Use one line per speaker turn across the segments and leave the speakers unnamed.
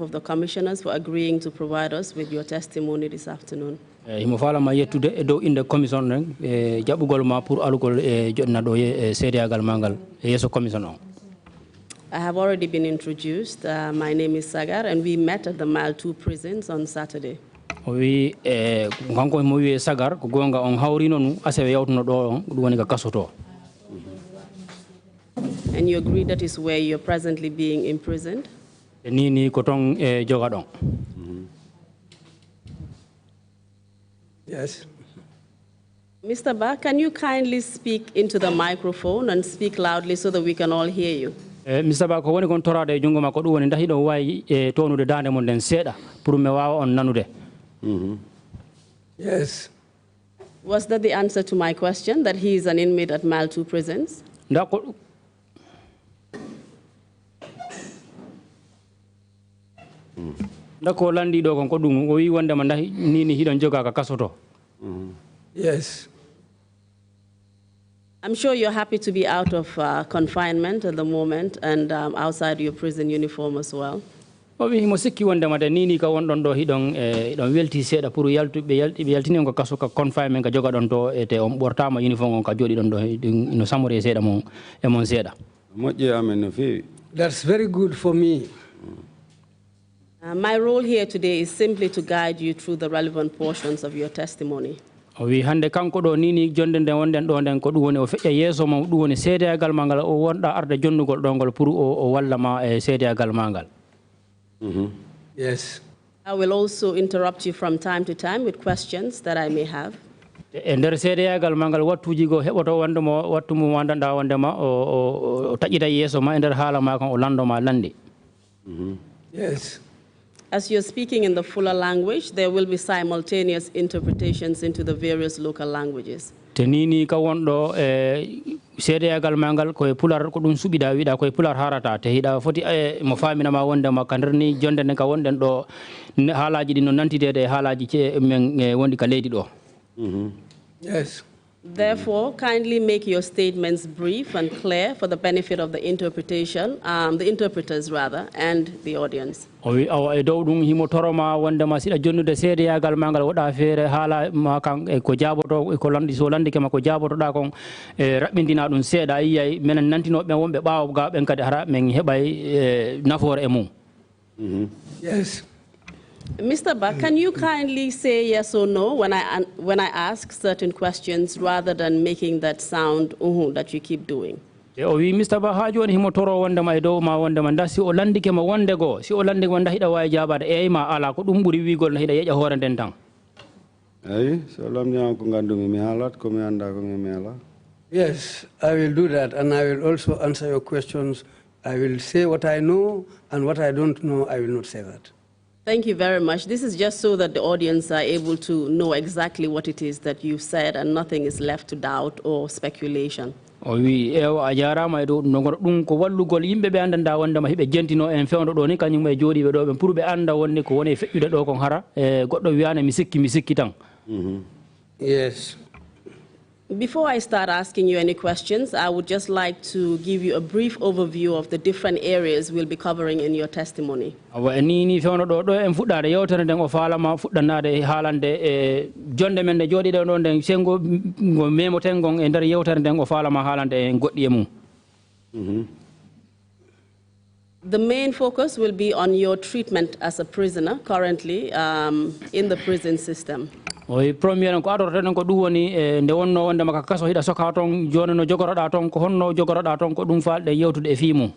of the commissioners for agreeing to provide us with your testimony this afternoon.
Himofala yettude do in the commission ren jabugol ma pour alugol jotna do seriagal mangal yeso commission on.
I have already been introduced. My name is Sagar, and we met at the Mile 2 prisons on Saturday.
We ganko mo wi Sagar ko gonga on hawrino nu asewe yawtuno do on woni ga kasoto.
And you agree that is where you're presently being imprisoned?
Ni ko ton joga don.
Yes.
Mr. Ba, can you kindly speak into the microphone and speak loudly so that we can all hear you?
Mr. Ba ko woni kon torade jungo ma ko dum woni ndahi do wayi tonude dande mon den seeda pour me wawa on nanude.
Yes.
Was that the answer to my question, that he is an inmate at Mile 2 prisons?
Ndako Ndako landi do kon ko dum o wi wonde ma ndahi ni hidon joga ka kasoto.
Yes.
I'm sure you're happy to be out of confinement at the moment and outside your prison uniform as well.
Obi mo sikki wonde ma de ni ka wondon do hidon don welti seeda pour yaltube yaltini ko kaso ka confinement ka joga don to ete on bortama uniform on ka jodi don do no samore seeda mon e mon seeda.
That's very good for me.
My role here today is simply to guide you through the relevant portions of your testimony.
Wi hande kanko do ni jonde den wonden do den ko dum woni o fecca yeso mo dum woni seedegal mangal o wonda arde jonnugol dongol pour o walla ma e seedegal mangal.
Yes.
I will also interrupt you from time to time with questions that I may have.
E nder seedegal mangal wattuji go heboto wonde mo wattu mo wandanda wonde ma o tajita yeso ma e nder haala ma kan o lando ma landi.
Yes.
As you're speaking in the fuller language, there will be simultaneous interpretations into the various local languages.
Tenini ka wondo seedegal mangal ko pular ko dum subida wida ko pular harata te hida foti mo famina ma wonde ma kanderni jonde ne ka wonden do halaji di no nantide halaji ce men wondi ka leydi do.
Yes.
Therefore, kindly make your statements brief and clear for the benefit of the interpreters rather, and the audience.
Owi aw e dow dum himo toroma wonde ma sida jonnude seedegal mangal wada fere hala ma kan ko jaboto ko landi so landi ke ma ko jaboto da kon rabbindina dum seeda yiyay menen nantino be wonbe baawo ga ben kadi hara men hebay nafoore e mum.
Yes.
Mr. Ba, can you kindly say yes or no when I ask certain questions rather than making that sound that you keep doing?
O wi Mr. Ba ha joni himo toro wonde ma e dow ma wonde ma si o landike ma wonde go si o landike ma hida way jabade e ma ala ko dum buri wigol hida yeja hoore den tan.
Ay so lamnya ko ngandumi mi halat ko mi anda ko mi ala.
Yes, I will do that, and I will also answer your questions. I will say what I know, and what I don't know, I will not say that.
Thank you very much. This is just so that the audience are able to know exactly what it is that you said and nothing is left to doubt or speculation.
O wi a jarama e dow no dum ko wallugol yimbe be andanda wonde ma hibe jentino en fewndo do ni kanyum e jodi be do be pour be anda wonde ko woni feƴƴude do kon hara e goddo wiane mi sikki tan.
Yes.
Before I start asking you any questions, I would just like to give you a brief overview of the different areas we'll be covering in your testimony.
Awa ni fewno do en fuddade yewtere den o falama fuddanade haalande e jonde men de jodi do den sengo go memo tengon e der yewtere den o falama haalande en goddi e mum.
The main focus will be on your treatment as a prisoner currently in the prison system.
Oy premier ko adorten ko dum woni nde wonno wonde maka kaso hida soka ton joni no jogoroda ton ko honno jogoroda ton ko dum falde yewtude e fimu.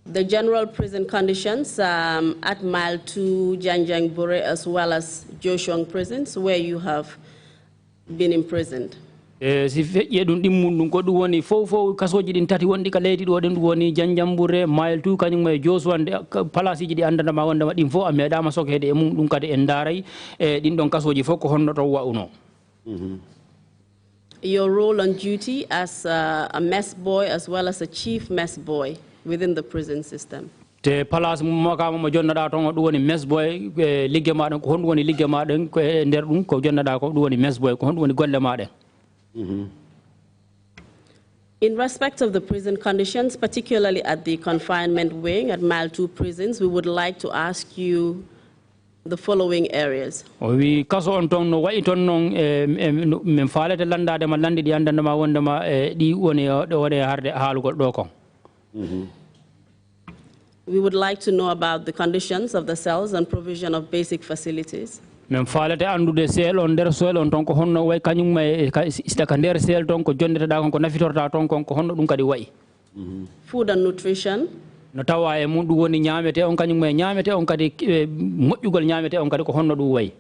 The general prison conditions at Mile 2, Janjang Bure, as well as Joshong prisons where you have been imprisoned.
Si feƴƴe ɗum ɗimmum ɗum ko ɗum woni fof kasoji ɗin tati wonɗi ka leydi ɗo ɗen ɗum woni Janjambure Mile 2 kañum e Joswande place ji ɗi andandama wondema ɗin fof a meeɗama sokede e mum ɗum kadi en daaray e ɗin ɗon kasoji fof ko honno to wa'uno.
Your role on duty as a mess boy as well as a chief mess boy within the prison system.
Te place mum makama mo jonnaɗa toon ɗum woni mess boy ligge maɗen ko honɗum woni ligge maɗen ko e nder ɗum ko jonnaɗa ko ɗum woni mess boy ko honɗum woni golle maɗen.
In respect of the prison conditions, particularly at the confinement wing at Mile 2 prisons, we would like to ask you the following areas.
We kaso on ton no way ton non men faalete landade ma landi di andanda ma wonde ma di woni do woni harde haalugol do kon.
We would like to know about the conditions of the cells and provision of basic facilities.
Men faalete andude sel on der sol on ton ko honno way kanyum may sita ka der sel ton ko jondete da kon ko nafitorta ton kon ko honno dum kadi way.
Food and nutrition.
No tawa e mum dum woni nyaamete on kanyum may nyaamete on kadi moƴƴugol nyaamete on kadi ko honno dum way.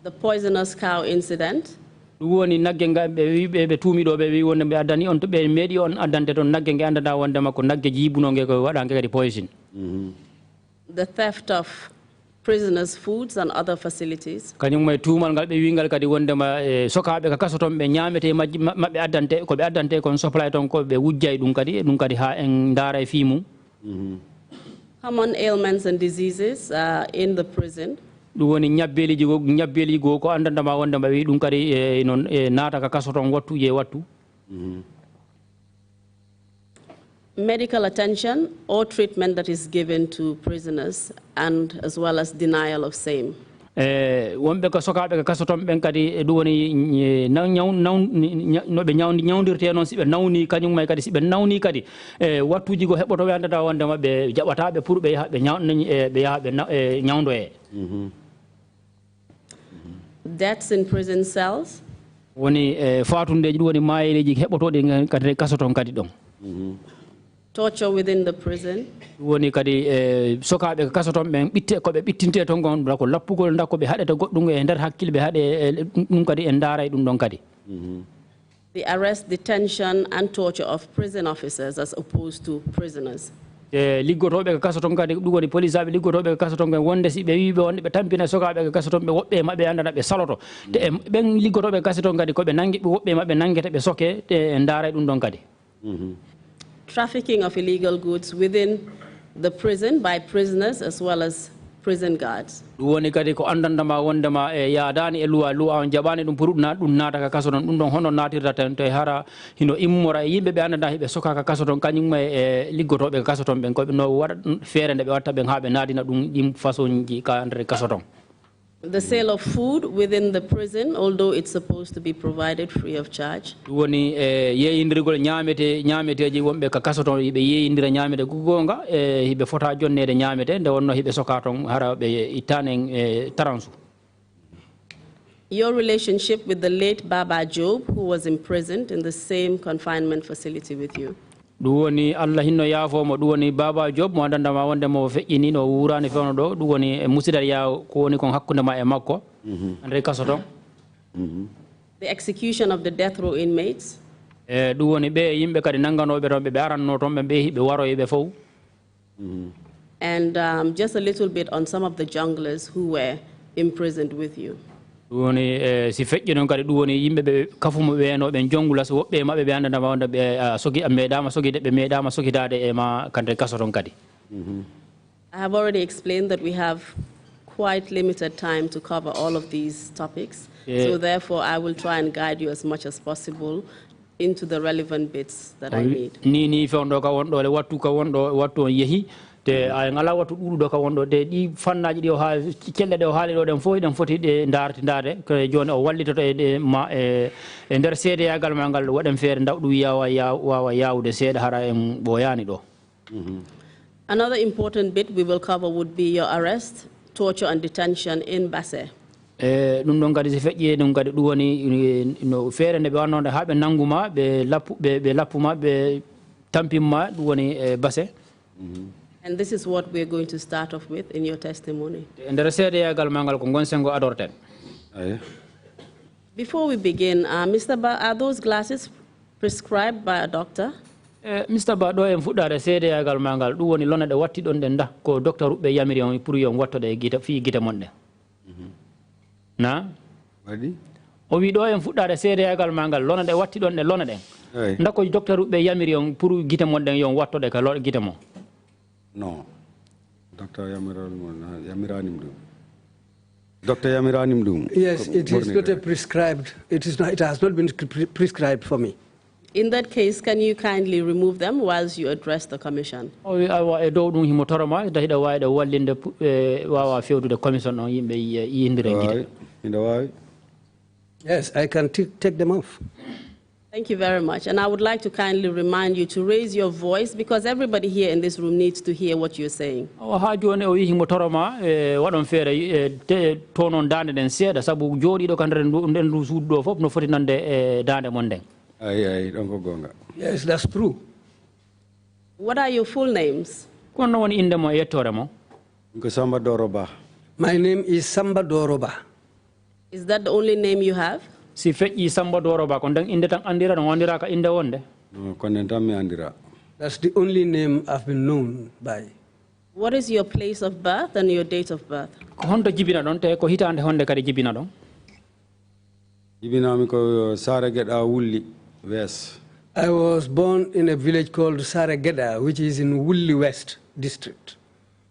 The poisonous cow incident.
Dum woni nagge ngambe wiibe be tuumido be wi wonde be addani on to be meedi on addante ton nagge nge andada wonde makko nagge jibuno nge ko wadange kadi poison.
The theft of prisoners' foods and other facilities.
Kanyum may tuumal ngal be wingal kadi wonde ma sokabe ka kasoton be nyaamete mabbe addante ko be addante kon supply ton ko be wujjay dum kadi ha en daara e fimu.
Common ailments and diseases in the prison.
Dum woni nyabbeli go ko andanda ma wonde ma wi dum kadi non naata ka kasoton wattu je wattu.
Medical attention or treatment that is given to prisoners and as well as denial of same.
Wonbe ko sokabe ka kasoton ben kadi dum woni no be nyawndirte non sibe nawni kanyum may kadi sibe nawni kadi wattuji go heboto wandata wonde mabbe jabatabe pour be nyawndo e.
Deaths in prison cells.
Woni fatundeji dum woni mayileji hebotode kadi kasoton kadi don.
Torture within the prison.
Woni kadi sokabe kasoton ben bitte ko be bittinte ton gon ko lappugol ndako be hadete goddum e der hakkil be hade dum kadi en daara dum don kadi.
The arrest, detention and torture of prison officers as opposed to prisoners.
Liggotobe ka kasoton kadi dum woni police abe liggotobe ka kasoton wonde si be wiibe wonde be tampina sokabe ka kasoton be wobbe mabbe andana be saloto te ben liggotobe ka kasoton kadi ko be nangi be wobbe mabbe nangete be soke te en daara dum don kadi.
Trafficking of illegal goods within the prison by prisoners as well as prison guards.
Woni kadi ko andandama wondema yaadani e luwa on jabani dum pour dum naata ka kaso don dum don hono naatirta tan to hara hino immora yimbe be andanda hibe soka ka kaso don kanyum e liggotobe ka kaso don ben ko no wada feere de be watta ben habe naadina dum dim façon ji ka andre kaso don.
The sale of food within the prison, although it's supposed to be provided free of charge.
Woni yeyindirgol nyaameteji wonbe ka kasoton be yeyindira nyaamete gugonga hibe fota jonnede nyaamete nde wonno hibe sokaton hara be itanen taransu.
Your relationship with the late Baba Job, who was imprisoned in the same confinement facility with you.
Duwoni Allah hinno yaafomo duwoni Baba Job mo andandama wonde mo feƴƴini no wurani fewno do duwoni musidar ya ko woni kon hakkunde ma e makko andre kasoton.
The execution of the death row inmates.
Duwoni be yimbe kadi nanganobe ton be aranno ton be hibe waro be fof.
And just a little bit on some of the junglers who were imprisoned with you.
Woni si feƴƴi non kadi woni yimbe be kafumo be no be jongula so wobbe mabbe be andanda wonde be sogi meedama sogide be meedama sogidade e ma kande kasoton kadi.
I have already explained that we have quite limited time to cover all of these topics. So therefore I will try and guide you as much as possible into the relevant bits that I need.
Ni fewndo ka wondo le wattu ka wondo wattu yehi te ay ngala watu ɗuɗo ka wonɗo de ɗi fannaji ɗi o ha celle ɗe o haali ɗo ɗen fof ɗen foti ɗe darde ko joni o wallitoto e ma e nder seedeyagal ma ngal waɗen feere dawɗum wawa yawde seeɗa hara en ɓoyani ɗo.
Another important bit we will cover would be your arrest, torture and detention in Basse.
ɗum ɗon kadi so feƴƴi ɗum kadi ɗum woni no feere nde ɓe wannode ha ɓe nangguma ɓe lappuma ɓe tampinma ɗum woni Basse.
And this is what we're going to start off with in your testimony. Before we begin, Mr. Ba, are those glasses prescribed by a doctor?
Mr. Ba, do en fuɗɗade seedeyagal ma ngal ɗum woni londe ɗe watti ɗon ɗen da ko docteur uɓe yamiri on pour yon wattode gita fi gite mon ɗe na
waɗi
o wi ɗo en fuɗɗade seedeyagal ma ngal londe ɗe watti ɗon ɗe lone ɗen ndako docteur uɓe yamiri on pour gite mon ɗen yon wattode ka gite mon.
No, Dr. Yamiranim do. Dr. Yamiranim do.
Yes, it is not a prescribed. It is not. It has not been prescribed for me.
In that case, can you kindly remove them whilst you address the commission?
Yes, I can take them off.
Thank you very much. And I would like to kindly remind you to raise your voice because everybody here in this room needs to hear what you're saying.
Yes, that's true.
What are your full names?
Samba Doro.
My name is Samba Doro.
Is that the only name you have?
Si feƴƴi Samba Doro ba ko ndeng inde tan andira no wandira ka inde wonde.
That's the only name I've been known by.
What is your place of birth and your date of birth?
Ko honto jibina don te ko hitande honde kadi jibina don.
Jibina mi ko Saregeda Wulli West.
I was born in a village called Saregeda, which is in Wulli West district.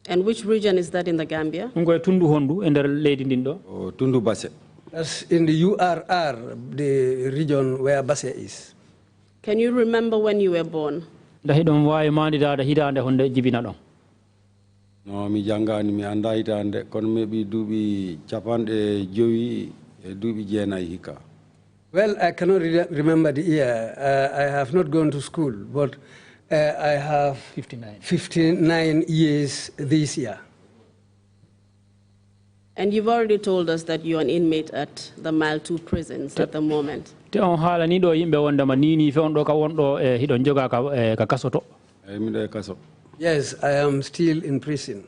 And which region is that in the Gambia?
Ngo tundu hondu ender leydi ndindo.
Tundu Basse.
That's in the URR, the region where Basse is.
Can you remember when you were born?
Dahi don wawi mandida da hitande honde jibina don.
No mi jangani mi anda hitande kono mebi duuɓi capanɗe joyi e duuɓi jeenayi hikka.
Well, I cannot remember the year. I have not gone to school, but I have 59 years this year.
And you've already told us that you're an inmate at the Mile 2 prisons at the moment.
Te on haala ni do yimbe wonde ma nini fe on do ka wondo hidon joga ka kasoto.
Mi do kaso.
Yes, I am still in prison.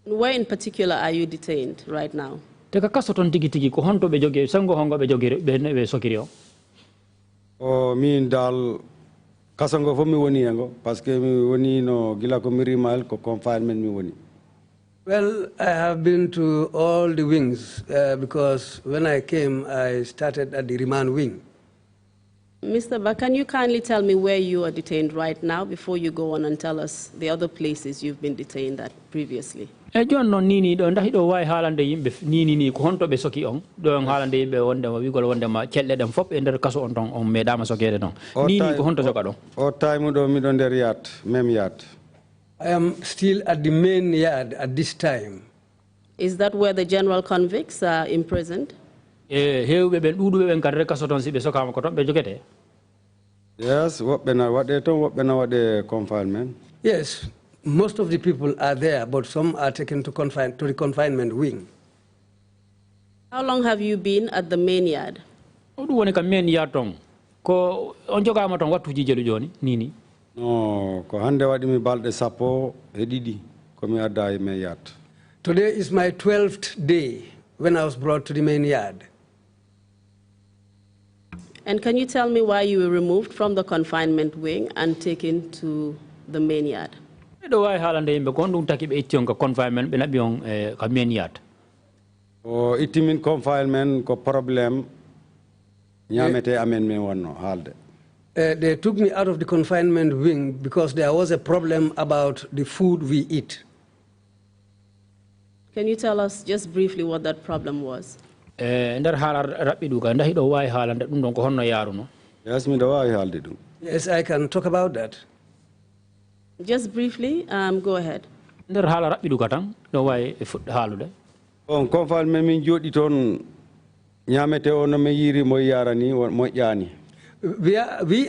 Where in particular are you detained right now?
Te ka kasoton tigi tigi ko honto be joge sango hongo be joge be sokiri o.
O min dal kasango fo mi woni yango parce que mi woni no gila ko mirimal ko confinement mi woni.
Well, I have been to all the wings because when I came, I started at the remand wing.
Mr. Ba, can you kindly tell me where you are detained right now before you go on and tell us the other places you've been detained at previously?
E jon non nini do ndahi do way haalande yimbe nini ni ko honto be soki on do on haalande yimbe wonde ma wigol wonde ma celle dem fop e der kaso on ton on medama sokede don nini ko honto joga don
o time do mi do der yat même yat.
I am still at the main yard at this time.
Is that where the general convicts are imprisoned?
Hewbe ben dudu ben kadre kaso ton sibe sokama ko ton be jogete.
Yes, what be na wade confinement.
Yes, most of the people are there, but some are taken to the confinement wing.
How long have you been at the main yard?
Odu woni ka main yard ton ko on jogama ton wattu jijelu joni nini.
No, ko hande wadi mi balde sapo e didi ko mi adda e main yard.
Today is my 12th day when I was brought to the main yard.
And can you tell me why you were removed from the confinement wing and taken to the main yard?
Do way haalande yimbe ko ndum takibe ettion ko confinement be labi on ka main yard.
O itimin confinement ko problème nyamete amen me wonno haalde.
They took me out of the confinement wing because there was a problem about the food we eat.
Can you tell us just briefly what that problem was?
Ndar haala rabbidu ka ndahi do way haalande dum don ko honno yaruno.
Yes, mi do wawi haalde dum.
Yes, I can talk about that.
Just briefly, go ahead.
Ndar haala rabbidu ka tan do way haalude.
On confinement min jodi ton nyamete o no me yiri mo yarani mo ƴaani.
We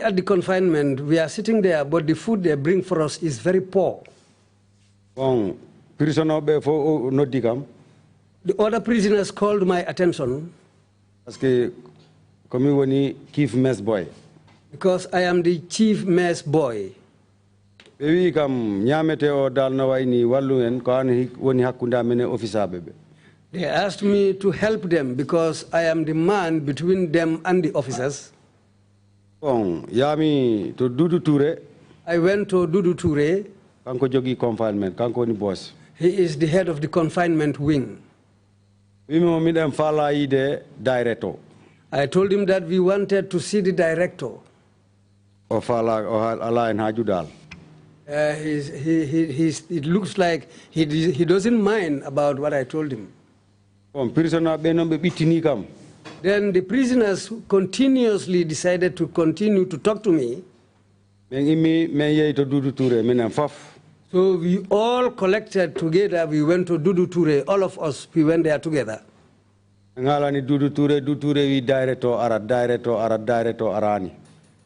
at the confinement, we are sitting there, but the food they bring for us is very poor.
Bon, prisoner be fo noddi kam.
The other prisoners called my attention.
Parce que komi woni chief mess boy.
Because I am the chief mess boy.
Be wi kam nyamete o dal no wayni wallu en ko an woni hakkunde amen e officer be.
They asked me to help them because I am the man between them and the officers.
Bon, yami to Dudu Touré.
I went to Dudu Touré.
Kanko jogi confinement, kanko ni boss.
He is the head of the confinement wing.
We midem fala ide director.
I told him that we wanted to see the director.
O fala o ala en hajudal.
It looks like he doesn't mind about what I told him.
Bon, prisoner be no be bitini kam.
Then the prisoners continuously decided to continue to talk to me. So we all collected together, we went to Dudu Ture, all of us, we went there together.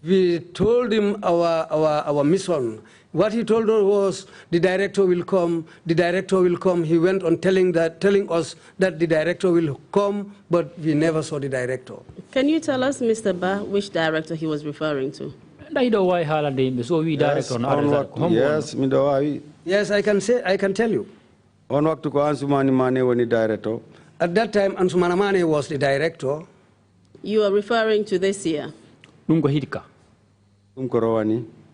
We told him our mission. What he told us was the director will come, the director will come. He went on telling us that the director will come, but we never saw the director.
Can you tell us, Mr. Ba, which director he was referring to?
Yes, I can tell you. At that time, Ansumana Mane was the director.
You are referring to this year?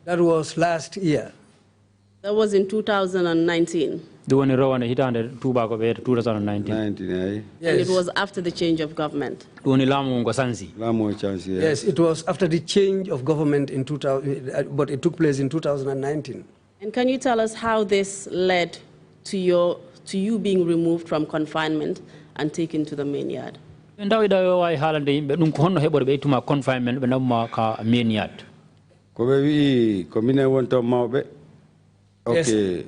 That was last year.
That was in 2019. And it was after the change of government.
Yes, it was after the change of government in 2000, but it took place in 2019.
And can you tell us how this led to you being removed from confinement and taken to the main yard?
Okay.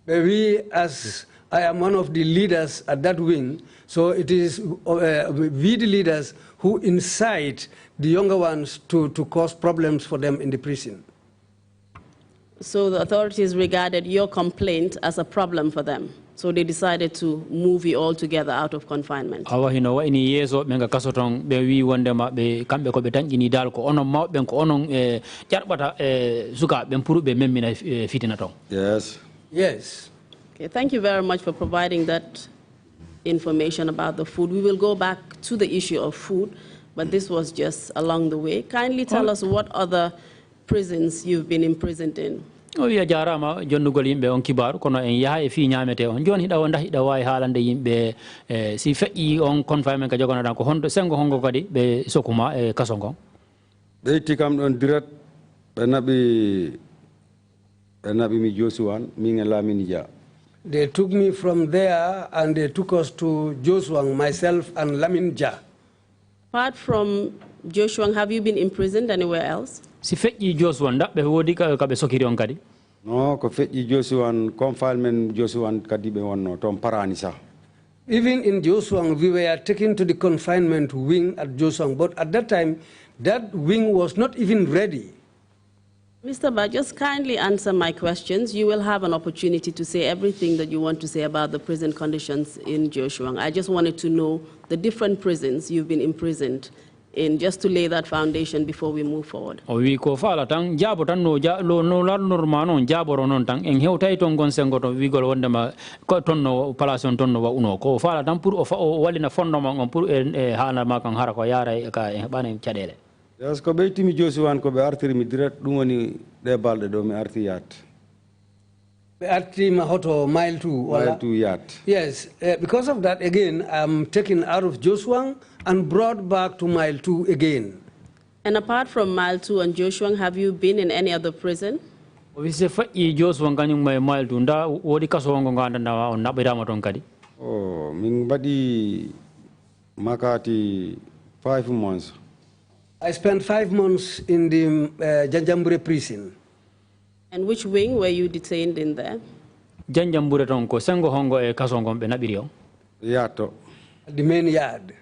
We, as I am one of the leaders at that wing, so it is we the leaders who incite the younger ones to cause problems for them in the prison.
So the authorities regarded your complaint as a problem for them. So they decided to move you all together out of confinement. Yes.
Yes.
Okay, thank you very much for providing that information about the food. We will go back to the issue of food, but this was just along the way. Kindly tell us what other prisons you've been imprisoned in.
O wiya jarama jonnugol yimɓe on kibaru kono en yaha e fi ñamete on joni hiɗa o hiɗa wawi haalande yimɓe si feƴƴi on confinement ka jogonoɗan ko hondo sengo hongo kadi ɓe sokuma e kaso ngon
ɓeyti kam ɗon direct ɓe naɓi mi Josuwan min e Lamine Dia.
They took me from there and they took us to Josuwan, myself and Lamine Dia.
Apart from Josuwan, have you been imprisoned anywhere else?
Si feƴƴi Josuwan ndaɓɓe wodi kaɓe sokiri on kadi
no ko feƴƴi Josuwan confinement Josuwan kadi ɓe wonno toon parani sa.
Even in Josuwan, we were taken to the confinement wing at Josuwan, but at that time, that wing was not even ready.
Mr. Ba, just kindly answer my questions. You will have an opportunity to say everything that you want to say about the prison conditions in Josuwan. I just wanted to know the different prisons you've been imprisoned in, just to lay that foundation before we move forward.
O wi ko faala tan jaabo tan no larnorma noon jaaboro noon tan en hewtay toon gon sengo to wigol wondema ko tonno place on tonno wa uno ko faala tan pour o wallina fondement on pour e haala ma kan hara ko yaara ka e heɓani caɗele.
Yes, ko ɓeytimi Josuwan ko ɓe artiri mi direct ɗum woni ɗe balɗe ɗo mi arti yat.
Ɓe artima hoto mile 2.
Mile 2 yat.
Yes, because of that again I'm taken out of Josuwan and brought back to mile 2 again.
And apart from mile 2 and Josuwan, have you been in any other prison?
O wi se faƴƴi Josuwan kañum may mile 2 nda wodi kaso ngo gandanɗa on naɓɓirama toon kadi.
Oh, min mbaɗi makati 5 months.
I spent 5 months in the Janjambure prison.
And which wing were you detained in there?
Janjambure toon ko sengo hongo e kaso ngon ɓe naɓiri on.
Yato.
The main yard.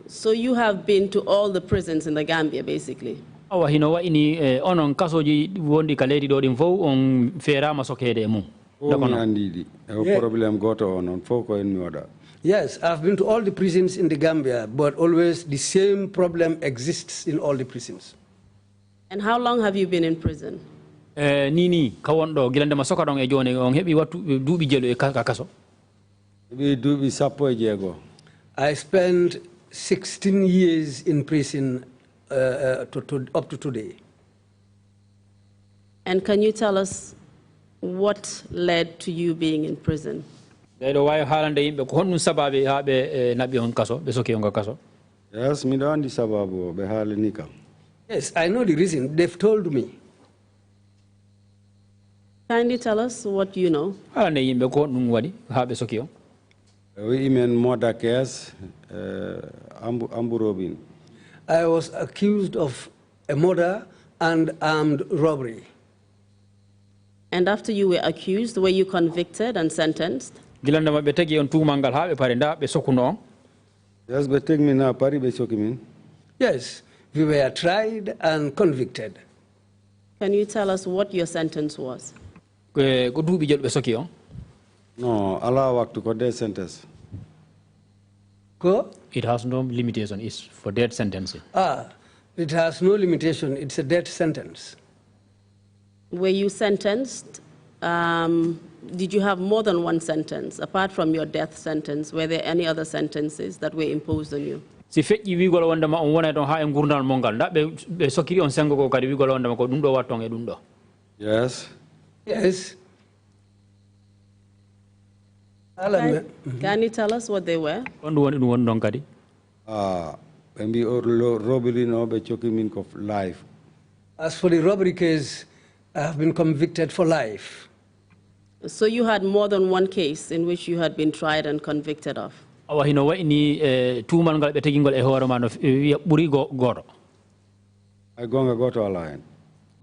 So you have been to all the prisons in the Gambia, basically?
Awa hino wa ini onon kasoji wondi ka leydi ɗo ɗin fof on feerama sokede e mum.
Mi andiɗi e probléme goto onon fof ko en mi waɗa.
Yes, I've been to all the prisons in the Gambia, but always the same problem exists in all the prisons.
And how long have you been in prison?
Nini kawonɗo gilande ma soka ɗon e joni on heɓi wattu duuɓi jeelo e kaso.
Heɓi duuɓi 17.
I spent 16 years in prison up to today.
And can you tell us what led to you being in prison?
Yes,
mi ɗo andi sababu ɓe haalani kam.
Yes, I know the reason. They've told me.
Kindly tell us what you know.
We mean murder case, Amburobin.
I was accused of a murder and armed robbery.
And after you were accused, were you convicted and sentenced?
Yes,
but take me now, pari be sokimin.
Yes, we were tried and convicted.
Can you tell us what your sentence was?
No, allow work to go death sentence.
Go?
It has no limitation. It's for death sentencing.
It has no limitation. It's a death sentence.
Were you sentenced? Did you have more than one sentence? Apart from your death sentence, were there any other sentences that were imposed on you?
Si feƴƴi wigol wondema on wona ɗon ha e gurdal mongal nda ɓe sokiri on sengo ko kadi wigol wondema ko ɗum ɗo watton e ɗum ɗo.
Yes. Yes.
Can you tell us what they were?
On ɗum woni ɗum woni ɗon kadi.
Maybe robbery no be choking of life.
As for the robbery case, I have been convicted for life.
So you had more than one case in which you had been tried and convicted of?
Awa hino wayni tuumal ngal ɓe tegingol e hoore ma no wiya ɓuri goto.
Ay gonga goto ala hen.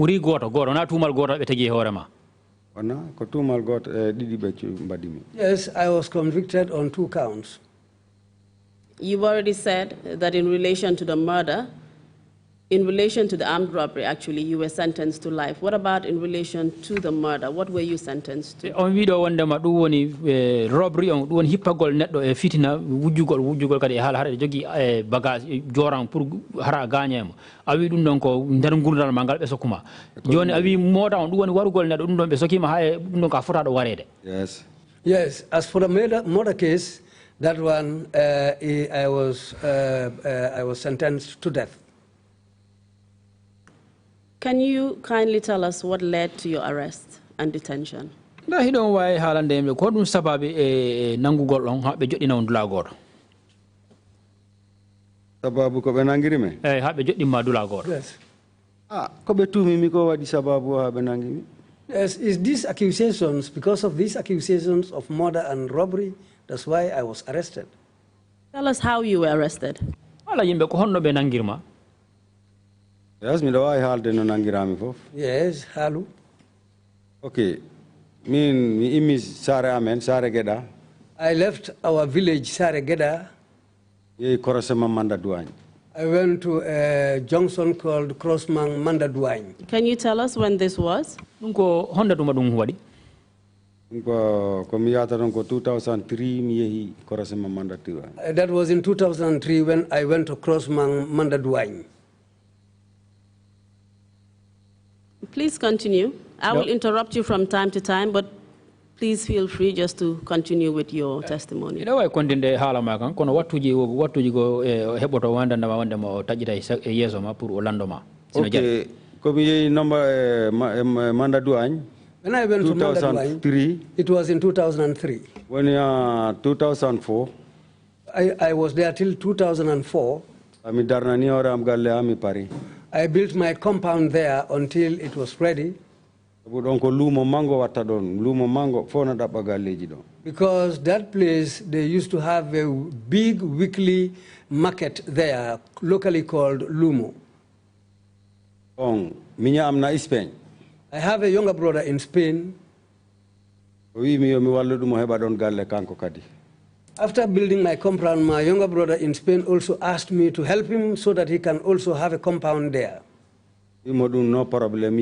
Ɓuri goto na tuumal goto ɓe tegi e hoore ma.
Wana ko tuumal goto ɗiɗi ɓe mbaɗimi.
Yes, I was convicted on 2 counts.
You've already said that in relation to the murder, in relation to the armed robbery, actually, you were sentenced to life. What about in relation to the murder? What were you sentenced to?
On wiɗo wondema ɗum woni robbery on ɗum woni hippagol neɗɗo e fitina wujjugol kadi e haala haɗa jogui bagage joran pour hara gagnemo a wi ɗum ɗon ko nder gurdal ma ngal ɓe sokkuma joni a wi moda on ɗum woni warugol neɗɗo ɗum ɗon ɓe sokkima ha e ɗum ɗon ka fotaɗo warede.
Yes, as for the murder case, that one I was sentenced to death.
Can you kindly tell us what led to your arrest and detention?
Nda hiɗon wawi haalande yimɓe ko ɗum sababi e nangugol ɗon haɓe joɗɗina on dula goto.
Sababu ko ɓe nangiri me?
Eyi haɓe joɗɗinma dula goto.
Yes.
Ko ɓe tumimi ko waɗi sababu ha ɓe nangimi?
Yes, is these accusations, because of these accusations of murder and robbery, that's why I was arrested.
Tell us how you were arrested.
Ala yimɓe ko honno ɓe nangirma.
Yes, mi ɗo wawi haalde no nangirami fof.
Yes, halu.
Okay, min mi immi Sare amen, Sare Geɗa.
I left our village, Sare Geɗa.
Yehi Korosema Manda Duagne.
I went to a junction called Crossman Manda Duagne.
Can you tell us when this was?
Ɗum ko honda ɗum ɗum waɗi.
Ko mi yata ɗon ko 2003 mi yehi Korosema Manda Duagne.
That was in 2003 when I went to Crossman Manda Duagne.
Please continue. I will interrupt you from time to time, but please feel free just to continue with your testimony.
Ina way kondinde haala ma kan kono wattuji go heɓoto wandandema wondema o taƴƴita e yeeso ma pour o landoma.
Okay, ko mi yehi Manda Duagne.
When I went to Manda Duagne, it was in 2003.
When 2004.
I was there till 2004.
Ami darnani ora am galle ami pari.
I built my compound there until it was ready. Because that place, they used to have a big weekly market there, locally called Lumo. I have a younger brother in Spain. After building my compound, my younger brother in Spain also asked me to help him so that he can also have a compound there.
No problem.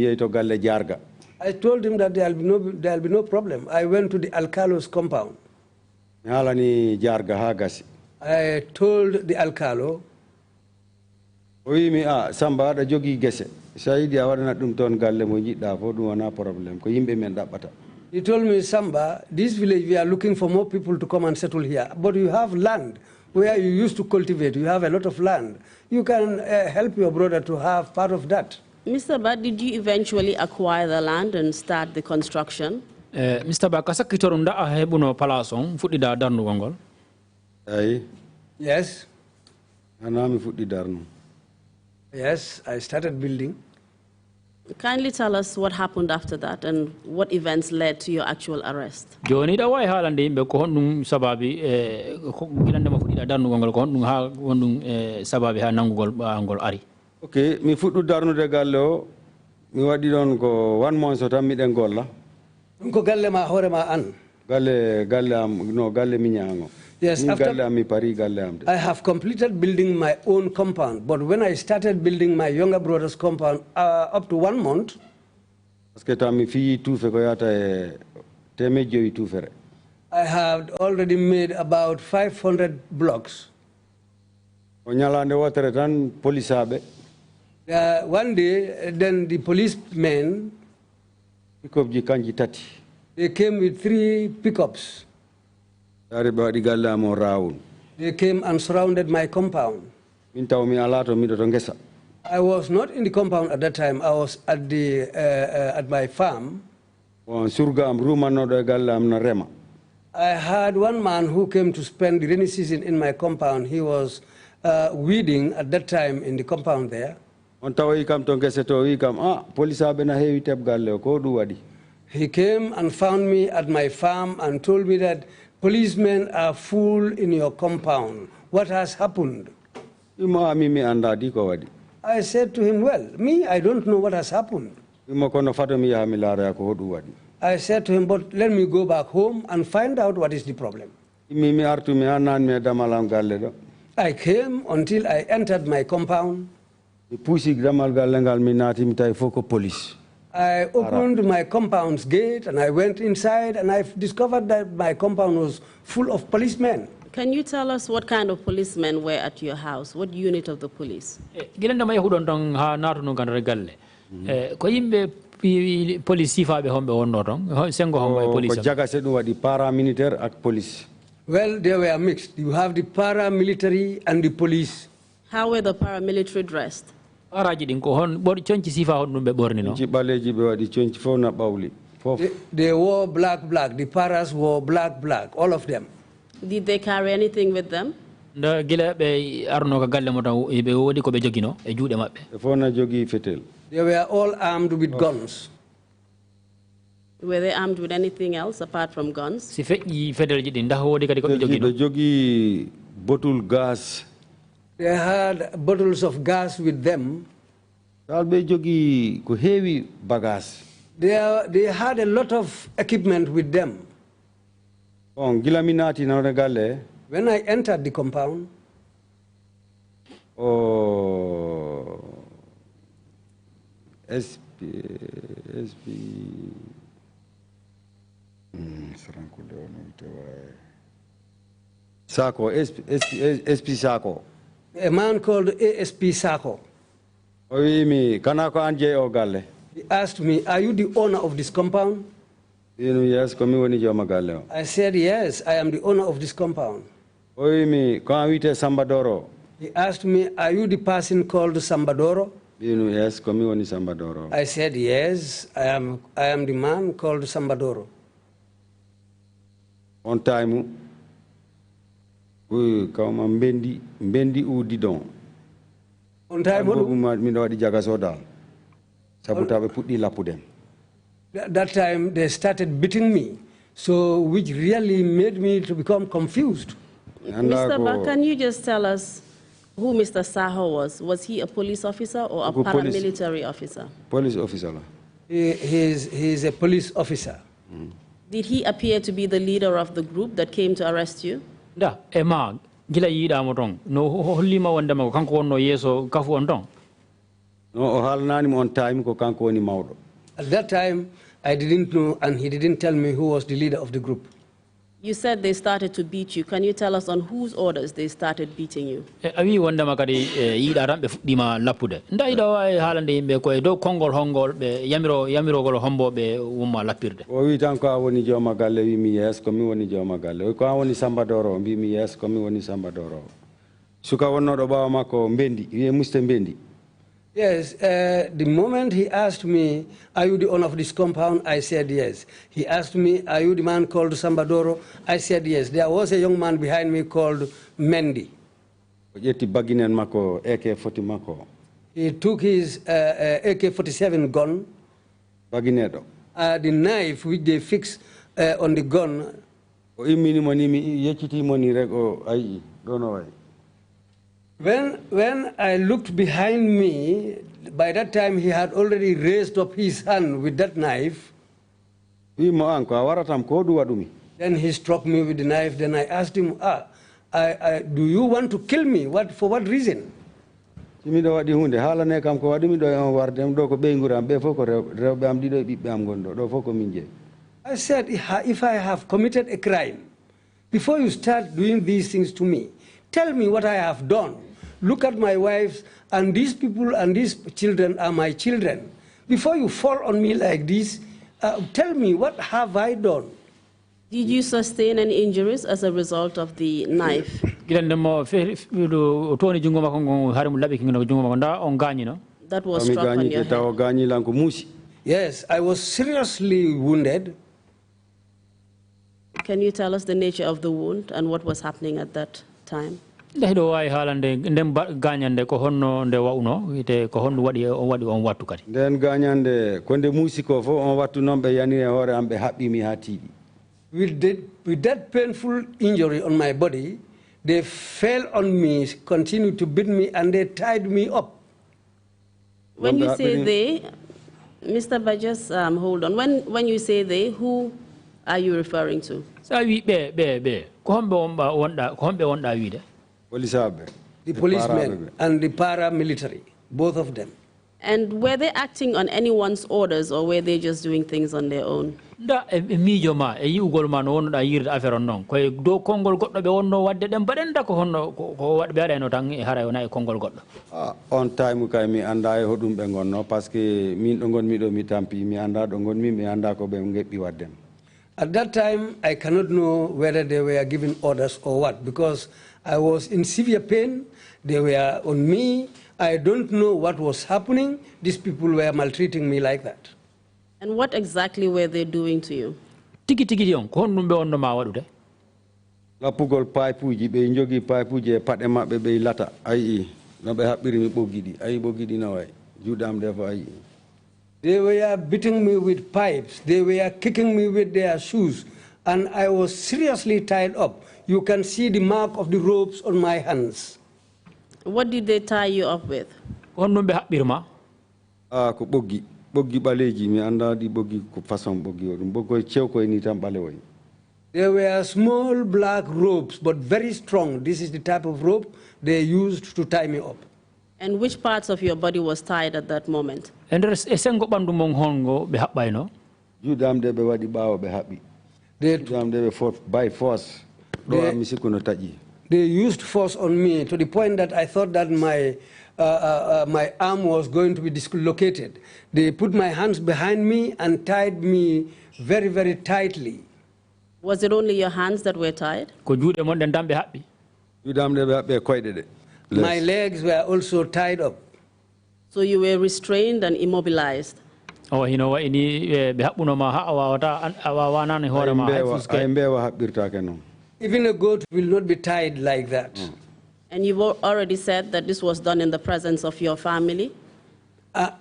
I told him that there will be no problem. I went to the Alcalo's compound. I told the Alcalo,
Samba da jogi gese. Saidi awadana dum ton galle mo jidda fo dum wana problem ko yimbe men dabbata.
He told me, Samba, this village, we are looking for more people to come and settle here. But you have land where you used to cultivate. You have a lot of land. You can help your brother to have part of that.
Mr. Ba, did you eventually acquire the land and start the construction?
Mr. Ba, kasa kitorum da hebuno palason fuɗɗi da darnu gongol.
Ayi.
Yes.
Anami fuɗɗi darnu.
Yes, I started building.
Kindly tell us what happened after that and what events led to your actual arrest.
Joni da way halande yimɓe ko honɗum sababi gilande makko ɗiɗa darnugol ko honɗum ha wonɗum sababi ha nangugol ɓangol ari.
Ok, mi fuɗɗu darnude galle o mi waɗi ɗon ko 1 month so tan miɗen golla.
Ko galle ma hore ma an.
Galle am no galle miñango.
Yes, after I have completed building my own compound, but when I started building my younger brother's compound up to 1 month, I had already made about 500 blocks. One day, then the policemen, they came with 3 pickups. They came and surrounded my compound. I was not in the compound at that time. I was at my farm. I had one man who came to spend the rainy season in my compound. He was weeding at that time in the compound there. He came and found me at my farm and told me that policemen are full in your compound. What has happened? I said to him, well, I don't know what has happened. I said to him, but let me go back home and find out what is the problem. I came until I entered my compound. I opened my compound's gate and I went inside and I discovered that my compound was full of policemen.
Can you tell us what kind of policemen were at your house? What unit of the police? Well, they were mixed. You have the paramilitary and the police. How were the paramilitary dressed? They wore black. The paras wore black, all of them. Did they carry anything with them? They were all armed with guns. Were they armed with anything else apart from guns?
Bottle gas.
They had bottles of gas with them.
Heavy bagas.
They had a lot of equipment with them. When I entered the compound,
SP Sako.
A man called ASP Sako.
He
asked me, are you the owner of this compound?
Yes,
I said, yes, I am the owner of this compound.
Samba Doro.
He asked me, are you the person called Samba Doro?
Yes, Samba Doro.
I said, yes, I am the man called Samba Doro.
On time, we come Mbendi Udidon.
On time, that time they started beating me, so which really made me to become confused.
Mr. Ba, can you just tell us who Mr. Saho was? Was he a police officer or a paramilitary officer?
Police officer.
He's a police officer.
Did he appear to be the leader of the group that came to arrest you?
Da, ema gila yida motong no hollima wonda ma kanko wonno yeso kafu on ton.
No halnani on time ko kanko woni mawdo.
At that time I didn't know and he didn't tell me who was the leader of the group.
You said they started to beat you. Can you tell us on whose orders they started beating you?
Awi wonda makadi yida rambe dima lapude. Nda ida wa halande yimbe ko do kongol hongol be yamiro gol hombo be wumma lapirde.
O wi tan ko woni joma galle wi mi yes ko mi woni joma galle. Ko woni Samba Doro bi mi yes ko mi woni Samba Doro. Suka wonno do bawa makko Mbendi, wi muste Mbendi.
Yes, the moment he asked me, are you the owner of this compound? I said yes. He asked me, are you the man called Samba Doro? I said yes. There was a young man behind me called Mendy. He He took his AK-47 gun,
Baginedo.
the knife which they fixed on the gun. When I looked behind me, by that time he had already raised up his hand with that knife. Then he struck me with the knife. Then I asked him, do you want to kill me? For what reason? I said, if I have committed a crime, before you start doing these things to me, tell me what I have done. Look at my wives, and these people and these children are my children. Before you fall on me like this, tell me, what have I done?
Did you sustain any injuries as a result of the knife? That was struck on your head.
Yes, I was seriously wounded.
Can you tell us the nature of the wound and what was happening at that time?
Then Ganyande,
Konde Musiko for on what to number Yani or Ambe Happy Me Hati.
With that painful injury on my body, they fell on me, continued to beat me, and they tied me up.
When you say they, Mr. Bajas, hold on. When you say they, who are you referring to?
The policemen and the paramilitary, both of them.
And were they acting on anyone's orders, or were they just doing things on their own?
On
time mi anda e hodum be gonno parce que min do gon mi do mi tampi mi anda do gon mi anda ko be ngebbi waddem.
At that time, I cannot know whether they were giving orders or what, because I was in severe pain. They were on me. I don't know what was happening. These people were maltreating me like that.
And what exactly were they doing to you?
La pugol paipuji be njogi paipuje pade mabbe be lata ayi no be habbiri mi bogidi ayi bogidi na way judam defo ayi.
They were beating me with pipes. They were kicking me with their shoes. And I was seriously tied up. You can see the mark of the ropes on my hands.
What did they tie you up with?
Ko bogi baleji mi anda di bogi ko façon bogi odum bogo cew ko ni tam bale way.
There were small black ropes, but very strong. This is the type of rope they used to tie me up.
And which parts of your body was tied at that moment?
And there's a single bandu monghongo be hap by no.
You damn de be wadi bawo be happy. They damn de be by force. They
used force on me to the point that I thought that my arm was going to be dislocated. They put my hands behind me and tied me very, very tightly.
Was it only your hands that were tied?
My legs were also tied up.
So you were restrained and immobilized.
Oh, you know what?
Even a goat will not be tied like that.
And you've already said that this was done in the presence of your family?
My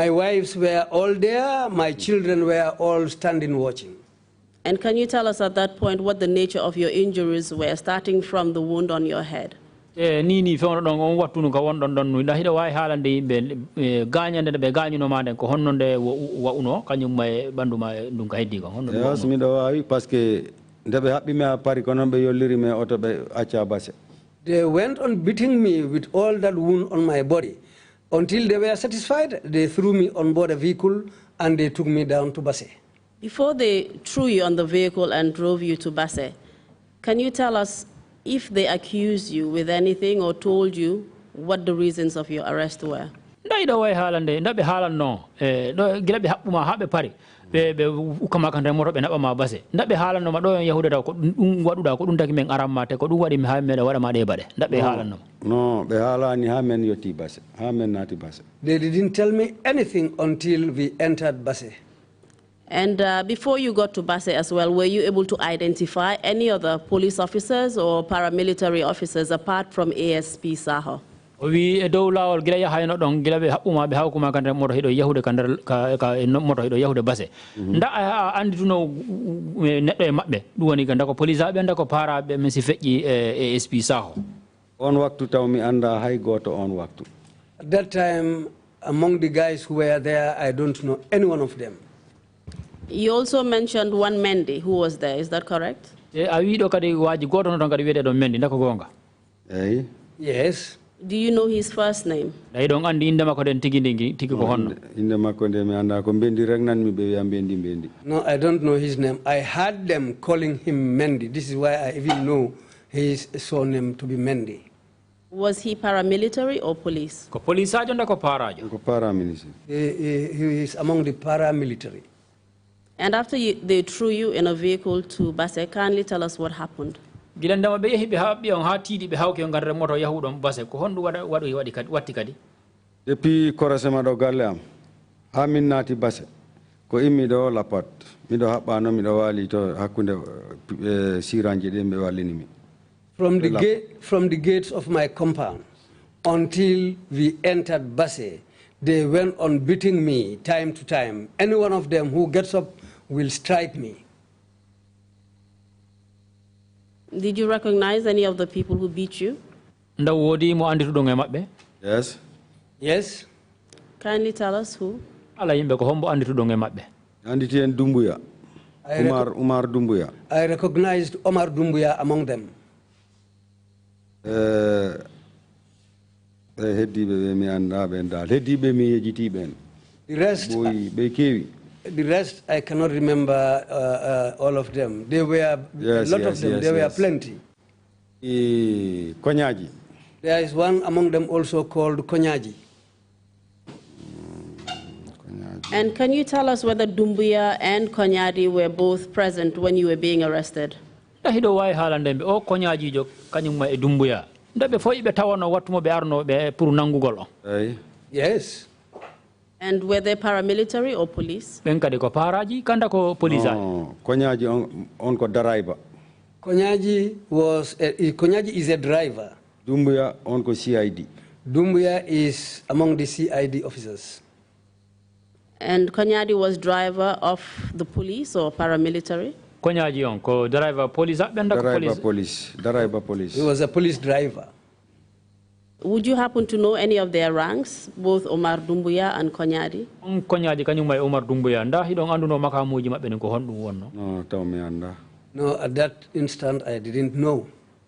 wives were all there. My children were all standing watching.
And can you tell us at that point what the nature of your injuries were, starting from the wound on your head?
What
They went on beating me with all that wound on my body. Until they were satisfied, they threw me on board a vehicle and they took me down to Basse.
Before they threw you on the vehicle and drove you to Basse, can you tell us if they accused you with anything or told you what the reasons of your arrest were?
They didn't tell me anything until we entered Basse.
And before you got to Basse as well, were you able to identify any other police officers or paramilitary officers apart from ASP Saho?
wi e dow lawol gila yahayno ɗon gila ɓe haɓɓuma ɓe hawkuma kandere moto hiɗo yahude kandere ka moto hiɗo yahude Basse nda a andituno neɗɗo e maɓɓe ɗum woni ganda ko police aɓe nda ko paraɓe min si feƴƴi e ASP Saho
on waktu taw mi anda hay goto on waktu.
At that time, among the guys who were there, I don't know any one of them.
You also mentioned one Mendy who was there, is that correct?
a wiɗo kadi waji goto no ɗon kadi wiyeɗe ɗon Mendy ndako gonga
Eyi.
Yes.
Do you know his first name?
ɗayi ɗon andi inde makko ɗen tigi ko honno
Inde makko nde mi anda ko Mbendi rek nanmi ɓe wiya Mbendi.
No, I don't know his name. I heard them calling him Mendy. This is why I even know his surname to be Mendy.
Was he paramilitary or police?
ko police ajo nda ko parajo
Ko paramilitary.
He is among the paramilitary.
And after they threw you in a vehicle to Basse, kindly tell us what happened.
gilandema ɓe yehi ɓe haɓɓi on ha tiiɗi ɓe hawki on gardere moto yahuɗon Basse ko honɗum watti kadi
Depuis korosema ɗo galle am ha min naati Basse ko immi ɗo lapat miɗo haɓɓano miɗo waali to hakkunde siranje ɗe ɓe wallinimi.
From the gates of my compound until we entered Basse, they went on beating me time to time. Any one of them who gets up will strike me.
Did you recognize any of the people who beat you?
nda woodi mo andituɗon e maɓɓe
Yes.
Yes?
Kindly tell us who.
ala yimɓe ko hombo andituɗon e maɓɓe
Anditi en Dumbuya. Umar Dumbuya.
I recognized Omar Dumbuya among them.
Heddiɓe ɓe mi anda ɓen dal heddiɓe mi yejjiti ɓen.
The rest,
ɓe kewi.
the rest I cannot remember all of them. There were a lot of them. There were plenty.
Konyaji.
There is one among them also called Konyaji.
And can you tell us whether Dumbuya and Konyadi were both present when you were being arrested?
nda hiɗo wawi haalande ɓe o koñajijo kañumma e Dumbuya nda ɓe fof ɓe tawano wattumo ɓe arnoɓe pour nanngugol on
Yes.
And were they paramilitary or police?
ɓen kadi ko paraji kanda ko police aji
Konyaji on ko darayba.
Konyaji is a driver.
Dumbuya on ko CID.
Dumbuya is among the CID officers.
And Konyadi was driver of the police or paramilitary?
koñaji on ko driver police aɓe ɓenda ko police
Darayba police.
He was a police driver.
Would you happen to know any of their ranks, both Omar Dumbuya and Konyadi?
on koñaji kañumma e Omar Dumbuya nda hiɗon anduno makamuji maɓɓe ni ko honɗum wonno
No, taw mi anda.
No, at that instant I didn't know.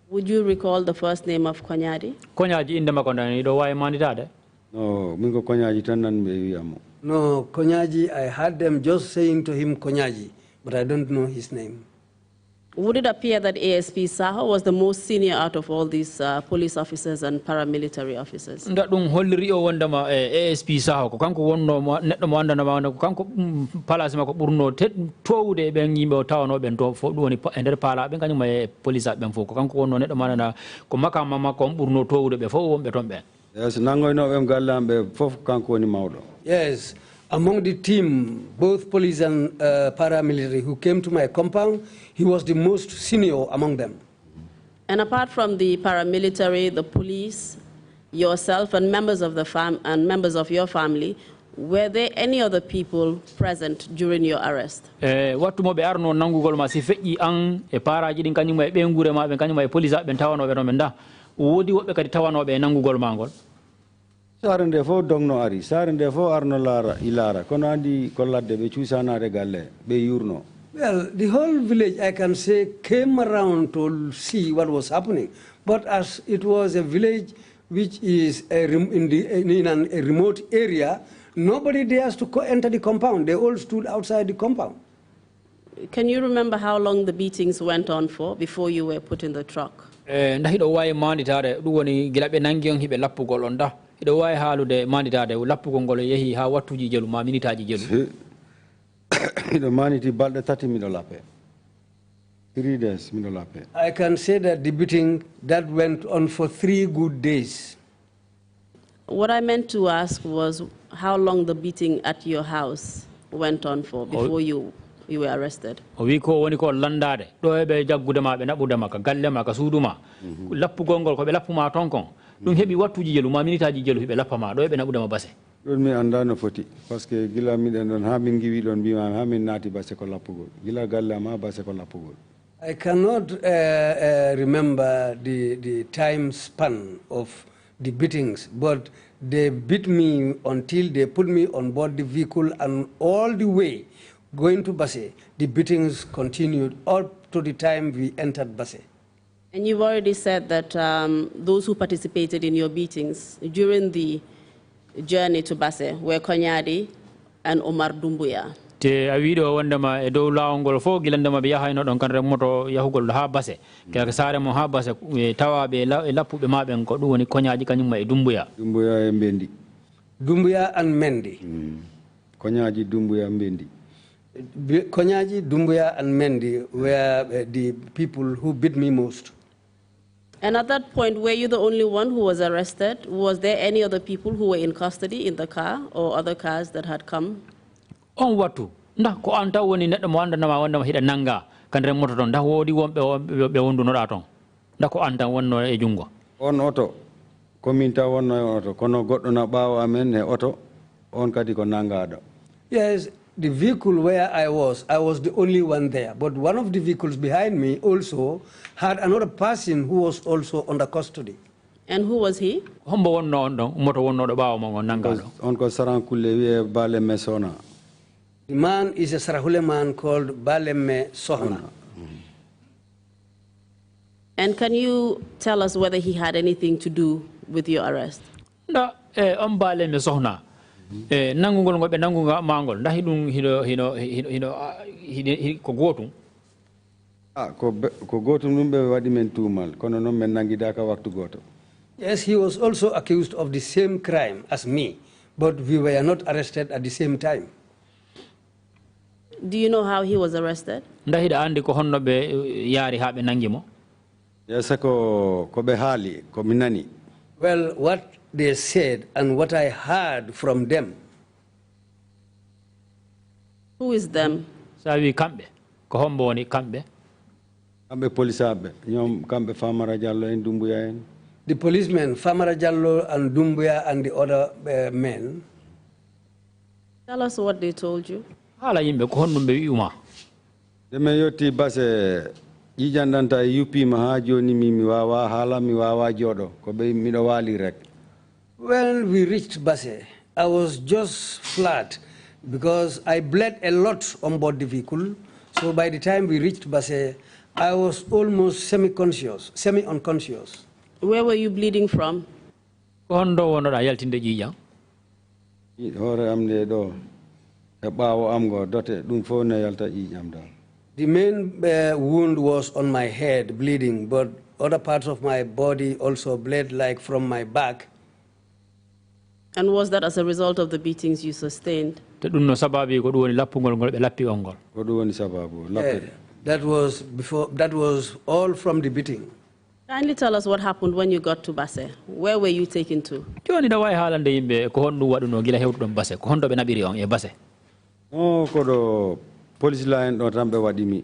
Would you recall the first name of Konyadi?
koñaji inde makko ndani ɗo wawi manditade
No, min ko Konyaji tan nan ɓe wiyamo.
No, Konyaji, I heard them just saying to him Konyaji, but I don't know his name.
Would it appear that ASP Saho was the most senior out of all these police officers and paramilitary officers?
nda ɗum holliri o wondema e ASP Saho ko kanko wonno neɗɗo mo andanama ko kanko place makko ɓurno towde e ɓen yimɓe o tawano ɓen to fof ɗum woni e nder paala ɓen kañum e police aɓe ɓen fof ko kanko wonno neɗɗo mo andana ko makama makko on ɓurno towde ɓe fof wonɓe toon ɓen
Yes, nangoynoɓe galle am ɓe fof kanko woni mawɗo.
Yes, among the team, both police and paramilitary who came to my compound, he was the most senior among them.
And apart from the paramilitary, the police, yourself, and members of your family, were there any other people present during your arrest?
wattumo ɓe arno nanngugol ma si feƴƴi an e paraji ɗin kañumma e ɓen gure maɓe kañumma e police aɓe tawanoɓe ɗon ɓe nda woodi woɓɓe kadi tawanoɓe e nanngugol ma ngol
Sare nde fof dogno ari sare nde fof arno ilara kono andi ko ladde ɓe cuusanade galle ɓe yurno.
Well, the whole village, I can say, came around to see what was happening. But as it was a village which is in a remote area, nobody dares to enter the compound. They all stood outside the compound.
Can you remember how long the beatings went on for before you were put in the truck?
nda hiɗo wawi manditade ɗum woni gila ɓe nangi on hiɓe lappugol on da hiɗo wawi haalude manditade lappugol ngol yeehi ha wattuji jelu ma minitaji jelu
miɗo maniti balɗe tati miɗo lappe 3 days miɗo lappe.
I can say that the beating that went on for 3 good days.
What I meant to ask was how long the beating at your house went on for before you were arrested?
We ko woni ko landade do be jaggude ma be nabude ma ka galle ma ka suduma lappu gongol ko be lappu ma tonkon dum hebi wattuji jelu ma minitaji jelu be lappa ma do be nabude ma base
don mi anda no foti parce que gila mi den don ha min giwi don bi ma ha min nati base ko lappugol gila galle ma base ko lappugol.
I cannot remember the time span of the beatings, but they beat me until they put me on board the vehicle, and all the way going to Basse, the beatings continued up to the time we entered Basse.
And you've already said that those who participated in your beatings during the journey to Basse were Konyadi and Omar Dumbuya.
te a wiiɗo wondema e dow laawol fo gilandema ɓe yahayno ɗon kan remmoto yahugol ha base keke saare mo ha base tawaɓe e lappuɓe maɓen ko ɗum woni koñaji kañumma e dumbuya
e mbendi
dumbuya and mendi
koñaji dumbuya mbendi
koñaji dumbuya and mendi were the people who beat me most.
And at that point, were you the only one who was arrested? Was there any other people who were in custody in the car or other cars that had come?
On wattu ndax ko anta woni neɗɗo mo andanama wondema hiɗa nanga kan remmoto toon ndax woodi wonɓe ɓe wondunoɗa toon ndax ko anta wonno e junngo
on oto komin taw wonno e oto kono goɗɗo na ɓaawo amen e oto on kadi ko nangaɗo.
Yes, the vehicle where I was the only one there, but one of the vehicles behind me also had another person who was also under custody.
And who was he?
hombo wonno on ɗon moto wonnoɗo ɓaawo mo on nangaɗo
on ko sarankulle wiye balemme sona.
The man is a Sarahule man called Balemme Sohna.
And can you tell us whether he had anything to do with your arrest?
nda on Balemme Sohna nangugol ngol ɓe nanguga mangol ndax hiɗum hiɗo ko gootum
ko gootum ɗum ɓe waɗi men tuumal kono noon men nangidaka waktu gooto.
Yes, he was also accused of the same crime as me, but we were not arrested at the same time.
Do you know how he was arrested?
ndax hiɗa andi ko honno ɓe yaari ha ɓe nangi mo
yesa ko ɓe haali ko mi nani.
Well, what they said and what I heard from them.
Who is them?
sa wi kamɓe ko hombo woni kamɓe
kamɓe polisaɓe ñoom kamɓe Famara Diallo en Dumbuya en.
The policemen, Famara Diallo and Dumbuya and the other men.
Tell us what they told you.
haala yimɓe ko honɗum ɓe wi'uma
deme yetti base ƴiƴandanta e yuppima ha joni mi wawa haala mi wawa jooɗo ko ɓe miɗo waali rek.
When we reached Basse, I was just flat because I bled a lot on board the vehicle. So by the time we reached Basse, I was almost semi-unconscious.
Where were you bleeding from?
ko honɗo wonoɗa yaltinde ƴiƴam
hoore am nde ɗo e ɓaawo am ngo dote ɗum fof ne yalta ƴiƴam dal.
The main wound was on my head, bleeding, but other parts of my body also bled, like from my back.
And was that as a result of the beatings you sustained?
te ɗum no sababi ko ɗum woni lappugol ngol ɓe lappi on ngol
ko ɗum woni sababu lappede.
That was all from the beating.
Kindly tell us what happened when you got to Basse. Where were you taken to?
joni ɗa wawi haalande yimɓe ko honɗum waɗuno gila hewtuɗon Basse ko honɗo ɓe naɓiri on e Basse
o koɗo police line ɗo tan ɓe waɗi mi.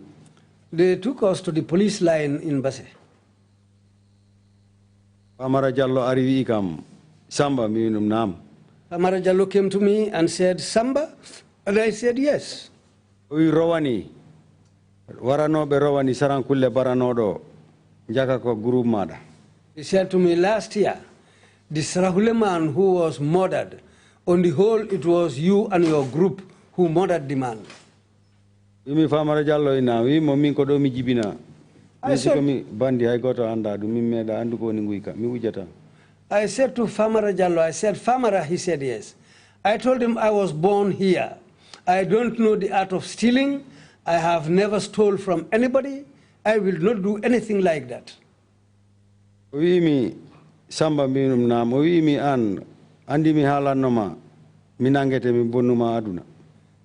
They took us to the police line in Basse.
Famara Diallo ari wi kam Samba mi winum nam.
Famara Diallo came to me and said, Samba? And I said, yes.
O wi rowani waranoɓe rowani sarankulle baranoɗo jaka ko groupe maɗa.
He said to me, last year, the Sarahule man who was murdered, on the whole, it was you and your group who murdered the man.
Wimi Famara Diallo ina wi mo min ko ɗo mi jibina. Mi siko mi bandi hay goto anda ɗum min meeɗa andu ko woni nguyka mi wujata.
I said to Famara Diallo, I said, Famara, he said yes. I told him I was born here. I don't know the art of stealing. I have never stole from anybody. I will not do anything like that.
O wi mi Samba minum nam o wi mi an andi mi haalannoma mi nangete mi bonnuma aduna.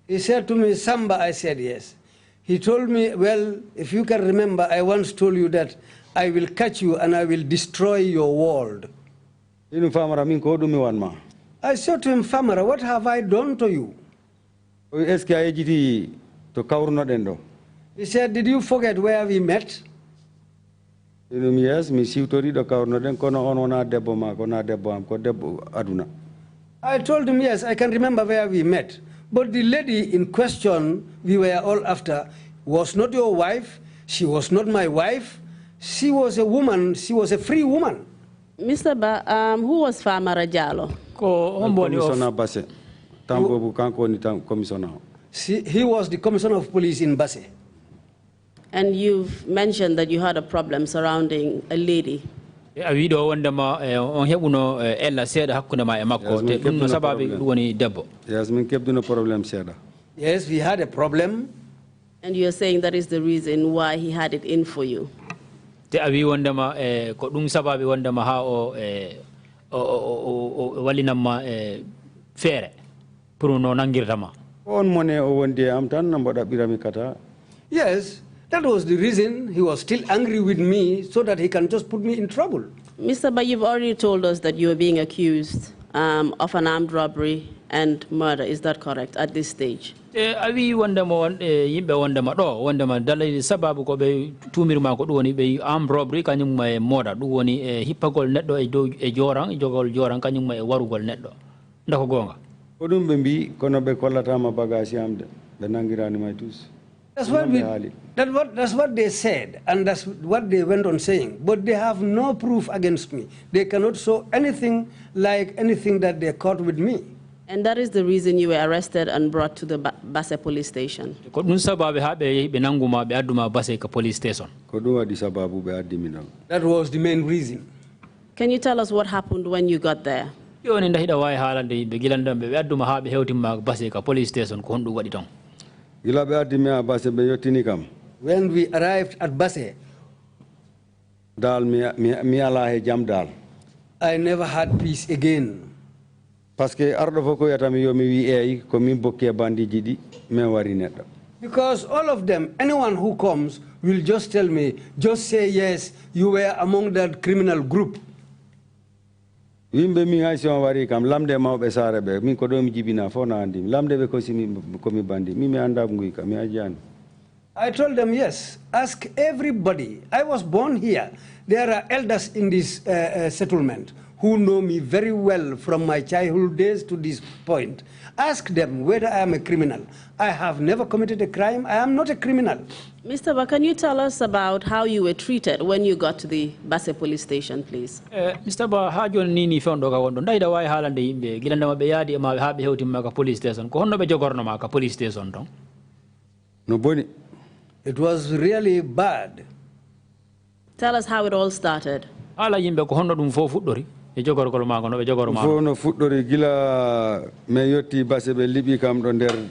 He said to me, Samba, I said yes. He told me, well, if you can remember, I once told you that I will catch you and I will destroy your world.
Inu Famara min ko ɗum mi wanma.
I said to him, Famara, what have I done to you? He said, did you forget where we met?
Yes,
I told him, yes, I can remember where we met. But the lady in question we were all after was not your wife. She was not my wife. She was a woman. She was a free woman.
Mr. Ba, who was Famara Jallo?
He was the commissioner of police in Basse.
And you've mentioned that you had a problem surrounding a lady.
Yes, we had
a problem.
And you're saying that is the reason why he had it in for you.
Yes, that was the reason he was still angry with me, so that he can just put me in trouble.
Mr. Ba, you've already told us that you are being accused of an armed robbery and murder. Is that correct at this stage?
Awi wandama yimbe wandama do wandama dalay sababu ko be tumirma ko doni be armed robbery kanyum ma moda du woni hippagol neddo e dow e joran jogol joran kanyum ma warugol neddo ndako gonga
ko dum be mbi kono be kollata ma bagage amde be nangirani may tous.
That's what they said, and that's what they went on saying. But they have no proof against me. They cannot show anything like anything that they caught with me.
And that is the reason you were arrested and brought to the Basse police station.
That was the main reason.
Can you tell us what happened when you got there?
When
we arrived at Basse, I never had peace again.
Because
all of them, anyone who comes, will just tell me, just say yes, you were among that criminal group. I told them yes, ask everybody. I was born here. There are elders in this settlement who know me very well from my childhood days to this point. Ask them whether I am a criminal. I have never committed a crime. I am not a criminal.
Mr. Ba, can you tell us about how you were treated when you got to the Basse police station, please?
Mr. Ba, how you nini found oga wondo? Ndaida wai halande imbe. Gilanda mabeyadi ma habi heuti maka police station. Ko hono be jogorno maka police station dong.
No boni.
It was really bad.
Tell us how it all started.
Ala yimbe ko hono dum fo fuddori. E jogor ko ma no be jogor ma.
Fo no fuddori gila me yotti Basse be libi kam do der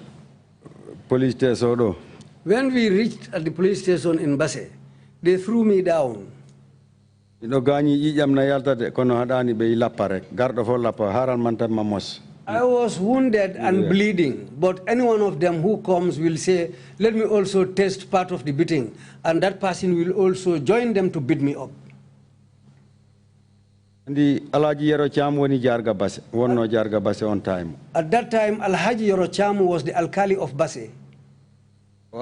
police station do.
When we reached at the police station in Basse, they threw me down. I was wounded and bleeding, but any one of them who comes will say, let me also test part of the beating, and that person will also join them to beat me up.
The Alhaji Yerocham woni jarga Basse, wonno jarga Basse on time.
At that time, Alhaji Yerocham was the alkali of Basse. He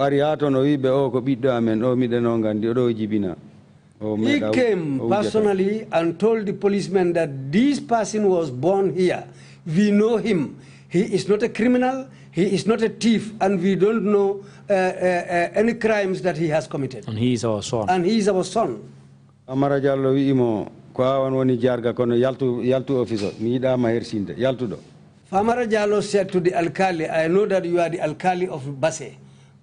came personally and told the policeman that this person was born here. We know him. He is not a criminal. He is not a thief. And we don't know any crimes that he has committed.
And he is our son.
And he is our son.
Amara Jallo imo ko awan woni jarga kono yaltu officer mi yida ma hersinde yaltudo.
Famara Jallo said to the alkali, I know that you are the alkali of Basse,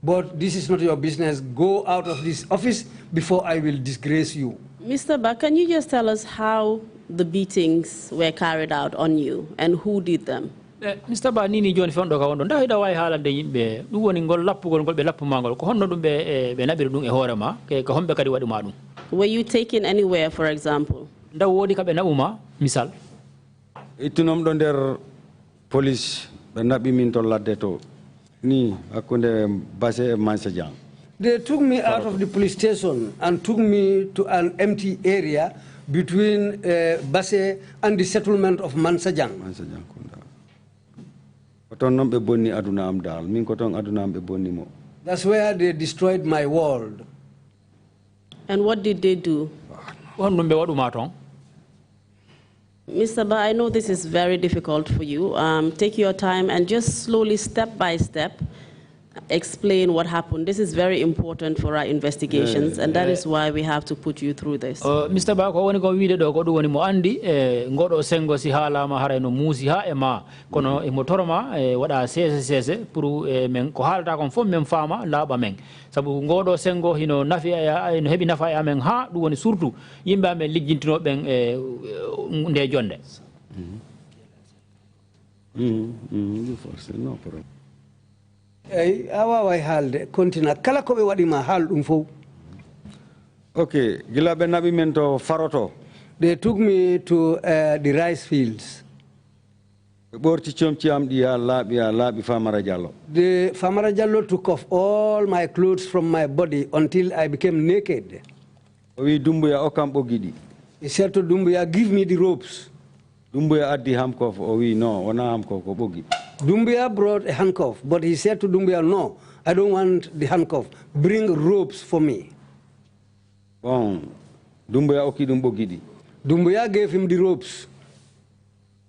but this is not your business. Go out of this office before I will disgrace you.
Mr. Ba, can you just tell us how the beatings were carried out on you and who did them?
Mr. Ba, nini joni fondo ka wondo nda hida way halande yimbe dum woni ngol lappugol gol be lappu mangol ko honno dum be nabir dum e horema ke ko hombe kadi wadi madum.
Were you taken anywhere, for example?
Nda wodi ka be nabuma misal
itunom do der police be nabi min to ladde to ni akunde Basse e Mansajang.
They took me out of the police station and took me to an empty area between Basse and the settlement of Mansajang. That's where they destroyed my world.
And what did they do? Mr. Ba, I know this is very difficult for you. Take your time and just slowly, step by step, explain what happened. This is very important for our investigations, and that is why we have to put you through this.
Mr. Ba, ko woni ko wiide do ko dum woni mo andi ngodo sengo si halama hareno musi ha e ma kono e motoroma wada sese pour men ko halta kon fom men fama laba men sabu ngodo sengo hino nafi no hebi nafa ya men ha dum woni surtout yimbe amen lijjintino ben nde jonde.
No problem.
Awa halde kontina kala ko be wadima hal dum fo.
Okay, gila be nabi mento faroto.
They took me to the rice fields.
Borti chomchi am di labi Famara Jallo.
The Famara Jallo took off all my clothes from my body until I became naked.
We Dumbuya okambo gidi.
He said to Dumbuya, give me the ropes.
Dumbuya addi handcuff o wi no wana handcuff ko bogi.
Dumbia brought a handcuff, but he said to Dumbia, no, I don't want the handcuff. Bring ropes for me.
Bon, Dumbia oki dumbo gidi.
Dumbia gave him the ropes.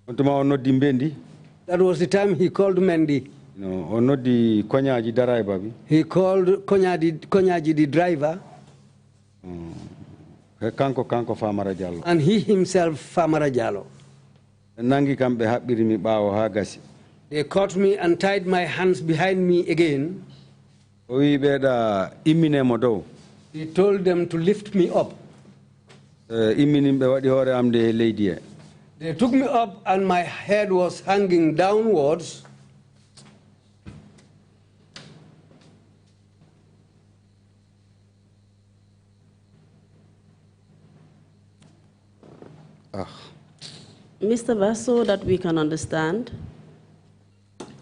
That was the time he called Mendy.
No, or not the Konyaji driver.
He called Konyaji the driver.
Kanko Famara Jallo.
And he himself Famara Jallo.
Nangi kambe habiri mi bawo hagasi.
They caught me and tied my hands behind me again.
We beda imine modo.
He told them to lift me up.
Iminim be wadi hore am de lady.
They took me up and my head was hanging downwards.
Mr. Basso, that we can understand,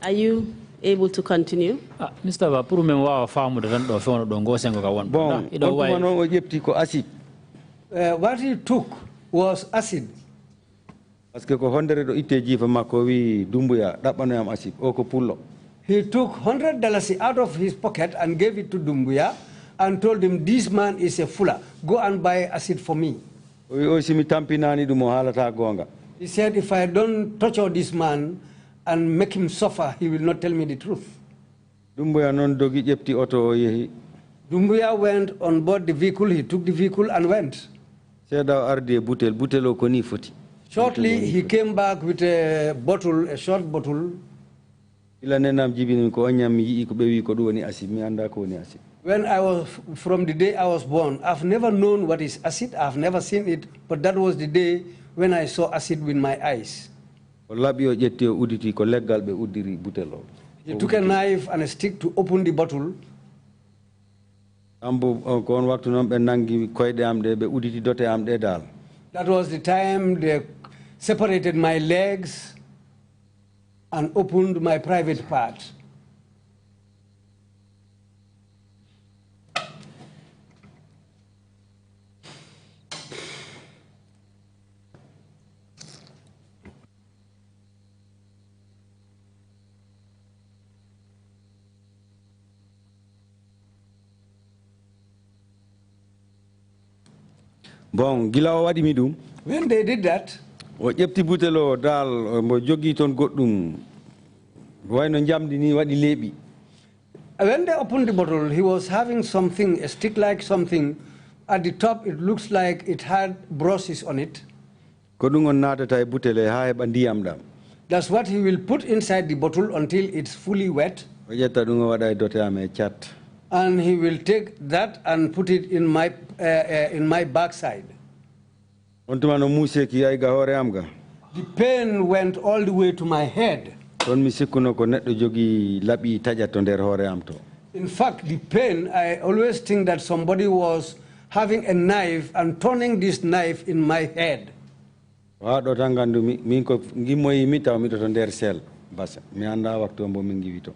are you able to continue?
Mr. Ba, pour men wa faamu de tan do fono do go sengo ka won.
Bon, o jepti ko acid.
What he took was acid.
Parce que ko hondere do itte jifa makko wi Dumbuya dabbano am acid o ko pullo.
He took $100 out of his pocket and gave it to Dumbuya and told him, this man is a fuller. Go and buy acid for me.
O simi tampinani dum halata gonga.
He said, if I don't torture this man and make him suffer, he will not tell me the truth.
Dumbuya non dogi jepti auto yehi.
Dumbuya went on board the vehicle, he took the vehicle and went. Shortly, he came back with a bottle, a short bottle. When I was, from the day I was born, I've never known what is acid, I've never seen it, but that was the day when I saw acid with my eyes. He took a knife and a stick to open the bottle. That was the time they separated my legs and opened my private part.
Bon, gila wadi midum.
When they did that,
when they
opened the bottle, he was having something, a stick-like something. At the top, it looks like it had brushes on it. That's what he will put inside the bottle until it's fully wet. And he will take that and put it in my backside. The pain went all the way to my head. In fact, the pain, I always think that somebody was having a knife and turning this knife in my head.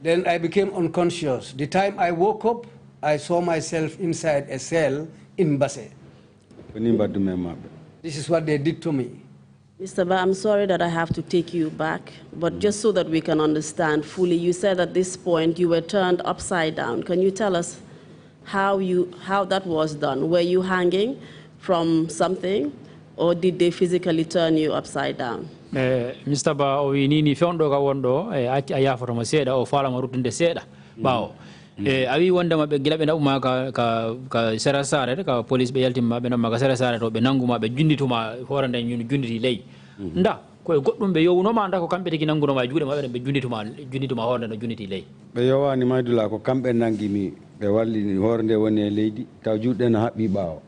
Then I became unconscious. The time I woke up, I saw myself inside a cell in Basse. This is what they did to me.
Mr. Ba, I'm sorry that I have to take you back, but just so that we can understand fully, you said at this point you were turned upside down. Can you tell us how that was done? Were you hanging from something, or did they physically turn you upside down?
Mr. Ba, o ni fondo ka wondo ati aya foto seda o fala marutinde seda bawo awi wonda mabbe gilabe na uma ka sera sare ka police be yalti mabbe na maga sera sare to be nanguma be jundituma horande ñun junditi ley nda ko goddum be yowno ma nda ko kambe tigi nanguno ma juude mabbe be jundituma horande no junditi ley
be yowani maydula ko kambe nangimi be walli horande woni leydi taw juude na habbi bawo.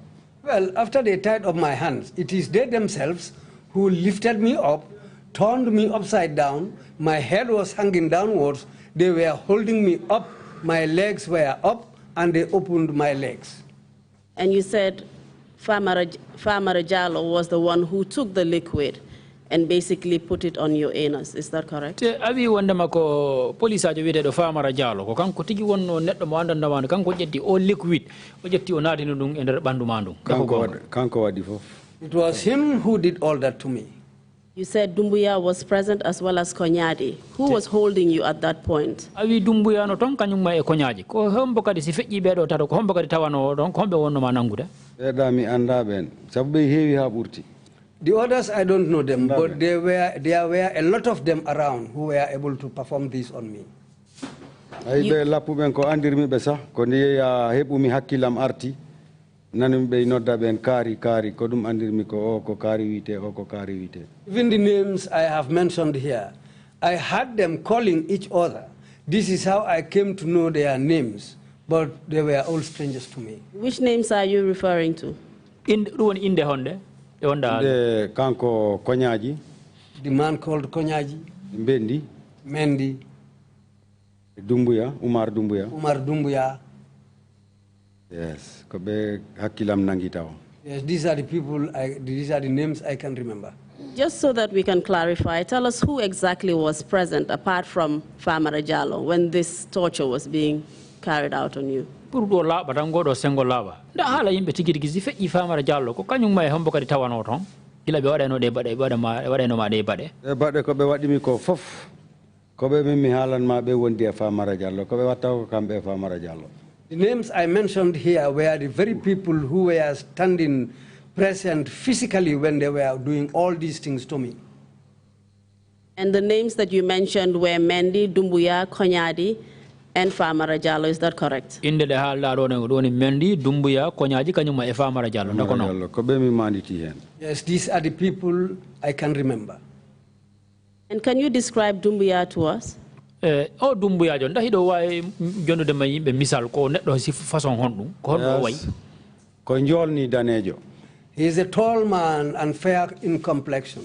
Well, after they tied up my hands, it is they themselves who lifted me up, turned me upside down. My head was hanging downwards. They were holding me up. My legs were up, and they opened my legs.
And you said Farmer Jallo was the one who took the liquid and basically put it on your anus. Is that correct?
Abi wonda mako police ajo wede do Farmer Jallo ko kanko tigi wonno neddo mo andanda man kanko jetti o liquid o jetti o natino dum e der bandu mandum
kanko wadi fof.
It was him who did all that to me.
You said Dumbuya was present as well as Konyadi. Who was holding you at that point?
Awi Dumbuya no ton kanyum ma e Konyaji ko hombo kadi si feƴƴi be do tato ko hombo kadi tawano don ko hombe wonno ma nangude
da mi anda ben sabu be heewi ha burti.
The others, I don't know them, but there were a lot of them around who were able to perform this on me.
Ay be lapu ben ko andirmi be sa ko ni ya hebumi hakkilam arti nanum be nodda ben kari ko dum andirmi ko ko kari wite.
Even the names I have mentioned here, I had them calling each other. This is how I came to know their names, but they were all strangers to me.
Which names are you referring to?
In the honde
the kanko Konyaji,
the man called Konyaji, Mendi,
Umar
Dumbuya.
Yes, kobe hakilam nangitaw.
Yes, these are the people. These are the names I can remember.
Just so that we can clarify, tell us who exactly was present apart from Farmer Jallo when this torture was being carried out on you.
Pour do laba tan godo sengo laba nda hala yimbe tigi tigi feƴƴi Famara Jallo ko kanyum may hombo kadi tawano ton gila be wadano de bade wadano ma de bade
ko be wadimi ko fof ko be mi halan ma be wondi e Famara Jallo ko be watta ko kambe e Famara Jallo.
The names I mentioned here were the very people who were standing present physically when they were doing all these things to me.
And the names that you mentioned were Mendi, Dumbuya, Konyadi, and Farmer Jallo, is that correct?
Inde de halda do ni Mendi, Dumbuya, Konyaji kanyuma e Farmer Jallo ndako no.
Ko be mi manditi hen.
Yes, these are the people I can remember.
And can you describe Dumbuya to us?
O Dumbuya jon da hido way jondo de may be misal ko neddo si façon hondum ko hondo way.
Ko njolni danejo.
He is a tall man and fair in complexion.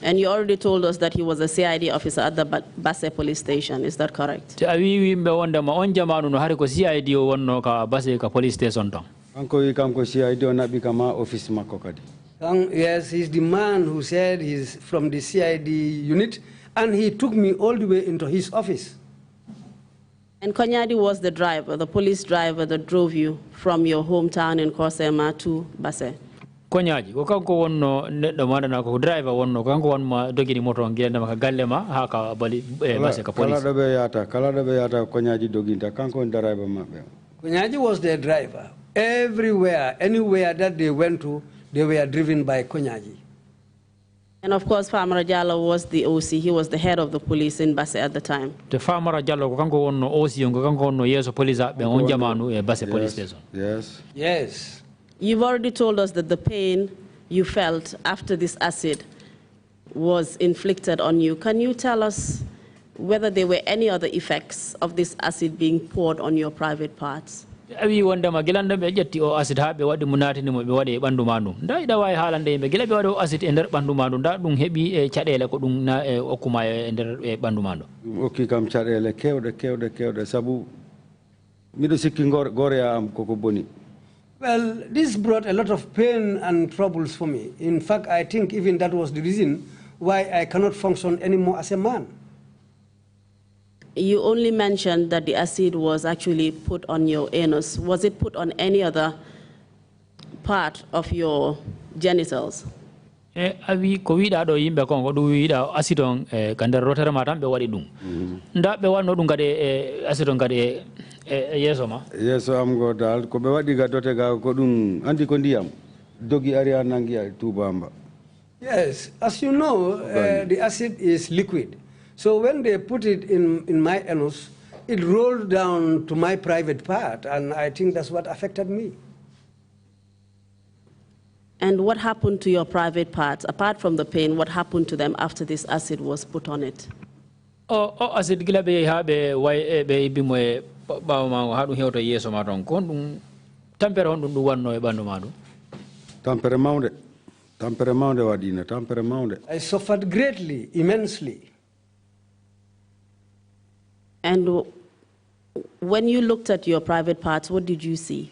And you already told us that he was a CID officer at the Basse police station. Is that correct?
Awi wimbe wonda ma on jamanu no hari ko CID o wonno ka Basse ka police station ton.
Kanko CID o nabi kama office makko kadi.
Yes, he's the man who said he's from the CID unit, and he took me all the way into his office.
And Konyadi was the driver, the police driver that drove you from your hometown in Kosema to Basse.
Konyaji ko kanko wonno neddo madana ko driver wonno kanko wonma dogini moto ngenda maka gallema ha ka bali Basse ka police.
Kala do be yata Konyaji doginta kanko driver mabbe.
Konyaji was their driver. Everywhere, anywhere that they went to, they were driven by Konyaji.
And of course, Farmer Jallo was the OC. He was the head of the police in Basse at the time.
The Farmer Jallo ko kanko wonno OC ko kanko wonno yeso police be on jamanu e Basse police station.
Yes.
Yes.
You've already told us that the pain you felt after this acid was inflicted on you. Can you tell us whether there were any other effects of this acid being poured on your private parts?
Awi wonda ma gilanda be jetti o acid ha be wadi munati ni mo be wadi bandu mandu nda ida way halande be gila be wadi o acid e der bandu mandu nda dum hebi e cadele ko dum na e okuma e der e bandu mandu
okki kam cadele kewde sabu mido sikki gore am koko boni.
Well, this brought a lot of pain and troubles for me. In fact, I think even that was the reason why I cannot function anymore as a man.
You only mentioned that the acid was actually put on your anus. Was it put on any other part of your genitals?
awi ko wiɗa ɗo yimɓe kon ko ɗum wiɗa acide on kande rotere ma tan ɓe waɗi ɗum nda ɓe wanno ɗum kadi acide on kadi yeeso ma
yeeso am go dal ko ɓe waɗi ga dote ga ko ɗum andi ko ndiyam dogi ari a nangi tubamba.
Yes, as you know, the acid is liquid. So when they put it in my anus, it rolled down to my private part, and I think that's what affected me.
And what happened to your private parts? Apart from the pain, what happened to them after this acid was put on it?
Acid gila be ha be way be bimo e bawma ha dum hewto yeso ma ton kon dum tampere hon dum wanno e bandu ma dum
tampere maunde wadina tampere maunde.
I suffered greatly, immensely.
And when you looked at your private parts, what did you see?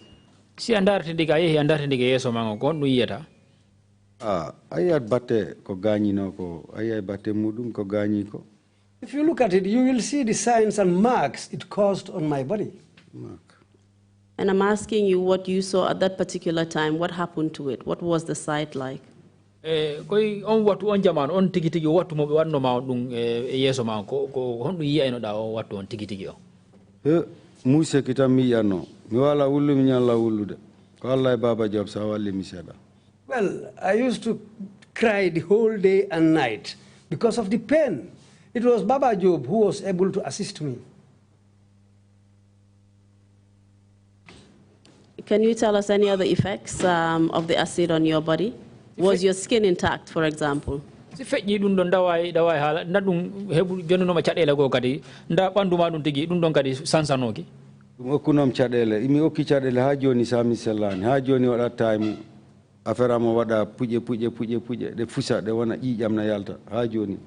Si andarte diga yehi andarte diga yeso ma kon dum yeta
ayat batte ko gañi no ko ayay batte mudum ko gañi ko.
If you look at it, you will see the signs and marks it caused on my body.
And I'm asking you what you saw at that particular time. What happened to it? What was the sight like?
Koy on wattu on jaman on tigi tigi wattu mo be wanno ma dum yeso ma ko hondu yiyayno da o wattu on tigi tigi o
musse kitam mi yanno mi wala wullu mi nyalla wullude ko Allah e baba job sa walli mi seda.
Well, I used to cry the whole day and night because of the pain. It was Baba Job who was able to assist me.
Can you tell us any other effects of the acid on your body? Was your skin intact, for example?
Si feƴƴi ɗum ɗon daway haala nda ɗum heɓu jonnunoma caɗele goo kadi nda ɓanndu ma ɗum tigi ɗum ɗon kadi sansanoki
ɗum okkunom caɗele imi okki caɗele ha joni sami sellani ha joni waɗatta mu affaire amo waɗa puƴe ɗe fusa ɗe wona ƴiƴam na yalta ha joni.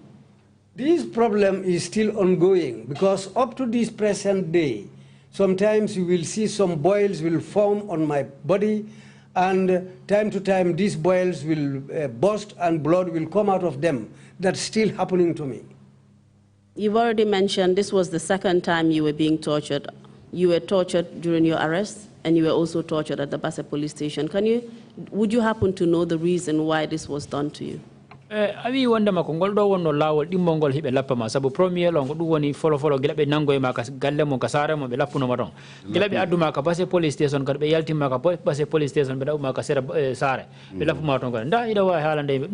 This problem is still ongoing because up to this present day, sometimes you will see some boils will form on my body, and time to time these boils will burst and blood will come out of them. That's still happening to me.
You've already mentioned this was the second time you were being tortured. You were tortured during your arrest, and you were also tortured at the Basse police station. Would you happen to know the reason why this was done to you?
Awi wondema ko ngol ɗo wonno laawol ɗimmol ngol hiɓe lappama sabu premier lo ko ɗum woni folo gila ɓe nango e ma ka galle mo ka saare mo ɓe lappunoma ton gila ɓe adduma ka Basse police station kadi ɓe yaltimma ka Basse police station ɓe ɗaɓuma ka sera saare ɓe lappuma ton kadi nda ida wawi haalande yimɓe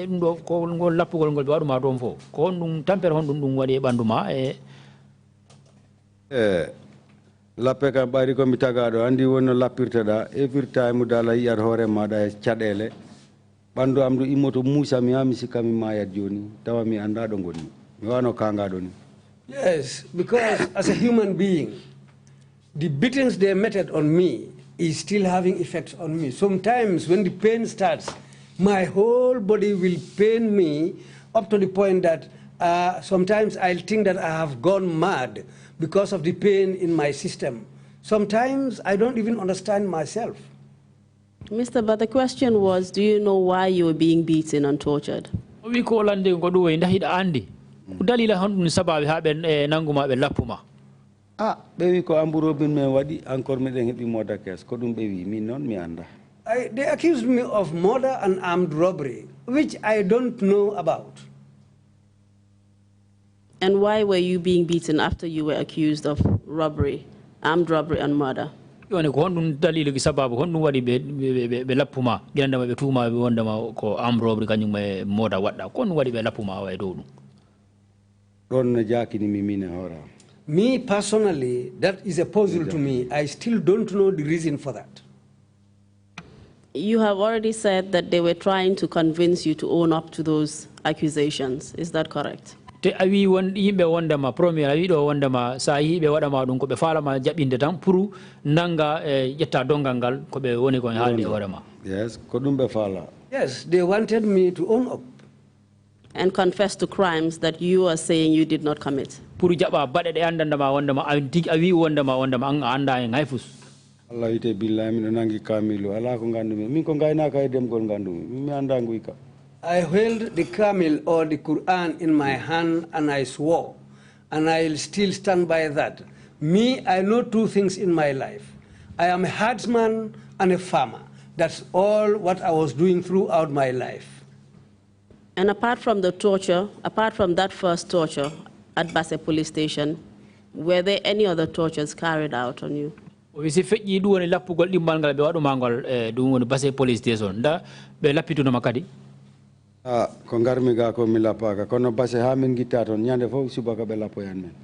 ɗum ɗo ko ngol lappugol ngol ɓe waɗuma toon fof ko hon ɗum tampere hon ɗum waɗi e ɓanndu ma
lappe kam ɓayri komi tagaɗo andi wonno lappirteɗa every time dala yiyat hoore maɗa e caɗele ɓanndu am ɗo immoto muusa mi mi sikka mi mayat joni tawa mi anda ɗo gonni mi wano kangaɗo ni.
Yes, because as a human being, the beatings they meted on me is still having effects on me. Sometimes when the pain starts, my whole body will pain me up to the point that sometimes I'll think that I have gone mad because of the pain in my system. Sometimes I don't even understand myself.
Mr. But the question was, do you know why you were being beaten and tortured?
wi ko lande ko ɗum way ndahiɗa andi dalila hon ɗum sababi ha ɓe nanguma ɓe lappuma
ɓe wi ko amburobin men waɗi encore miɗen heeɓi moda kes ko ɗum ɓe wi min noon mi anda.
They accused me of murder and armed robbery, which I don't know about.
And why were you being beaten after you were accused of robbery, armed robbery and murder?
yoni ko honɗum dalili ki sababu honɗum waɗi ɓe lappuma guilandema ɓe tuuma ɓe wondema ko armed robbery kañum e moda waɗɗa ko honɗum waɗi ɓe lappuma awa e dow ɗum
ɗon no jakinimi min e hoora.
Me personally, that is a puzzle to me. I still don't know the reason for that.
You have already said that they were trying to convince you to own up to those accusations. Is that correct?
te awi won yimɓe wondema premier awi ɗo wondema sa yi ɓe waɗama ɗum koɓe falama jaɓɓinde tan pour nanga ƴetta dongal ngal koɓe woni kon haalde e hoorema.
Yes, ko ɗum ɓe faala.
Yes, they wanted me to own up
and confess to crimes that you are saying you did not commit.
Pour jaɓa baɗe ɗe andandama wondema awi wondema an a anda hen hay fus.
Allah wite billahi miɗo nangi kamilu ala ko gandumi min ko gaynaka e demgol gandumi mi anda nguyka.
I held the Kamil or the Quran in my hand and I swore, and I'll still stand by that. Me, I know two things in my life. I am a herdsman and a farmer. That's all what I was doing throughout my life.
And apart from the torture, apart from that first torture at Basse police station, were there any other tortures carried out on you?
Si feƴƴi ɗum woni lappugol ɗimmal ngal ɓe waɗumangol ɗum woni Basse police station nda ɓe lappituno kadi
ko ngarmi ga ko mi lappaka kono Basse ha min gitta toon ñande fof subaka ɓe lappoyan men.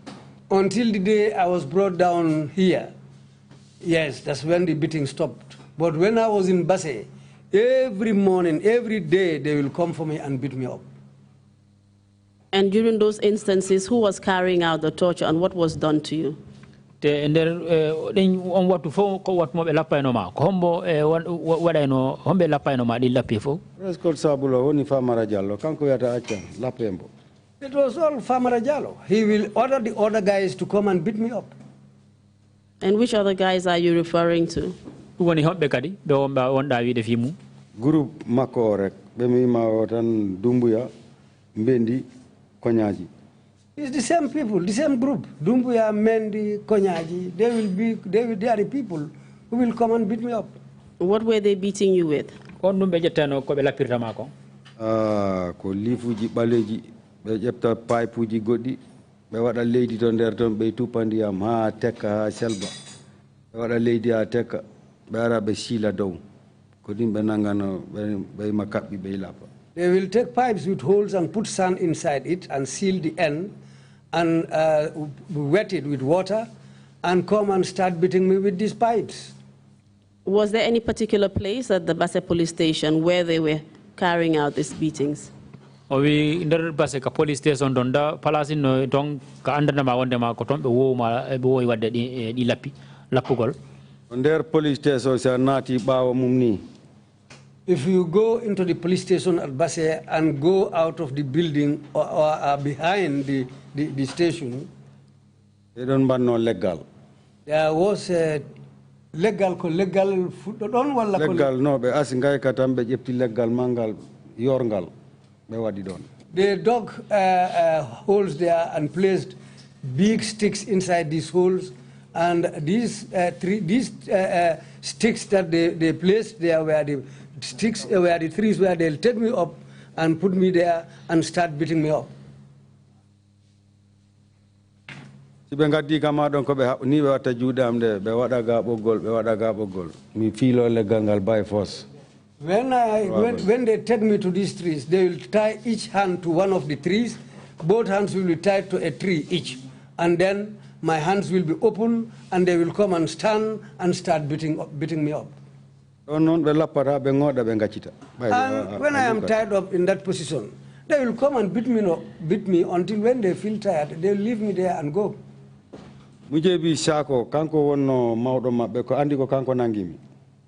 Until the day I was brought down here, yes, that's when the beating stopped. But when I was in Basse, every morning, every day, they will come for me and beat me up.
And during those instances, who was carrying out the torture and what was done to you?
On wattu fof ko watmoɓe lappayno ko hombo waɗayno homɓe lappayno ɗi lappi fof.
Responsable woni Famara Diallo kanko wiyata accan lappembo.
It was all Famara Diallo. He will order the other guys to come and beat me up.
And which other guys are you referring to?
Woni homɓe kadi ɓe wonɗa wiide fi mum.
Groupe makko o rek ɓe mi wima o tan Dumbuya Mbendi Konyaji.
It's the same people, the same group. Dumbuya, Mendi, Konyaji. They are the people who will come and beat me up.
What were they beating you with?
Kon ɗum ɓe ƴettano koɓe lappirta ma ko.
Ko lifuji ɓaleji ɓe ƴefta pipe uji goɗɗi ɓe waɗa leydi to nder toon ɓe tuppa ndiyam ha tekka ha selba ɓe waɗa leydi ha tekka ɓe ara ɓe siila dow ko ɗin ɓe nangano ɓe ma kaɓɓi ɓe lappa.
They will take pipes with holes and put sand inside it and seal the end and wet it with water and come and start beating me with these pipes.
Was there any particular place at the Basse police station where they were carrying out these beatings?
O wi nder Basse ka police station ɗon da place no ton ka andanama wondema ko toon ɓe wowi wadde ɗi lappugol.
Nder police station sa naati ɓaawo mum ni.
If you go into the police station at Basse and go out of the building or behind the station,
they don't ban no legal.
There was a legal
no be asingay katam be jepti legal mangal yorngal be wadi don.
They dug holes there and placed big sticks inside these holes, and these sticks that they placed there were the sticks were the trees where they'll take me up and put me there and start beating me up.
Sibe ngadi kama don ko be ni be wata juudam de be wada ga bogol mi filo legal ngal by force.
When they take me to these trees, they will tie each hand to one of the trees. Both hands will be tied to a tree each, and then my hands will be open, and they will come and stand and start beating me up. And when I am tied up in that position, they will come and beat me until when they feel tired, they will leave me there and go.
Mujebi Sako, kanko wonno mawdo mabbe ko andi ko kanko nangimi.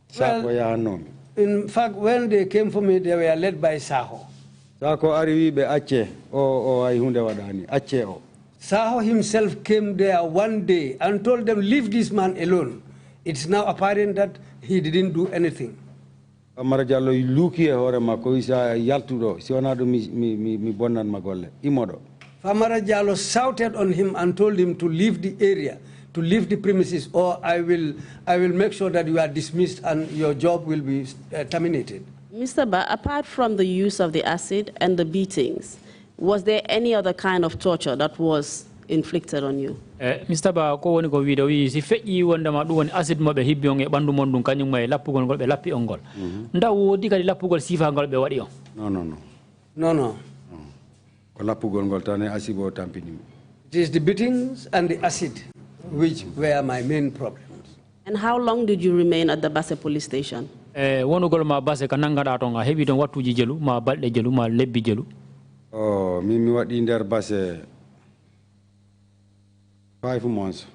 Sako ya nomi.
In fact, when they came for me, they were led by Saho.
Sako ariwi be acce o ay hunde wadani acce o.
Saho himself came there one day and told them, leave this man alone. It's now apparent that he didn't do anything.
Famara Diallo luki e hore makko isa yaltudo si wona do mi bonnan magolle imodo. Famara
Diallo shouted on him and told him to leave the area, to leave the premises, or I will make sure that you are dismissed and your job will be terminated.
Mr. Ba, apart from the use of the acid and the beatings, was there any other kind of torture that was inflicted on you?
Mr. Ba, ko woni ko wiide wi si feƴƴi wondema ɗum woni acide mo ɓe hibbi on e ɓanndu mon ɗum kañum e lappugol ngol ɓe lappi on ngol. Nda woodi kadi lappugol sifangol ɓe waɗi on?
No.
Ko lappugol ngol tan e acide o tampini.
It is the beatings and the acid which were my main problems.
And how long did you remain at the Basse police station?
Wonugol ma Basse ka nangaɗa toon a heɓi toon wattuji jelu ma balɗe jelu ma lebbi jelu?
Mi waɗi nder Basse 5 months.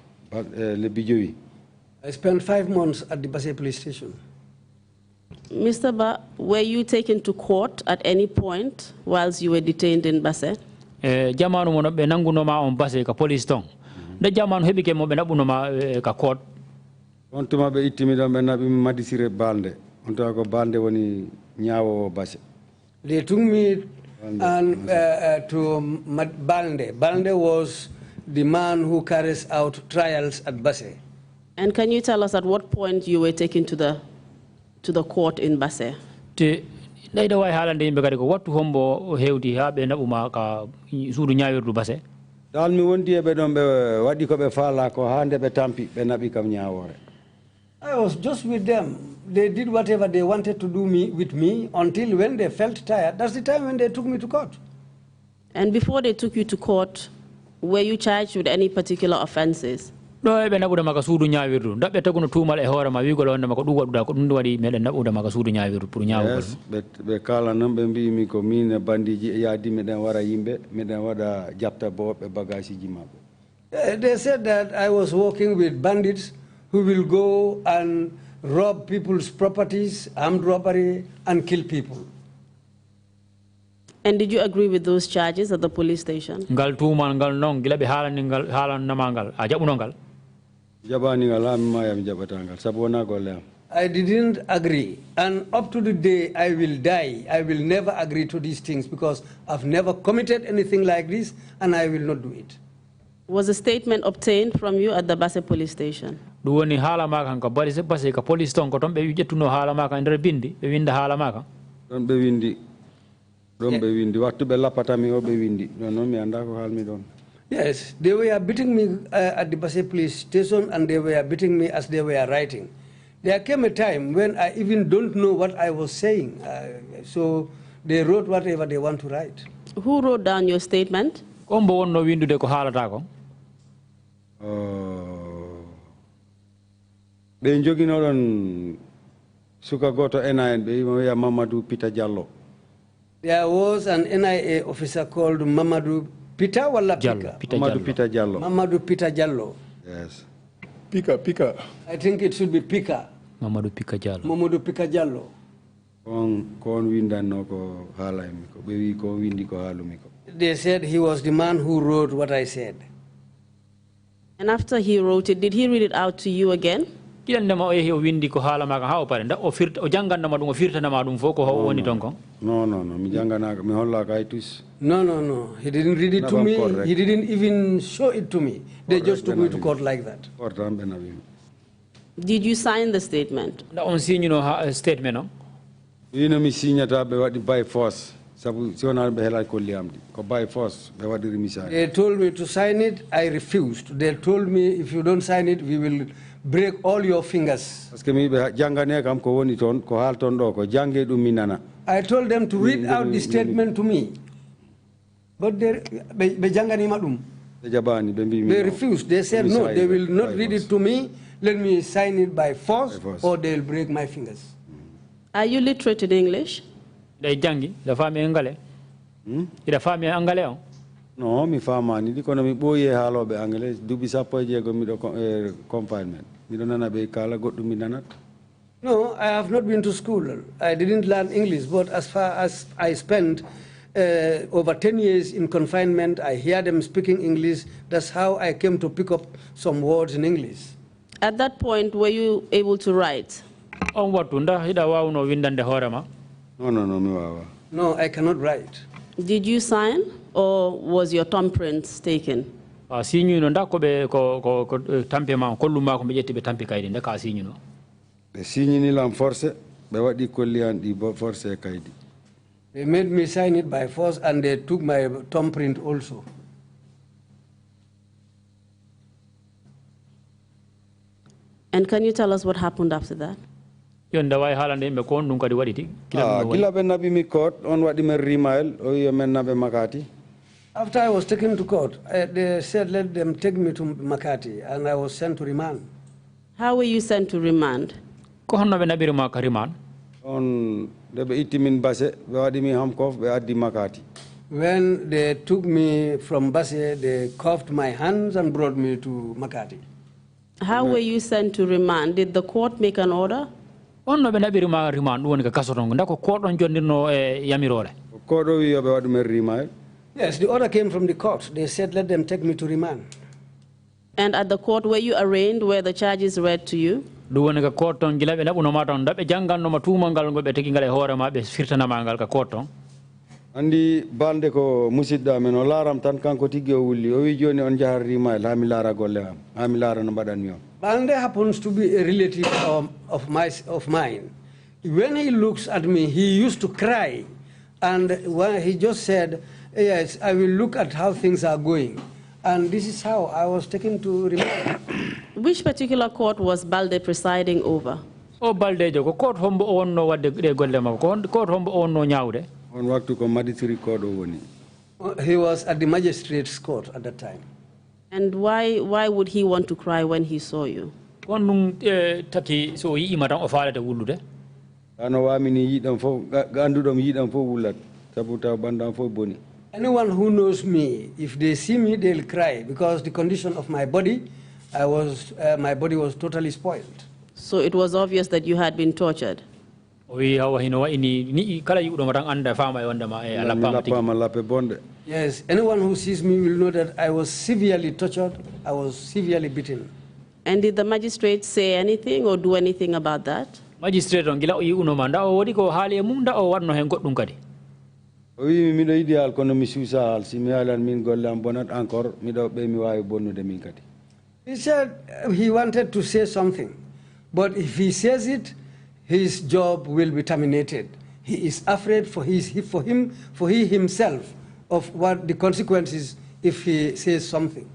I spent 5 months at the Basse police station.
Mr. Ba, were you taken to court at any point whilst you were detained in Basse?
Jamanu mo ɓe nangunoma on Basse ka police ton. Nde jamanu heɓi ke mo ɓe naɓunoma ka court.
On tuma ɓe ittimi ɗon ɓe naɓi Madisire Balde. On tuma ko Balde woni ñaawo Basse.
They took me to Balde. Balde was the man who carries out trials at Basse.
And can you tell us at what point you were taken to the court in Basse?
Te Dayda way haalande yimɓe kadi ko wattu hombo hewti ha ɓe naɓuma ka suudu ñawirdu base.
dal mi wondi e ɓe ɗon ɓe waɗi ko ɓe faala ko ha nde ɓe tampi ɓe naɓi kam ñawore.
I was just with them. They did whatever they wanted to do with me until when they felt tired. That's the time when they took me to court.
And before they took you to court, were you charged with any particular offenses?
ɗo eɓe naɓude maka suudu ñawirdu daɓɓe taguno tuumal e hoore ma wigol wonde mako ɗum waɗuɗa ko ɗum waɗi meɗen naɓude maka suudu ñawirdu pour ñawugol.
Yes, ɓe kala noon ɓe mbimi ko min e bandiji yaadi miɗen wara yimɓe miɗen waɗa jabta bo ɓe bagage ji maɓɓe.
They said that I was working with bandits who will go and rob people's properties, armed robbery, and kill people.
And did you agree with those charges at the police station?
Ngal tuumal ngal noon gila ɓe haalanama ngal a jaɓuno ngal.
Jabani ngal ha mi maya mi jaɓata ngal sabu wona golle am.
I didn't agree, and up to the day I will die, I will never agree to these things because I've never committed anything like this, and I will not do it.
Was a statement obtained from you at the Basse police station?
ɗum woni haala ma kan ko basi ka police ton ko toon ɓe ƴettuno haala ma kan e nder bindi ɓe winda haala ma kan.
ɗon ɓe windi ɗon ɓe windi wattu ɓe lappatami o ɓe windi ɗon noon mi anda ko haalmi ɗon.
Yes, they were beating me at the Basse police station, and they were beating me as they were writing. There came a time when I even don't know what I was saying, so they wrote whatever they want to write.
Who wrote down your statement?
Kombo wonno windude ko haalata ko.
ɓe joginoɗon suka goto NIA ɓe wiya Mamadou Pita Diallo.
There was an NIA officer called Mamadou Pita wala Pika?
Mamadou Pita Diallo.
Mamadou Pita Diallo.
Yes.
Pika.
I think it should be Pika.
Mamadou Pika Diallo.
Mamadou Pika Diallo.
Kon windanno ko haalaymi ko ɓe wi ko windi ko haalumi ko.
They said he was the man who wrote what I said.
And after he wrote it, did he read it out to you again?
Kilandema o yehi o windi ko haala ma kan ha o pare nda o jangannama ɗum o firtanama ɗum fof ko woni ton kon.
No, mi janganaka mi hollaka ay tus.
No. He didn't read it to me. He didn't even show it to me. They just took me to court like that.
Did you sign the statement?
Nda on signe no statement no?
Ino mi signata ɓe waɗi by force. Sabu si wona ɓe heelaki kolliyamdi ko by force ɓe waɗiri mi sign.
They told me to sign it. I refused. They told me if you don't sign it, we will break all your fingers.
Parce que mi ɓe jangane kam ko woni toon ko haalton ɗo ko jange ɗum mi nana.
I told them to read out the statement to me, but they janganima ɗum. They refused. They said no, they will not read it to me. Let me sign it by force, or they will break my fingers.
Are you literate in English?
They jangi, the family angale. Ida family angale on.
No, mi famani di kono mi ɓooyi haaloɓe anglais duuɓi sappo e jeegom miɗo confinement miɗo nana ɓe kala goɗɗum mi nanat.
No, I have not been to school. I didn't learn English, but as far as I spent over 10 years in confinement, I hear them speaking English. That's how I came to pick up some words in English.
At that point, were you able to write?
On what unda hida wawno windande hoorema?
No, mi wawa.
No, I cannot write.
Did you sign, or was your thumbprint taken?
Signu no nda ko be ko tampe ma kolluma ko be jetti be tampi kaydi nda ka signu no.
Ɓe signinilam force ɓe waɗi kolliyan ɗi bo force e kaydi.
They made me sign it by force, and they took my thumbprint also.
And can you tell us what happened after that?
Yonda way halande yimɓe ko on ɗum kadi waɗiti.
Gila ɓe naɓi mi court on waɗi men rimayel o wi men naɓe Makati.
After I was taken to court, they said let them take me to Makati, and I was sent to remand.
How were you sent to remand?
Ko honno ɓe naɓirima ka remand?
On nde ɓe itti min Basse ɓe waɗi mi handcuff ɓe addi Makati.
When they took me from Basse, they cuffed my hands and brought me to Makati.
How were you sent to remand? Did the court make an order?
On no ɓe naɓirima remand ɗum woni ko kaso ton nda ko court on jondirno e yamirore.
Court o wi yoɓe waɗu men rimayel.
Yes, the order came from the court. They said let them take me to remand.
And at the court, were you arraigned where the charges read to you?
Ɗum woni ko court ton gila ɓe naɓunoma ton nda ɓe janngannoma tuumal ngal ngo ɓe tegi ngal e hoorema ɓe firtanama ngal ka court ton.
Andi balde ko musidɗo amen o laaram tan kanko tigui o wulli o wi joni on jahar rimayel ha mi laara golle am ha mi laara no mbaɗanmi on.
Balde happens to be a relative of mine. When he looks at me, he used to cry. And when he just said, yes, I will look at how things are going. And this is how I was taken to remand.
Which particular court was Balde presiding over?
O Balde jogo court hombo on no wadde de golle ma court hombo on no nyawde.
On waktu ko magistrate court o woni.
He was at the magistrate's court at that time.
And why would he want to cry when he saw you?
Kon num taki so yi mata o faalete wulude.
Ano wamini yidam fo gandudom yidam fo wulat sabuta bandam fo boni.
Anyone who knows me, if they see me, they'll cry because the condition of my body, my body was totally spoiled.
So it was obvious that you had been tortured.
Yes, anyone who sees me will know that I was severely tortured, I was severely beaten.
And did the magistrate say anything or do anything about that?
Magistrate on gila yi uno manda o wadi ko hali munda o warno hen goddum kadi.
Oui, mi do ideal kono mi susa si mi alan min gollam bonat encore mi do be mi wawi bonnude min kadi.
He said he wanted to say something, but if he says it, his job will be terminated. He is afraid for he himself of what the consequences if he says something.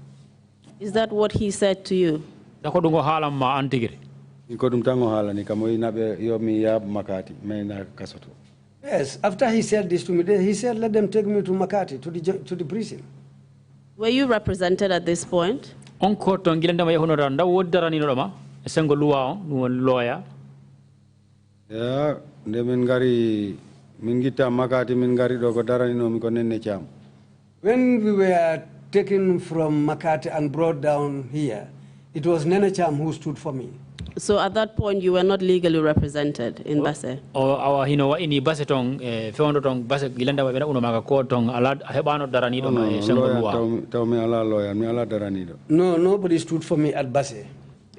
Is that what he said to you?
Dakodungo halam ma antigiri.
Kodum tango halani kamoy nabe yo mi yab makati me na kasoto.
Yes, after he said this to me, he said, let them take me to Makati, to the prison.
Were you represented at this point?
On court on gilenda ma yehono da wodara ni roma sengo luwa on lawyer.
Yeah, de min gari min gitta Makati min gari do ko darani no mi ko nenne cham.
When we were taken from Makati and brought down here, it was Nene Cham who stood for me.
So at that point, you were not legally represented in Basse?
Awa hino wa ini Basse tong feondo tong Basse gilenda wa bena uno maka ko tong ala hebano darani do ma sengo luwa.
Taw mi ala lawyer mi ala darani do.
No, nobody stood for me at Basse.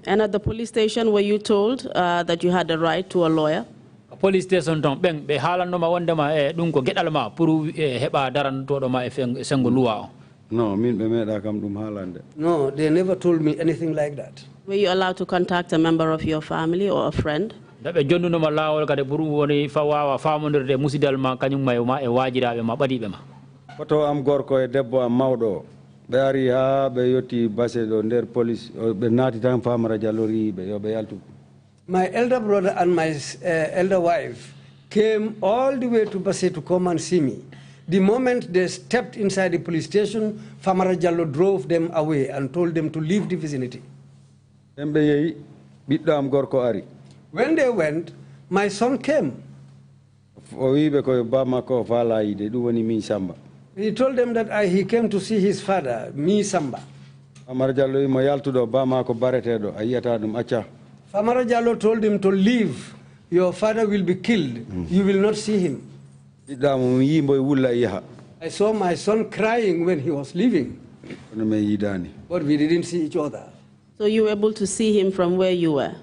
And at the police station, were you told that you had the right to a lawyer?
Police station tong beng be halando ma wonde ma dum ko gedal ma pour heba daran to do ma sengo luwa.
No, min be meda kam dum halande.
No, they never told me anything like that.
Were you allowed to contact a member of your family or a friend?
Dabe jondu no ma lawol kade buru woni fa wawa famondirde musidal ma kanyum may ma e wajirabe ma badibe ma.
Koto am gorko e debbo am mawdo be ari ha be yoti Basse do der police be nati tan famara jalori be yo be yaltu.
My elder brother and my elder wife came all the way to Basse to come and see me. The moment they stepped inside the police station, Famara Jallo drove them away and told them to leave the vicinity. When they went, my son came. He told them that he came to see his father, me Samba. Famara Jallo told him to leave. Your father will be killed. You will not see him. I saw my son crying when he was leaving. But we didn't see each other.
So you were able to see him from where you were?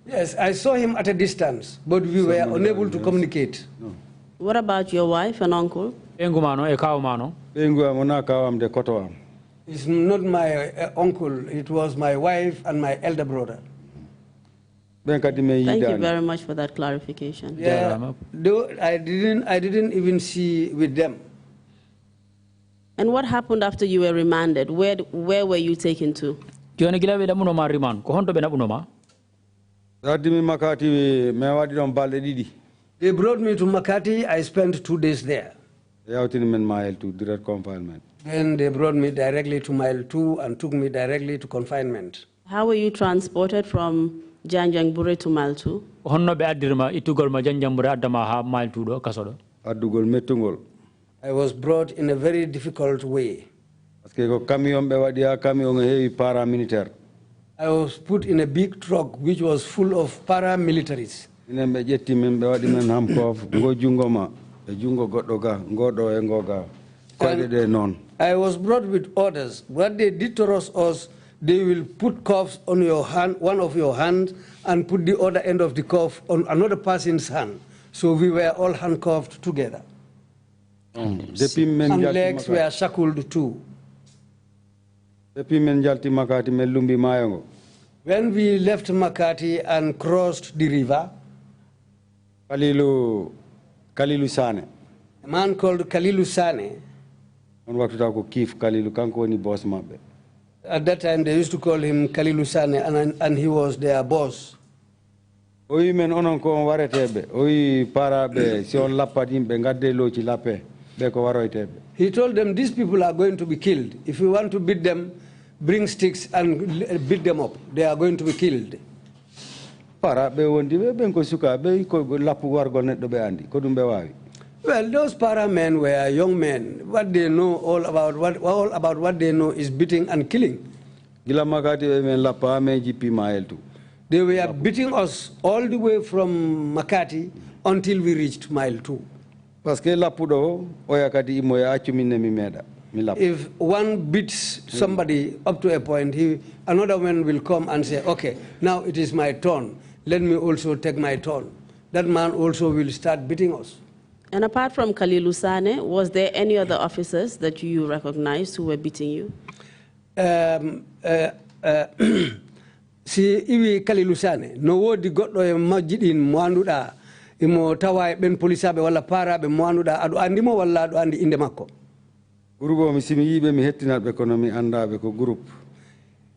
Yes, I saw him at a distance, but we were unable to communicate.
What about your wife and uncle?
It's not my uncle, it was my wife and my elder brother.
Thank you very much for that clarification.
Yeah, I didn't even see with them.
And what happened after you were remanded? Where were you taken to?
They brought me to Makati. I spent 2 days there. Then they brought me directly to Mile 2 and took me directly to confinement.
How were you transported from Janjangbure to Mile 2? I was brought in a very difficult way. I was put in a big truck which was full of paramilitaries. I was brought with orders. What they did to us, they will put cuffs on your hand, one of your hands, and put the other end of the cuff on another person's hand. So we were all handcuffed together. And legs were shackled too.
When we left Makati and crossed the river,
Kalilu Sane.
a man called Kalilu Sane, at that time they used to call him Kalilu Sane, and he was their boss.
Oi men onon ko waretebe oi parabe si on lappadim be gadde lo ci lappe be ko waroytebe.
He told them these people are going to be killed. If you want to beat them, bring sticks and beat them up. They are going to be killed.
Parabe wondi be ben ko suka be ko lappu wargol neddo be andi ko dum be wawi.
Well, those para men were young men. What they know all about what they know is beating and killing.
Gila magati men lappa me jipi maeltu.
They were beating us all the way from Makati until we reached mile 2. If one beats somebody up to a point, another one will come and say, okay, now it is my turn. Let me also take my turn. That man also will start beating us.
And apart from Kalilu Sane, was there any other officers that you recognized who were beating you?
Si iwi Kalilu Sane no wodi goddo e majjidin mo anduda imo tawa ben polisabe wala parabe mo anduda adu andimo wala adu andi inde makko.
Grupo mi simi yibe mi hettinalbe kono mi andabe ko group.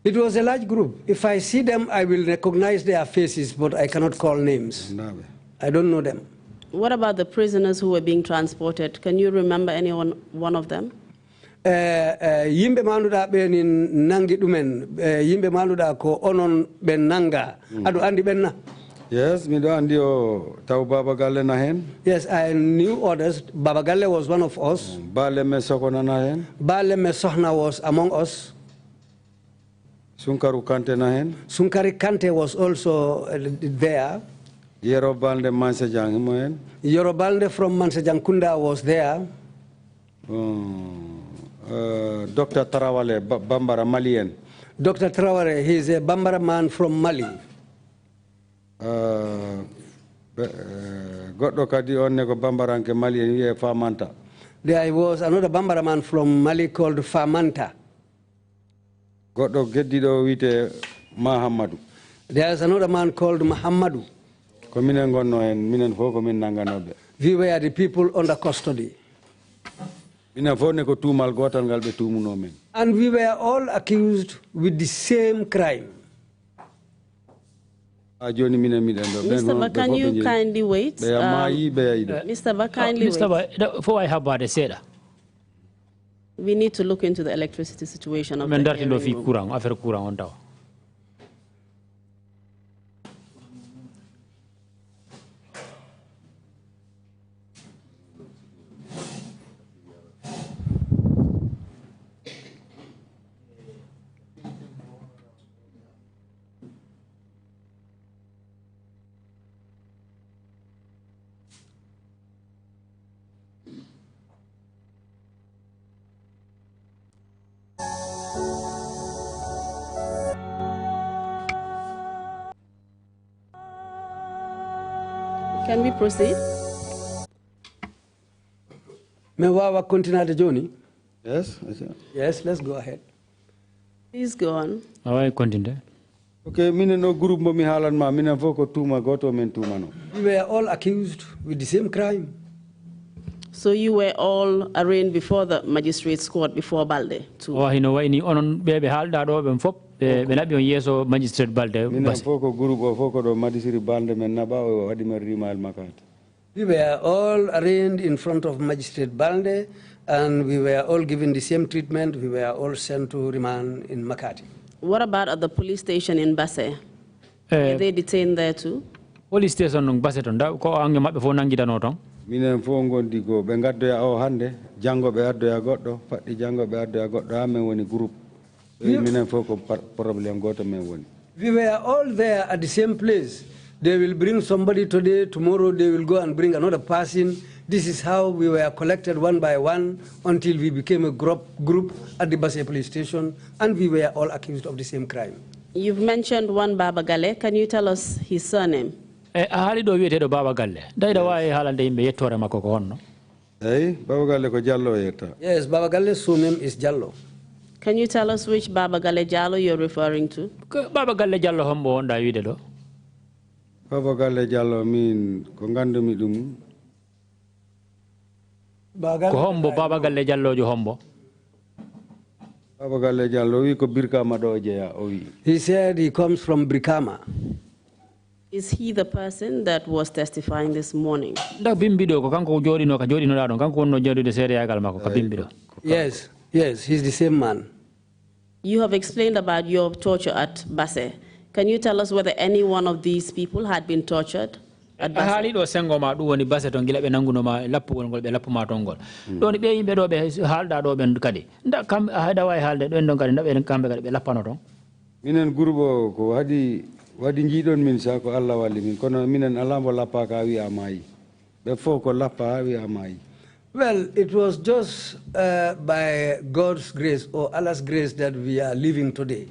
It was a large group. If I see them, I will recognize their faces, but I cannot call names. I don't know them.
What about the prisoners who were being transported? Can you remember one of them?
Yimbe manuda be ni nangi dumen yimbe manuda ko onon ben nanga adu andi benna.
Yes, mi do andi o taw Baba Galle na hen.
Yes, I knew others. Baba Galle was one of us.
Bale me sokona na hen.
Bale me sohna was among us.
Sunkaru Kante na hen.
Sunkari Kante was also there.
Yerobalde Mansejang mo hen.
Yerobalde from Mansejang Kunda was there.
Dr. Tarawale, Bambara Malian.
Dr. Traore, he is a Bambara man from Mali.
Goddo kadi onne ko Bambaranke Malian wiye Famanta.
There was another Bambara man from Mali called Famanta.
Goddo geddido wite Mahamadou.
There is another man called Mahamadou.
Ko minen gonno en minen fo ko min nanganobe.
We were the people under custody. And we were all accused with the same crime.
Mr. Ba, can you kindly wait? Mr. Ba, kindly wait.
Mr. Ba, before I have what said.
We need to look into the electricity situation of the hearing room. Can we proceed?
Mewawa continue Johnny?
Yes.
Yes, let's go ahead.
Please go on.
I continue.
Okay, mine no group mo mi halan ma mine foko tuma goto men tuma no.
We were all accused with the same crime.
So you were all arraigned before the magistrate's court before Balde too?
Oh, hino wayni onon bebe halda do ben fop be labi on yeso magistrate Balde.
Mine foko group o foko do magistrate Balde men naba o wadi mer rimal makat.
We were all arraigned in front of Magistrate Balde, and we were all given the same treatment. We were all sent to remand in Makati.
What about at the police station in Basse? Were they detained there too?
Police station in Basse tonda ko ange mabbe fo nangida no ton.
Minen fo gondi go be gaddo ya o hande jango be addo ya goddo faddi jango be addo ya goddo amen woni groupe minen fo ko problem goto men woni.
We were all there at the same place. They will bring somebody today, tomorrow they will go and bring another person. This is how we were collected one by one until we became a group at the Basse police station, and we were all accused of the same crime.
You've mentioned one Baba Galle. Can you tell us his surname?
Hali do wiete do Baba Galle. Dayda way halande yimbe yettore makko ko honno.
Baba Galle ko Jallo yetta.
Yes, Baba Galle's surname is Jallo.
Can you tell us which Baba Galle Jallow you're referring to?
Baba Galle Jallow hombo onda wide do.
Baba Galle Jallow min ko ngandumi dum.
Ko hombo Baba Galle Jallow jo hombo.
Baba Galle Jallow wi ko Birkama do jeya o wi.
He said he comes from Brikama.
Is he the person that was testifying this morning?
Da bimbido ko kanko jodi no ka jodi no don kanko wonno jodi de sere yagal mako ka bimbido.
Yes, yes, he's the same man.
You have explained about your torture at Basse. Can you tell us whether any one of these people had been tortured at Basse?
Haali do sengo ma du woni Basse ton gila be nanguno ma lappugol gol be lappuma ton gol. Don be yimbe do be haalda do ben kadi. Nda kam haada way haalde do en don kadi nda be kambe kadi be lappano ton.
Minen gurbo ko wadi jidon min sa ko Allah walli min kono minen alambo lappa ka wi amayi. Be fo ko lappa wi amayi.
Well, it was just by God's grace or Allah's grace that we are living today.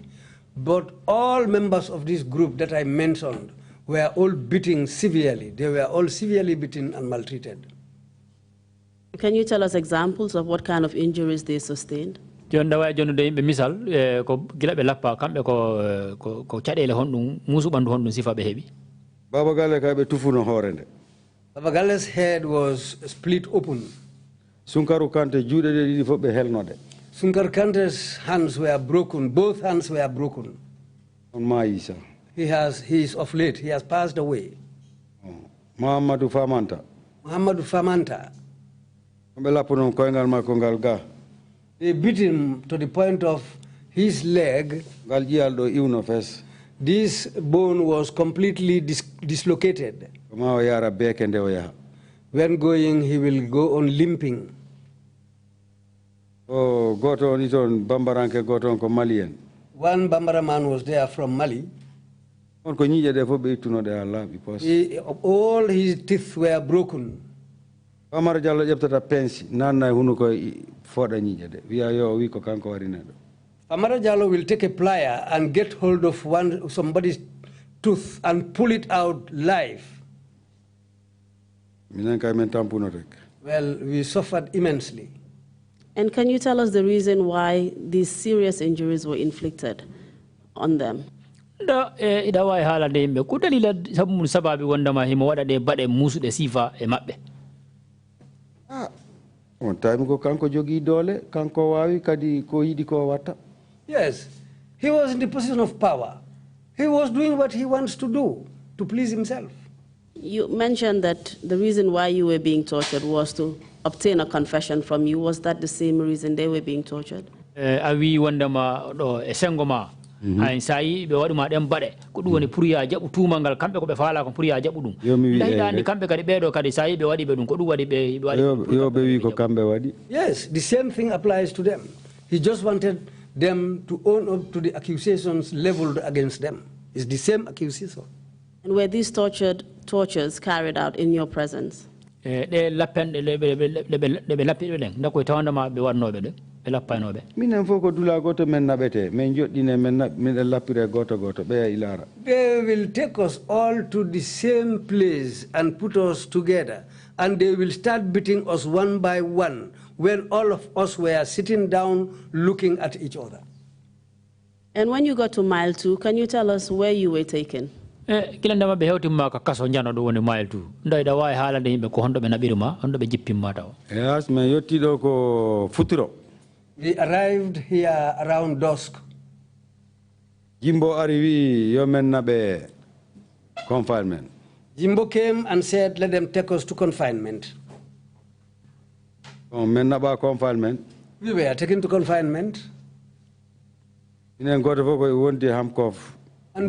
But all members of this group that I mentioned were all beaten severely. They were all severely beaten and maltreated.
Can you tell us examples of what kind of injuries they sustained?
Jonda way jonu de be misal ko gila be lappa kambe ko cadele hondum musu bandu hondum sifa be hebi.
Baba Galle ka be tufuno horende.
Baba Galle's head was split open.
Sunkaru Kante juude de didi fo be helnode.
Sunkar Kante's hands were broken. Both hands were broken.
On Maisa.
He is of late. He has passed away.
Muhammadu Famanta.
Muhammadu Famanta.
Belapuno koengal ma kongal ga.
They beat him to the point of his leg.
Galjialdo iuno fes.
This bone was completely dislocated.
Ma yara bekende oya.
When going, he will go on limping.
Oh, goto on iton bambaranke goto on ko Malien.
One Bambara man was there from Mali.
On ko nyije de fo be ituno de Allah because
all his teeth were broken.
Amar Jallo jeptata pensi nanna hunu ko foda nyije de. Wi ayo wi ko kanko warina do.
Amara Jallo will take a plier and get hold of somebody's tooth and pull it out live. Well, we suffered immensely.
And can you tell us the reason why these serious injuries were inflicted on them?
Ida way hala de imbe ko dalila sabun sababi wonda ma himo wada de bade musu de sifa e mabbe.
On time ko kanko jogi dole kanko wawi kadi ko yidi ko watta.
Yes, he was in the position of power. He was doing what he wants to do to please himself.
You mentioned that the reason why you were being tortured was to obtain a confession from you. Was that the same reason they were being tortured?
Awi wonda ma do esengo ma ay sai be wadi ma dem bade ko dum woni pour ya jabu tumangal kambe ko be faala ko pour ya jabu dum dayda andi kambe kadi bedo kadi sai be wadi be dum ko dum wadi be wadi
yo be wi ko kambe wadi.
Yes, the same thing applies to them. He just wanted them to own up to the accusations leveled against them. It's the same accusation.
And were these tortures carried out in your presence?
De lappen de be lappi den ndako tawanda ma be warnobe de be lappanobe
minen foko dula goto men nabete men joddine men lappire goto be ilara.
They will take us all to the same place and put us together, and they will start beating us one by one when all of us were sitting down looking at each other.
And when you got to mile 2, can you tell us where you were taken?
Kilanda be hewti ma ka kaso njano do woni mile 2 ndayda way haalande yimbe ko hondo be nabiruma hondo be jippimma taw.
Yes, me yotti do ko futuro.
We arrived here around dusk.
Jimbo arrivi yo men nabe confinement.
Jimbo came and said, let them take us to confinement.
Oh, men naba confinement.
We were taken to confinement.
Inen goto foko wonti handcuff.
And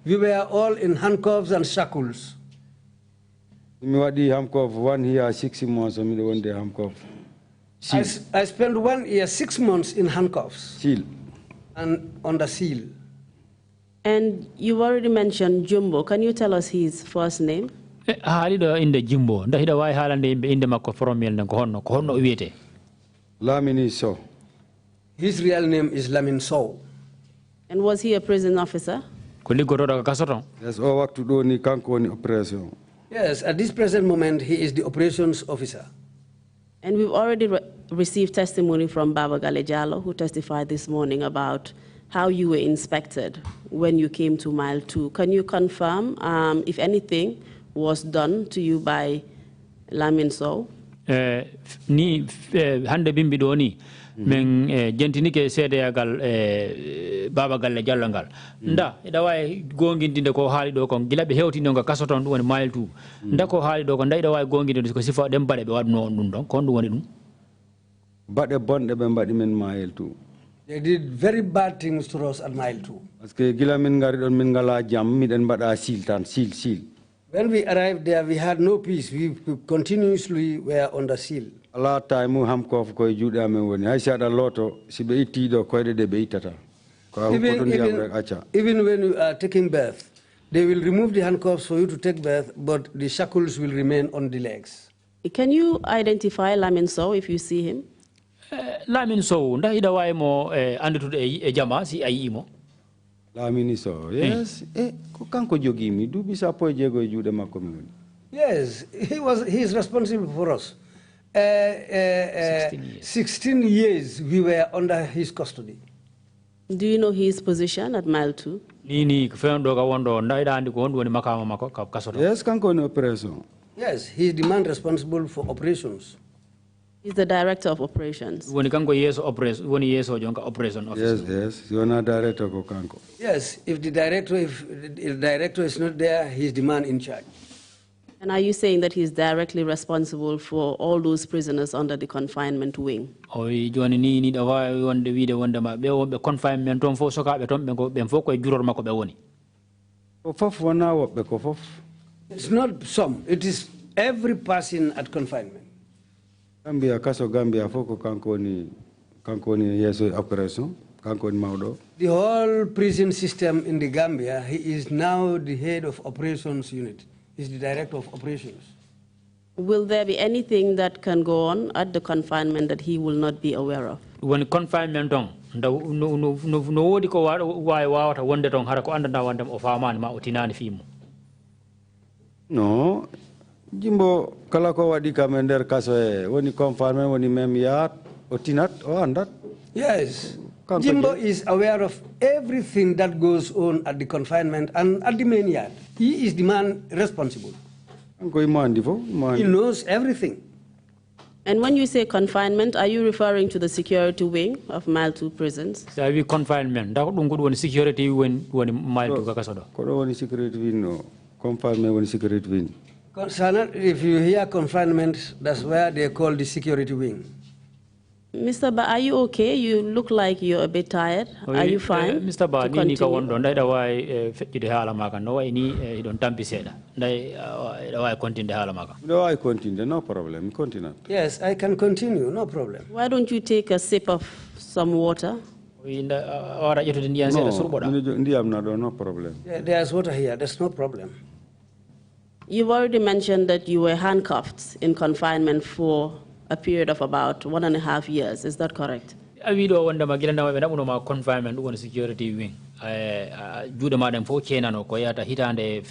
we were all in handcuffs and shackles.
Mi wadi handcuff 1 year 6 months mi do wonde handcuff.
I spent 1 year 6 months in handcuffs.
Seal.
And under seal.
And you've already mentioned Jumbo. Can you tell us his first name?
Haalido inde Jumbo ndahida way haalande yimbe inde makko formel nan ko honno wiete.
Lamini Sow.
His real name is Lamin Sow.
And was he a prison officer?
Yes, o waktu do ni kanko ni operation.
Yes, at this present moment he is the operations officer.
And we've already received testimony from Baba Gale Jallo, who testified this morning about how you were inspected when you came to Mile 2. Can you confirm if anything was done to you by Lamin Sow?
Ni hande bimbi do ni men jentini ke seedeyagal Baba Galle Jallo ngal nda ida way gongindinde ko haali do kon gila be hewtino nga kasoton dum woni Mile 2 nda ko haali do kon nda ida way gongindinde ko sifa dem bade be wadno on dum don kon dum woni dum
bade bonde be mbadi men Mile 2.
They did very bad things to us at Mile 2.
Parce que gila min ngari don min ngala jam mi den bada seal.
When we arrived there, we had no peace. We continuously were under seal.
A lot of time we ham kof koy juude amen woni hay sada loto sibe ittido koyde de be itata ko
even when you are taking birth, they will remove the handcuffs for you to take birth, but the shackles will remain on the legs.
Can you identify Lamin Sow if you see him?
Lamin Sow nda ida way mo andutude e jama si ayi mo
Lamin Sow yes ko kanko jogi mi dubi sapo jego e juude makko mi woni.
Yes, he is responsible for us. 16 years we were under his custody.
Do you know his position at Mile 2?
Nini kufendo ga wondo nda ida andi ko wondu woni makama makko kasoto.
Yes, kanko ni operation.
Yes, he is the man responsible for operations.
He's the director of operations.
Woni kanko yeso operation woni yeso jonka operation officer.
Yes, you are director ko kanko.
Yes, if the director is not there, he is the man in charge.
And are you saying that he's directly responsible for all those prisoners under the confinement wing?
Oy joni ni da way wonde wiide wonde ma be wonbe confinement ton fo soka be ton be ko ben fo koy juror makko be woni.
Ko fof wona wobbe ko fof.
It's not some, it is every person at confinement.
Gambia kaso Gambia foko kanko ni yeso operation kanko ni mawdo.
The whole prison system in the Gambia, he is now the head of operations unit. He's the director of operations.
Will there be anything that can go on at the confinement that he will not be aware of?
When confinement on no wodi ko way wawata wonde ton hara ko andanda wandem o famani ma o tinani fimu.
No, Jimbo kala ko wadi kamender kaso e woni confinement woni mem yaat o tinat o andat.
Yes. Jimbo is aware of everything that goes on at the confinement and at the main yard. He is the man responsible. He knows everything.
And when you say confinement, are you referring to the security wing of Mile 2 prisons?
Sabi confinement. Da dum ko security when Mile 2 kasodo.
Ko woni security wing no. Confinement woni security wing.
If you hear confinement, that's where they call the security wing.
Mr. Ba, are you okay? You look like you're a bit tired. Are you fine?
Mr. Ba, ni ka wondo ndai da way fejjude hala maka no way ni don tampi seda. Ndai da way continue hala maka.
No, I continue, no problem. Continue.
Yes, I can continue, no problem.
Why don't you take a sip of some water?
No, no problem.
Yeah, there's water here, there's no problem.
You've already mentioned that you were handcuffed in confinement for a period of about 1.5 years. Is that correct?
Awido wanda magilanda wabe namuno ma confinement won security wing. Jude madam fo chenano ko yata hitande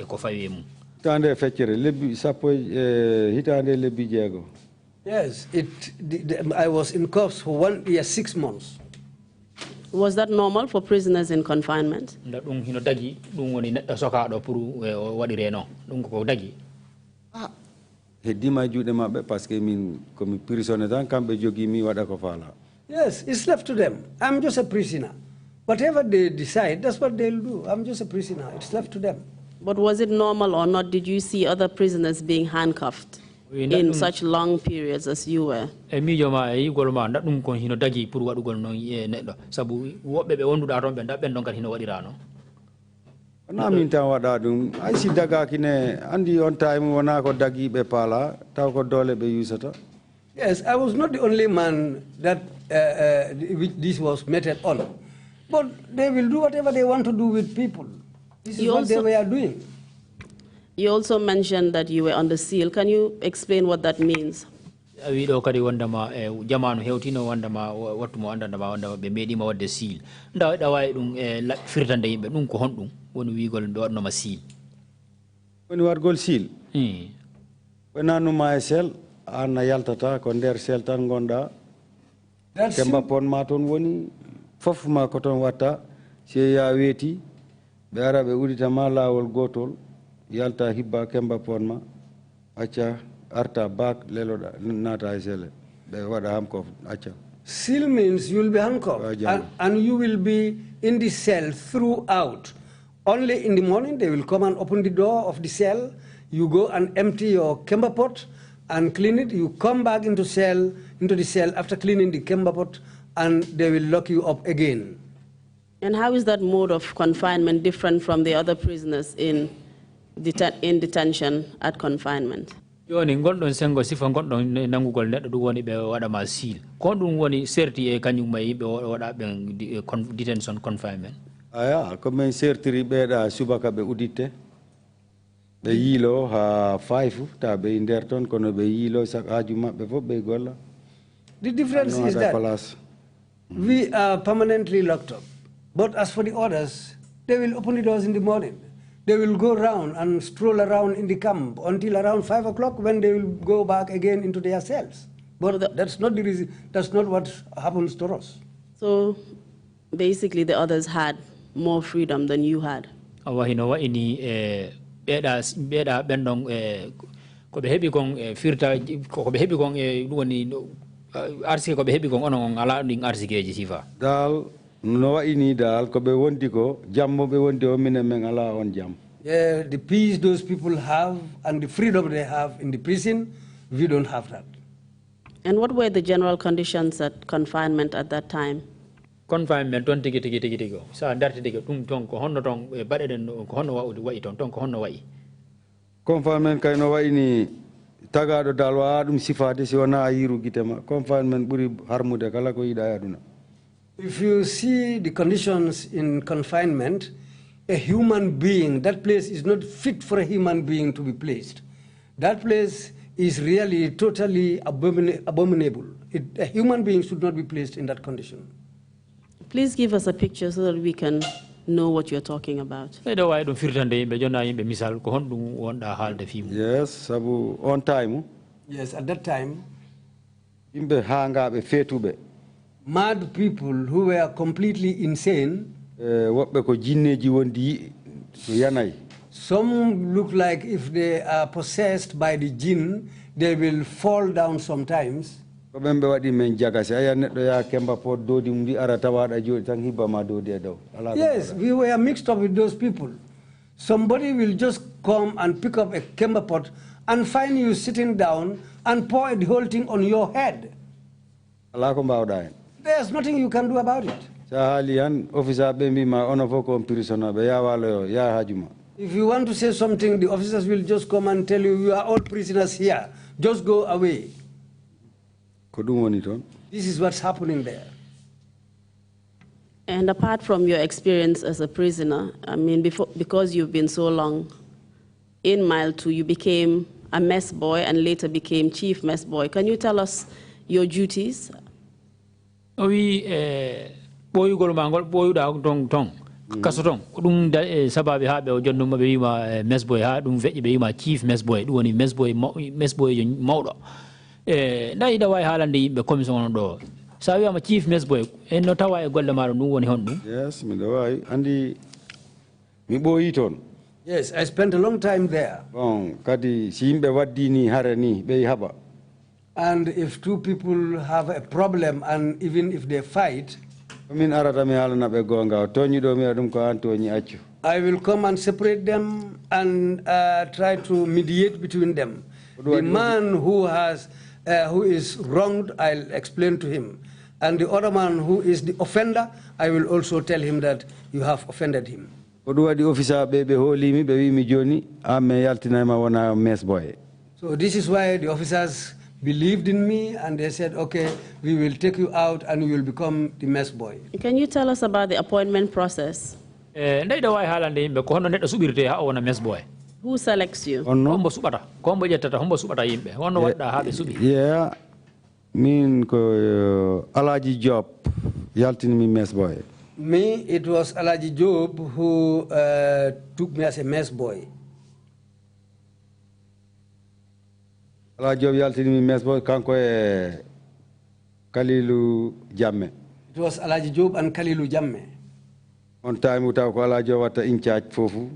ko fawemu.
Hitande feccere lebbi sappo hitande lebbi jego.
Yes, I was in cuffs for 1 year 6 months.
Was that normal for prisoners in confinement?
Dum hino dagi dum woni neddo soka do pour wadire non dum ko dagi.
Hedima juude mabbe parce que min komi prisonnier tan kambe jogi mi wada ko fala.
Yes, it's left to them. I'm just a prisoner. Whatever they decide, that's what they'll do. I'm just a prisoner. It's left to them.
But was it normal or not? Did you see other prisoners being handcuffed in such long periods as you were?
Mi joma e golma nda dum ko hino dagi pour wadugol non neddo sabu wobbe be wonduda ton be nda ben don kat hino wadira no.
Na min tan wada dum ay si daga kine andi on time wona ko dagi be pala taw ko dole be usata.
Yes, I was not the only man that this was meted on. But they will do whatever they want to do with people. This is what they were doing.
You also mentioned that you were under seal. Can you explain what that means?
We do kadi wanda ma jamanu hewtino wanda ma wattu mo anda ma wanda be medi ma wadde seal nda da way dum firtande yimbe dum ko hondum woni wigol do wadno ma seal
woni wargol seal when anu ma sel anna yaltata ko nder seltan gonda kemba pon ma ton woni fof ma ko ton watta se ya weti be ara be udita ma lawol gotol yalta hibba kemba pon ma acca arta bak leloda nata sele be wada ham ko acca.
Seal means you will be handcuffed and you will be in the cell throughout. Only in the morning they will come and open the door of the cell. You go and empty your kemba pot and clean it. You come back into the cell after cleaning the kemba pot, and they will lock you up again.
And how is that mode of confinement different from the other prisoners in detention at confinement?
Yoni gondon sengo sifa gondon nangugol neddo du woni be wada ma seal ko dum woni serti e kanyum may be wada be detention confinement
aya ko men sertiri be da subaka be udite be yilo ha 5 ta be nder ton kono be yilo sak ajuma be fo be golla.
The difference is that we are permanently locked up, but as for the others, they will open the doors in the morning. They will go around and stroll around in the camp until around 5 o'clock, when they will go back again into their cells. But that's not the reason. That's not what happens to us.
So basically the others had more freedom than you had.
Awahino wa ini beda bendong ko be hebi kong firta ko be hebi kong woni arsi ko be hebi kong onon ala ding arsi geji sifa
dal no wa ini dal ko be wondi ko jammo be wondi o minen men ala on jam.
Yeah, the peace those people have and the freedom they have in the prison, we don't have that.
And what were the general conditions at confinement at that time?
Confinement ton tigi go sa darti tigi tum ton ko honno ton bade den ko honno wa ton ko honno wa
Confinement kay no wa ini tagado dal wa dum sifade si wana ayiru gitema confinement buri harmude kala ko yida aduna.
If you see the conditions in confinement, a human being, that place is not fit for a human being to be placed. That place is really totally abominable. A human being should not be placed in that condition.
Please give us a picture so that we can know what you're talking about.
Yes, sabu on time.
Yes, at that time,
imbe hanga be fetube.
Mad people who were completely insane. Some look like if they are possessed by the jinn, they will fall down sometimes. Yes, we were mixed up with those people. Somebody will just come and pick up a kemba pot and find you sitting down and pour the whole thing on your head. There's nothing you can do about it. If you want to say something, the officers will just come and tell you, you are all prisoners here. Just go away. This is what's happening there.
And apart from your experience as a prisoner, I mean, because you've been so long in Mile 2, you became a mess boy and later became chief mess boy. Can you tell us your duties?
Oui, boyu gol mangol boyu da tong kasotong dum da sababi ha be jonnuma be yima mesboy ha dum veji be yima chief mesboy dum woni mesboy mawdo dai da way halande yimbe commission do sa wiama chief mesboy en no tawa e golle maaro dum woni hon dum.
Yes, mi do way andi mi boyi ton.
Yes, I spent a long time there.
Bon kadi si yimbe waddi ni hare ni be haba.
And if two people have a problem, and even if they fight, I will come and separate them and try to mediate between them. The man who is wronged, I'll explain to him. And the other man who is the offender, I will also tell him that you have offended him. So this is why the officers believed in me, and they said, okay, we will take you out and you will become the mess boy.
Can you tell us about the appointment process?
Who
selects you?
Yeah, mean Alaji Job, yaltin me mess boy.
Me, it was Alaji Job who took me as a mess boy.
Ala Job yaltini mesboy kanko e Kalilu Jamme.
It was Alaji Job and Kalilu Jamme.
On time utaw ko Ala Job wata in charge fofu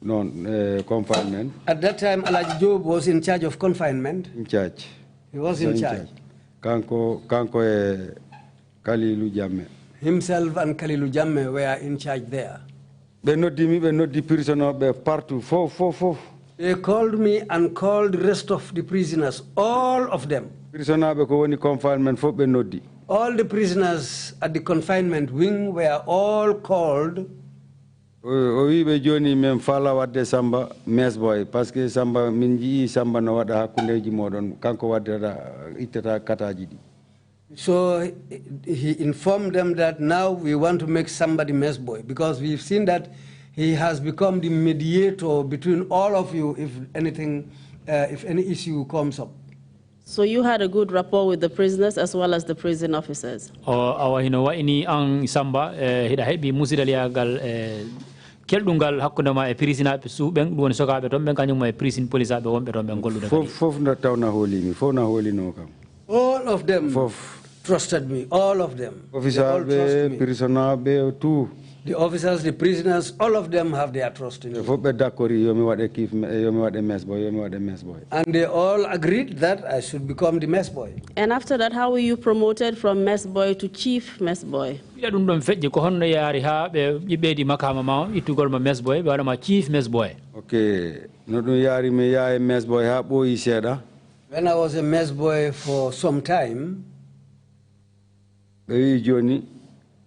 non confinement.
At that time Alaji Job was in charge of confinement.
In charge.
He was in charge.
Kanko e Kalilu Jamme.
Himself and Kalilu Jamme were in charge there.
Be noddi prisoner be partout fof.
They called me and called the rest of the prisoners, all of them.
Prisoner be ko woni confinement fof be noddi.
All the prisoners at the confinement wing were all called.
O wiɓe joni men fala wadde Samba mesboy parce que Samba min jii Samba no waɗa hakkundeji moɗon kanko waddata ittata kataji ɗi.
So he informed them that now we want to make Samba the mess boy because we've seen that he has become the mediator between all of you if anything, if any issue comes up.
So you had a good rapport with the prisoners as well as the prison officers?
Awa hino wa ini ang Samba hida hebi musidaliagal keldungal hakkunde ma e prisinaɓe suuɓen ɗum woni sokaɓe toon ɓen kañum e prison police aɓe wonɓe toon ɓen gollude
fof no tawna hoolimi fof na hoolino kam.
All of them trusted me, all of them.
Officer be, prisoner be, tout.
The officers, the prisoners, all of them have their trust in me. And they all agreed that I should become the mess boy.
And after that, how were you promoted from mess boy to chief mess boy?
Chief mess boy.
Okay. Mess boy
when I was a mess boy for some time,
Johnny,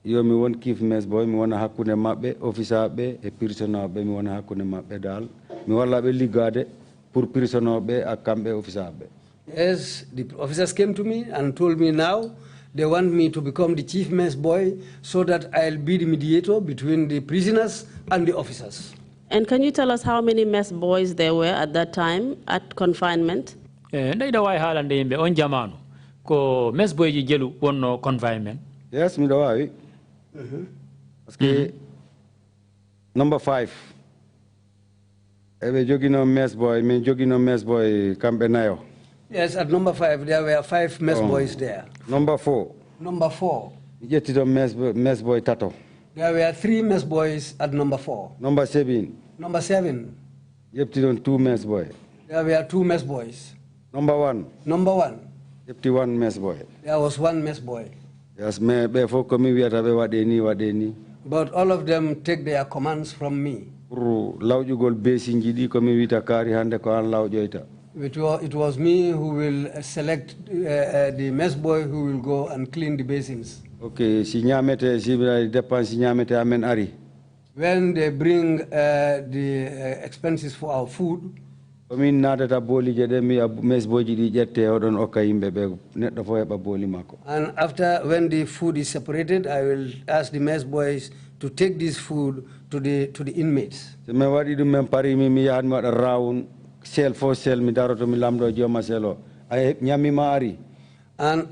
you me won't keep mess boy, me wanna hakune mabe, officer be, a prisoner be, me wanna hakune mabe dal, me wala be ligade, pour prisoner be, a cambe officer be.
Yes, the officers came to me and told me now they want me to become the chief mess boy so that I'll be the mediator between the prisoners and the officers.
And can you tell us how many mess boys there were at that time at confinement?
On jamanu ko mess boy ji jelu wonno confinement.
Yes, mi dawawi. Parce number 5. Ebe jogino mess boy, me jogino mess boy kambe nayo.
Yes, at number 5 there were 5 mess boys there.
Number 4.
Number 4.
Jetito mess boy tato.
There were 3 mess boys at number 4.
Number 7.
Number 7.
Jetito 2 mess boy.
There were 2 mess boys.
Number 1.
Number 1.
51 mess boy.
There was 1 mess boy.
Yes, me before coming we wadeni.
But all of them take their commands from me. It was me who will select the mess boy who will go and clean the basins.
Okay, si nyamete si dépense nyamete amen ari.
When they bring the expenses for our food,
and after
when the food is separated, I will ask the mess boys to take this food to the inmates. And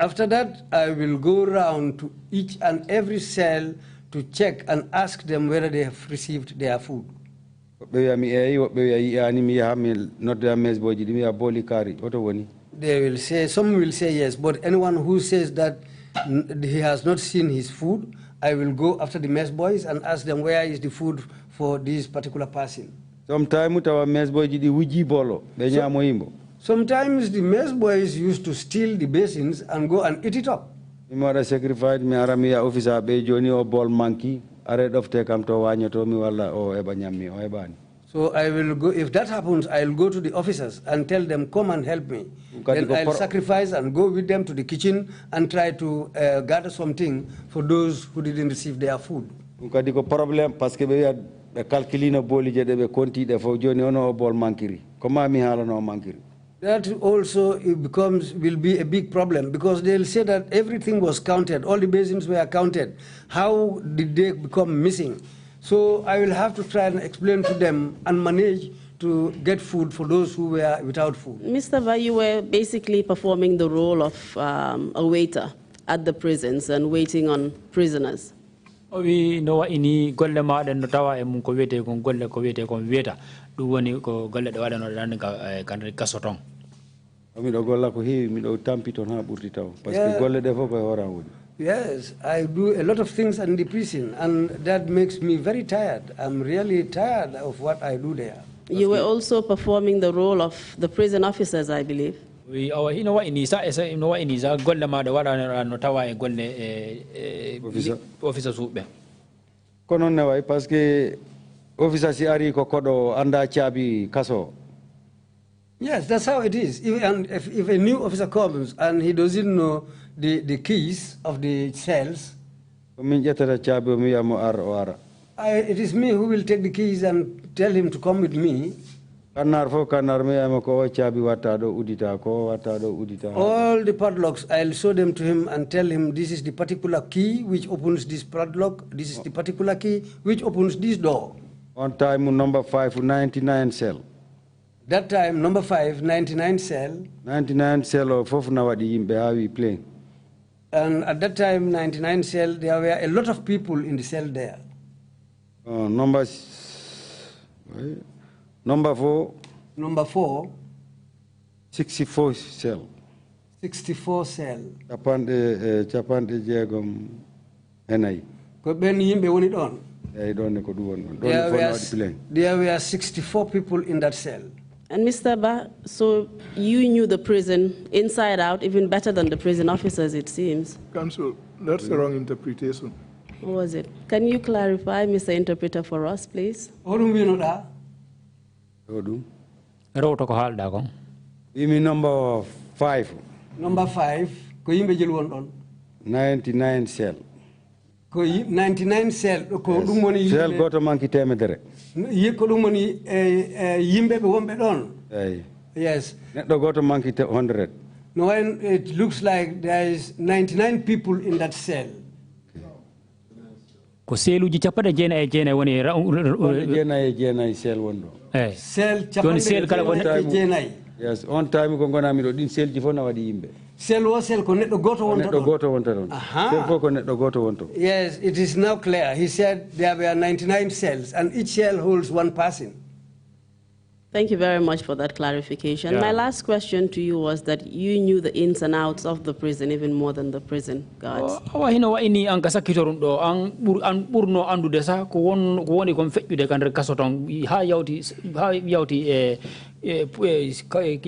after that, I will go around to each and every cell to check and ask them whether they have received their food. They will say, some will say yes, but anyone who says that he has not seen his food, I will go after the mess boys and ask them where is the food for this particular person. Sometimes the mess boys used to steal the basins and go and eat it up. So I will go, if that happens, I'll go to the officers and tell them, come and help me. Then I'll sacrifice and go with them to the kitchen and try to gather something for those who didn't receive their food. That also will be a big problem because they'll say that everything was counted, all the basins were counted. How did they become missing? So I will have to try and explain to them and manage to get food for those who were without food.
Mr. Va, you were basically performing the role of a waiter at the prisons and waiting on prisoners.
We know ini golle ma den tawa e mun ko wete kon golle ko wete kon weta du woni ko golle de wadano dan kan kasotong.
Yes, I do a lot of things in the prison, and that makes me very tired. I'm really tired of what I do there.
You were also performing the role of the prison officers, I believe.
We our hino wa inisa esa ino wa inisa golle ma da wada no tawa e golle officer sube.
Kono ne way parce que officer si ari ko kodo anda chabi kaso.
Yes, that's how it is. If a new officer comes and he doesn't know the keys of the cells, it is me who will take the keys and tell him to come with me. All the padlocks, I'll show them to him and tell him this is the particular key which opens this padlock, this is the particular key which opens this door.
On time, number 5, 99 cell.
That time, number 5, 99 cell.
99 cell of Fofnawadi how we play.
And at that time, 99 cell, there were a lot of people in the cell there.
Number 4.
Number 4.
64 cell.
64 cell.
Chapande jegom henai.
Ko ben yimbe woni don. There were 64 people in that cell.
And Mr. Ba, so you knew the prison inside out even better than the prison officers, it seems.
Counsel, that's the wrong interpretation.
What was it? Can you clarify, Mr. Interpreter, for us, please?
Number 5.
Number 5.
99 cell.
99 cell.
Cell got a monkey temedere.
Yes.
Got a monkey 100.
No, and it looks like there is 99 people in that cell.
Ko selu ji chapade jena e jena woni
jena cell wondo.
Cell chapade jena.
Yes, on time ko ngona mi do din cell ji fona wadi yimbe.
Cell ko neddo goto wonto don.
Yes,
it is now clear. He said there were 99 cells and each cell holds one person.
Thank you very much for that clarification. Yeah. My last question to you was that you knew the ins and outs of the prison even more than the prison guards.
Hino wa ini an kasakitorun do an burno andude sa ko woni kon fejjude kan rek kasoton ha yawti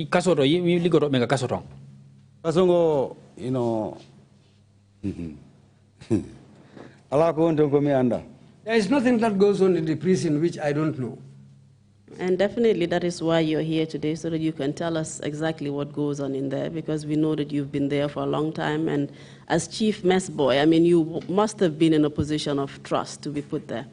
kasoto yi ligoto be kasoton.
Kasongo,
there is nothing that goes on in the prison which I don't know.
And definitely that is why you're here today, so that you can tell us exactly what goes on in there, because we know that you've been there for a long time. And as chief mess boy, I mean, you must have been in a position of trust to be put there.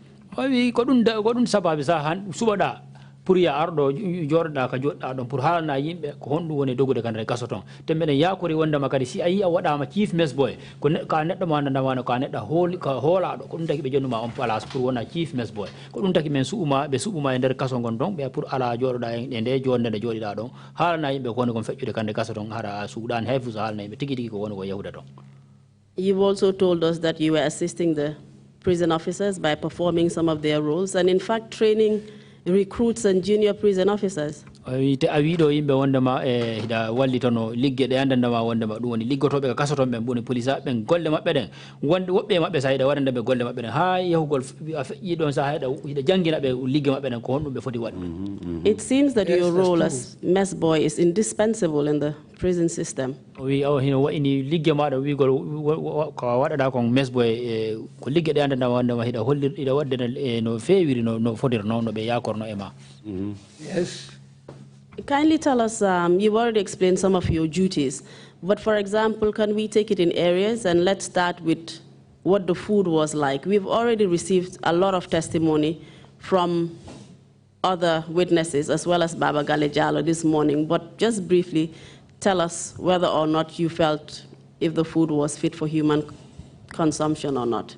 Puriya ardo jorda ka jodda don pour halna yimbe ko hondu woni dogude kan re kasoton tembene yakuri wonda makadi si ayi wada ma chief mess boy ko ka neddo ma nanda wana ka nedda hol ka hola do ko dum taki be jonnuma on place pour wona chief mess boy ko dum taki men suuma be suuma e der kaso gon don be pour ala jorda e nde jonde de jodida don halna yimbe ko woni kon fejjude kan re kasoton hara suudan hefu halna yimbe tigi tigi ko woni ko yahuda don.
You've also told us that you were assisting the prison officers by performing some of their roles and in fact training recruits and junior prison officers.
Te awido yimbe wondema da wallitono ligge de andandama wondema dum woni liggotobe ka kasoton ben boni police ben golle mabbe den wonde wobbe mabbe sayda warande be golle mabbe den ha yahugol yi don sa hayda ida jangina be ligge mabbe den ko hondum be foti wad.
It seems that your role as mess boy is indispensable in the prison system.
We hino wa ini ligge ma da wi gol ko wadada ko mess boy ko ligge de andandama wondema hida hollir ida wadde no fewiri no fodir no be yakorno ema.
Yes.
Kindly tell us, you've already explained some of your duties, but for example, can we take it in areas, and let's start with what the food was like. We've already received a lot of testimony from other witnesses, as well as Baba Galejalo this morning, but just briefly, tell us whether or not you felt if the food was fit for human consumption or not.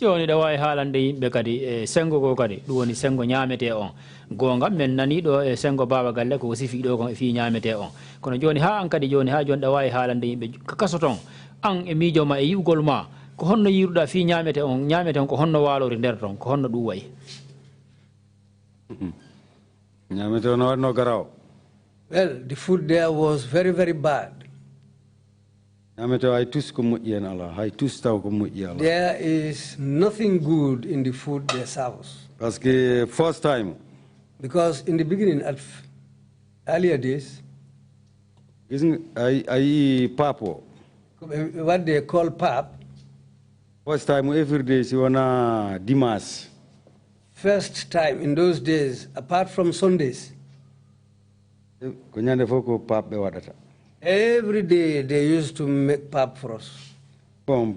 Joni da way haalande yimbe kadi sengo go kadi dum woni sengo nyaamete on gonga men nani do sengo baba galle ko sifi do ko fi nyaamete on kono joni ha an kadi joni ha joni da way haalande yimbe kasoton an e miijo ma e yugol ma ko honno yiruda fi nyaamete on ko honno walori der ton ko honno dum way
nyaamete on no garaw.
Well, the food there was very, very bad.
There
is nothing good in the food they serve.
Parce que first time.
Because in the beginning, at earlier days,
papo.
What they call pap.
First time every day, you wanna dimas.
First time in those days, apart from Sundays. Every day they used to make pap for us. The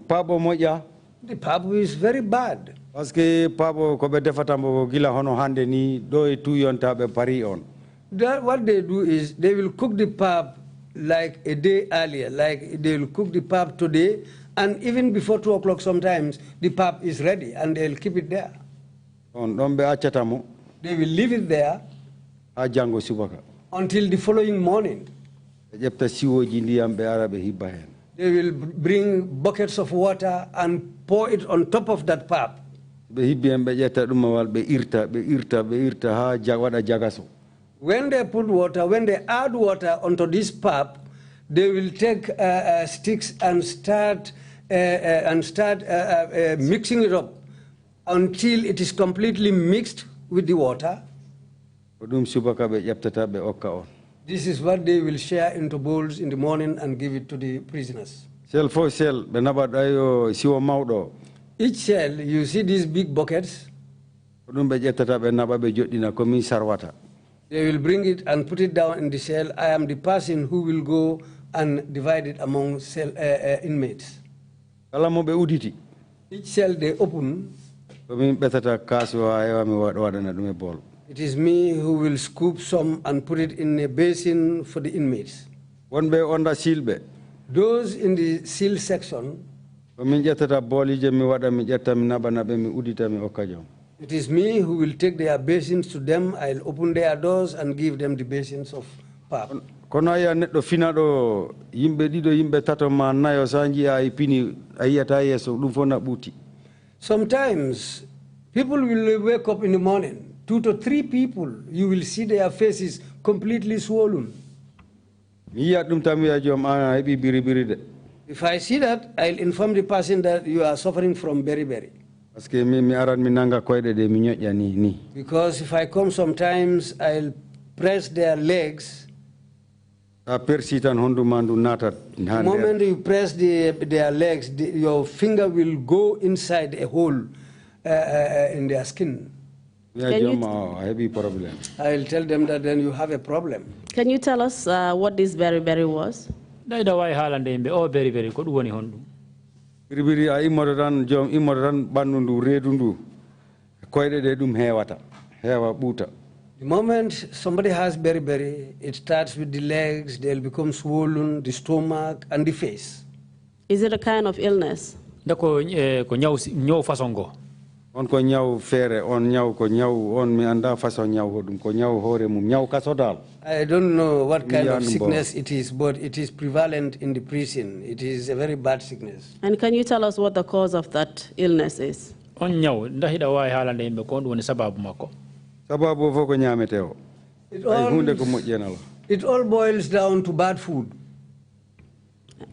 pap is very bad.
Parce que pabo ko be defatambo gila hono hande ni do e tu yonta be pari on.
What they do is they will cook the pap like a day earlier, like they will cook the pap today, and even before 2 o'clock sometimes the pap is ready and they'll keep it there. They will leave it there until the following morning. They will bring buckets of water and pour it on top of that pap. When they put water, when they add water onto this pap, they will take sticks and start mixing it up until it is completely mixed with the water. This is what they will share into bowls in the morning and give it to the prisoners.
Cell for cell,
each cell, you see these big buckets. They will bring it and put it down in the cell. I am the person who will go and divide it among cell inmates. Each cell they open. It is me who will scoop some and put it in a basin for the inmates. Those in the seal section, it is me who will take their basins to them. I'll open their doors and give them the basins of pap. Sometimes people will wake up in the morning, 2 to 3 people, you will see their faces completely swollen. If I see that, I'll inform the person that you are suffering from beriberi. Because if I come sometimes, I'll press their legs. The moment you press their legs, your finger will go inside a hole in their skin. I'll tell them that then you have a problem.
Can you tell us what this beriberi was?
Beriberi a imoran jom imoran banundu redundu koyde de dum hewata hewa buta.
The moment somebody has beriberi, it starts with the legs, they'll become swollen, the stomach and the face.
Is it a kind of illness?
On ko nyaw fere on nyaw ko nyaw on mi anda façon nyaw hodum ko nyaw hore mum nyaw kasodal.
I don't know what kind of sickness it is, but it is prevalent in the prison. It is a very bad sickness.
And can you tell us what the cause of that illness is?
On nyaw ndahida way halande yimbe ko woni sababu makko.
Sababu foko nyameteo.
It all boils down to bad food.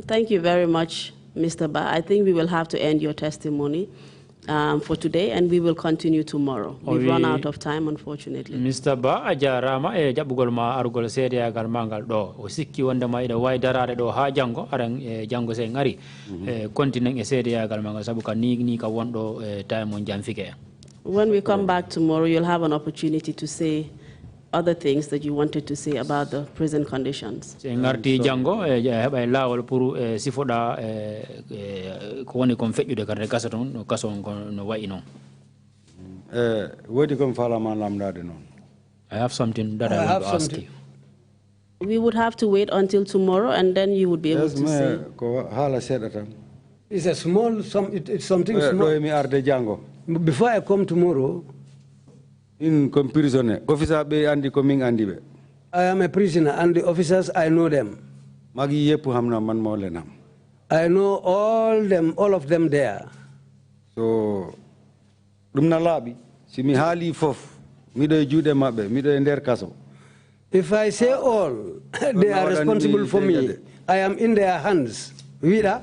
Thank you very much, Mr. Ba. I think we will have to end your testimony for today, and we will continue tomorrow. We've run out of time, unfortunately.
Mr. Ba ajarama e jabugol ma arugol sedia gal mangal do o sikki wonde ma ida way darade do ha jango aran jango se ngari continent e sedia gal mangal sabu ka ni ka wondo time on jamfike.
When we come back tomorrow, you'll have an opportunity to say other things that you wanted to say about the prison conditions.
Ngarti jango hebay lawol pour sifoda ko woni kon fejjude karte kasaton no kason no wayi non.
Wodi kon fala man lamdade non.
I have something that I want to ask you.
We would have to wait until tomorrow, and then you would be able to say.
It's a small, it's something small. Before I come tomorrow,
in comparison, officer be andi coming andi be.
I am a prisoner, and the officers I know them.
Magi yepu hamna man molenam.
I know all of them there.
So, dumna labi, si mi hali fof, mi do jude mabbe, mi do ender kaso.
If I say all, they are responsible for me. I am in their hands. Vida?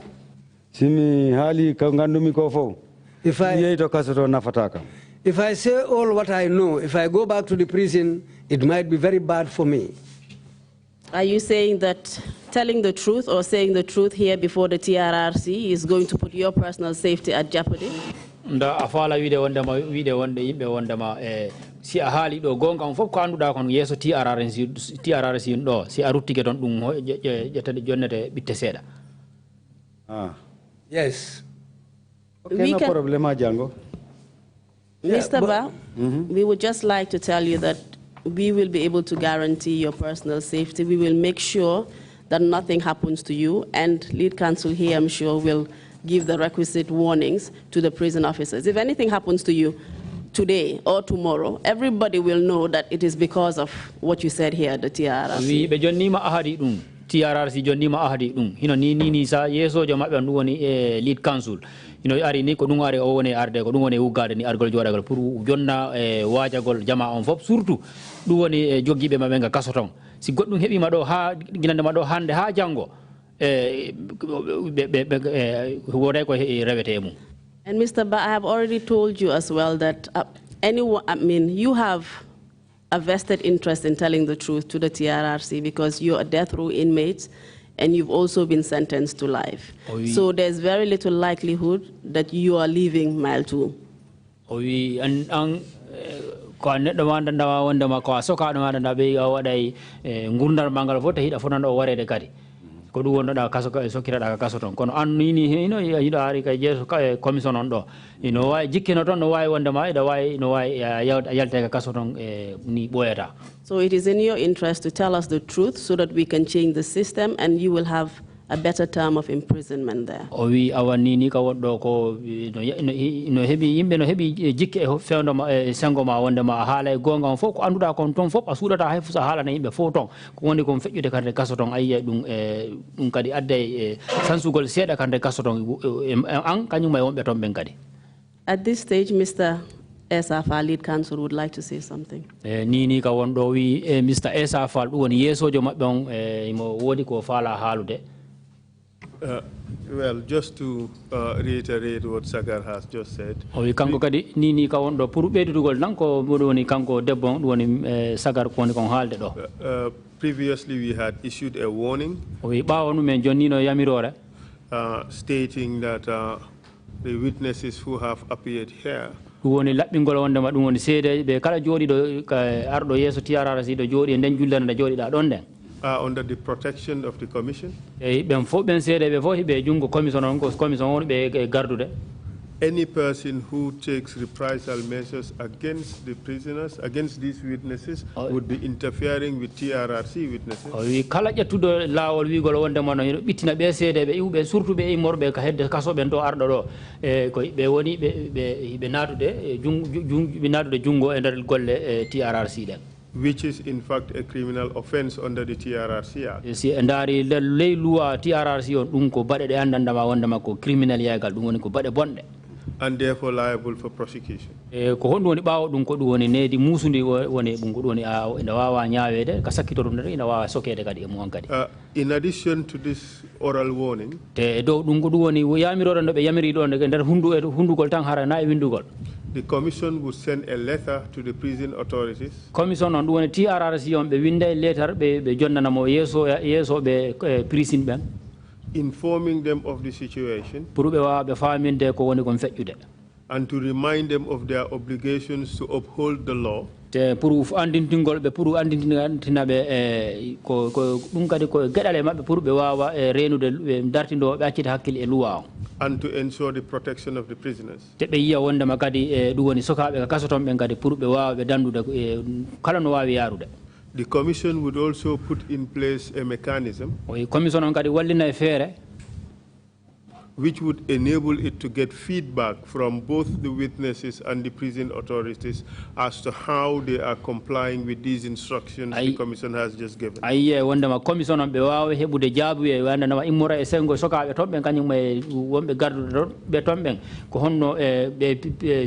Simi hali kangandumi kofo.
If I say all what I know, if I go back to the prison, it might be very bad for me.
Are you saying that telling the truth or saying the truth here before the TRRC is going to put your personal safety at jeopardy?
Nda afala wide wonde yimbe wondema si a haali do gonga on fof ko anduda kon yeso TRRC do si a ruttike ton dum jettade jonnete bitte seeda.
Yes.
Okay, no problem, Jango.
Mr. Ba, we would just like to tell you that we will be able to guarantee your personal safety. We will make sure that nothing happens to you, and lead counsel here, I'm sure, will give the requisite warnings to the prison officers. If anything happens to you today or tomorrow, everybody will know that it is because of what you said here at the TRRC.
TRRC jonni ma ahadi dum hino ni sa yeso jo mabbe ndu woni lead council hino ari ni ko dum ari o woni arde ko dum woni ugade ni argol jodagal pour jonna waajagol jama on fop surtout dum woni joggibe mabbe nga kasoton si goddum hebi ma do ha ginande ma do hande ha jango wore ko rewete mum.
And Mr. Ba, I have already told you as well that you have a vested interest in telling the truth to the TRRC because you're a death row inmate and you've also been sentenced to life. So there's very little likelihood that you are leaving Mile 2.
Ko neddo wanda ndawa wonde ma ko soka do wanda be wadai ngurdar mangal fota hida fonan do warede kadi ko du wonno da kaso sokira da kaso ton kono an ni hino yido ari kay jeso commission on do ino way jikkino ton no way wonde ma ida way no way yalte ka kaso ton ni boyata.
So it is in your interest to tell us the truth so that we can change the system and you will have a better term of imprisonment there.
O wi awani ni ka woddo ko no hebi yimbe no hebi jikke fewndo ma sengo ma wonde ma haala gonga on fof ko anduda kon ton fof a suudata hay fusa haala na yimbe fof ton ko woni ko fejjude kande kaso ton ayye dum kadi adde sansugol seeda kande kaso ton an kanyum may wonbe ton ben kadi.
At this stage, Mr. Esafal, lead counsel, would like to say something.
Ni ka wondo wi Mr. Esafal dum woni yesojo mabbe on mo wodi ko faala haalude.
Well, just to reiterate what Sagar has just said.
Kanko kadi ni ka wondo pour bedugol nan ko modoni kanko debbo woni Sagar ko woni kon haalde do.
Previously we had issued a warning.
Bawonu men jonni no yamirore
stating that the witnesses who have appeared here
woni labbingol wonde ma dum woni seede be kala jodi do ardo yeso TRRC do jodi den jullana jodi da don den
under the protection of the commission.
Ben fo ben seede be fo hibe jungo commission on ko commission on be gardude.
Any person who takes reprisal measures against the prisoners, against these witnesses, would be interfering with TRRC witnesses.
Wi kala jettudo lawol wigol wonde mon no bittina be seede be iwbe surtout be morbe ka hedde kaso ben do ardo do ko be woni be natude be natude jungo e der golle TRRC den,
which is in fact a criminal offense under the TRRC Act.
Si ndari ley loi TRRC on dum ko bade de andandama wondema ko criminal yagal dum woni ko bade bonde,
and therefore liable for prosecution.
Ko hondo woni bawo dum ko dum woni needi musundi woni bungo dum woni ina wawa nyaawede ka sakkito dum ina wawa sokede kadi e mon kadi.
In addition to this oral warning,
te do dum ko dum woni yamirore no be yamiri do nder hundugol tan harana e windugol.
The commission would send a letter to the prison authorities.
Commission on woni TRRC on be winda letter be jonnana mo yeso be prison ben,
informing them of the situation
pour be wa be faminde ko woni kon fejjude,
and to remind them of their obligations to uphold the law.
Te pour andintingol be pour andintina be ko dum kadi ko gedale mabbe pour be wawa renude be dartindo be accita hakkil e luwa,
and to ensure the protection of the prisoners.
Te be yiya wonde ma kadi dum woni sokabe ka kasoton ben kadi pour be wawa be dandude kala no wawi yarude.
The commission would also put in place a mechanism
commission on kadi wallina e feere
which would enable it to get feedback from both the witnesses and the prison authorities as to how they are complying with these instructions the Commission has just given.
Aye, wanda ma Commission on be wawe hebude jaabu e wanda na immora e sengo sokabe tombe kanyum e wombe gardo be tombe ko honno be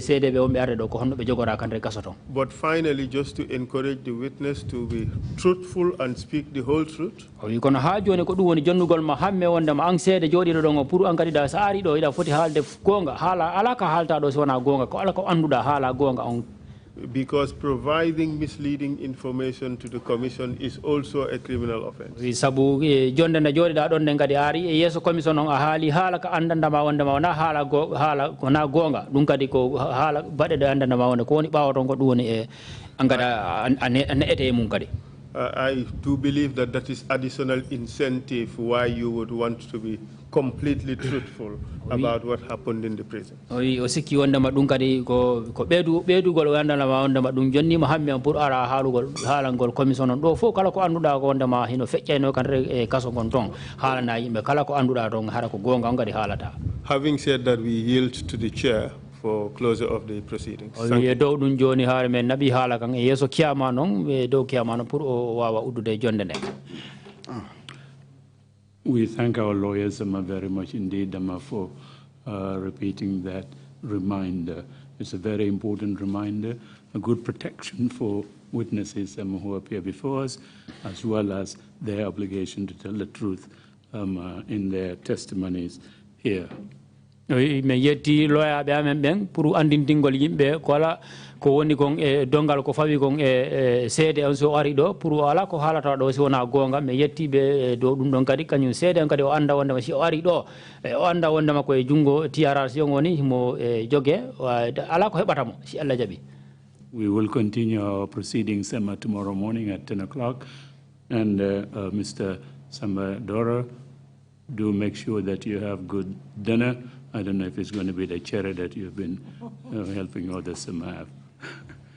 CDB wombe arde do ko honno be jogora kan rek kasoton.
But finally, just to encourage the witness to be truthful and speak the whole truth.
O kono ha joni ko dum woni jonnugol ma hamme wonde ma an seede jodi do ngo pour an kadi da saari do ida foti haalde gonga hala ala ka halta do so wana gonga ko ala ko anduda hala gonga on.
Because providing misleading information to the Commission is also a criminal offense.
Sabu jonde na jodi da don ngadi ari yeso Commission on a haali hala ka andanda ma wonde ma wana hala na gonga dum kadi ko hala bade de andanda ma wonde ko woni bawo ton ko dum woni e angada an ete mum kadi.
I do believe that that is additional incentive why you would want to be completely truthful about what happened in the prison.
Oyi o sikki wonde ma dum kadi ko bedugol wanda ma wonde ma dum jonni ma hamme pour ara halangol Commission on do fo kala ko anduda ko wonde ma hino fecceno kan e kaso gon ton halana yimbe kala ko anduda don hara ko gonga ngadi halata.
Having said that, we yield to the chair for closure of the proceedings.
Oyi do dum joni haare men nabi hala kan e yeso kiyama non e do kiyama non pour o wawa uddude jonde ne.
We thank our lawyers very much indeed for repeating that reminder. It's a very important reminder, a good protection for witnesses who appear before us, as well as their obligation to tell the truth in their testimonies here.
Me yetti lawyer be amen ben pour andintingol yimbe kola ko woni kon e dongal ko fawi kon e seede on so ari do pour ala ko halata do so wona gonga me yetti be do dum don kadi kanyum seede on kadi o anda wonde ma si o ari do o anda wonde ma ko e jungo TRC ngoni mo joge ala ko hebata mo si Allah jabi.
We will continue our proceedings tomorrow morning at 10 o'clock, and Mr. Samba Doro, do make sure that you have good dinner. I don't know if it's going to be the cherry that you've been helping others have.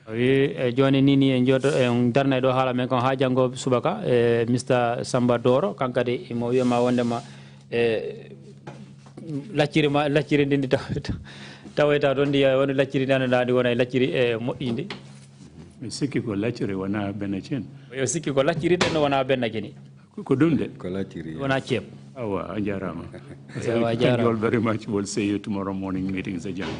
Joni nini en jodo en darna do hala men kon ha jango subaka Mr. Samba Doro kankade mo wiyama wonde ma lacciri ndindi taweta don di woni lacciri nana dadi wona lacciri moddinde
mi sikki ko lacciri wona benna cen
yo sikki ko lacciri den wona benna keni
ko dunde
ko lacciri
wona ciep
awa a jarama. Thank you all very much. We'll see you tomorrow morning. Meetings adjourned.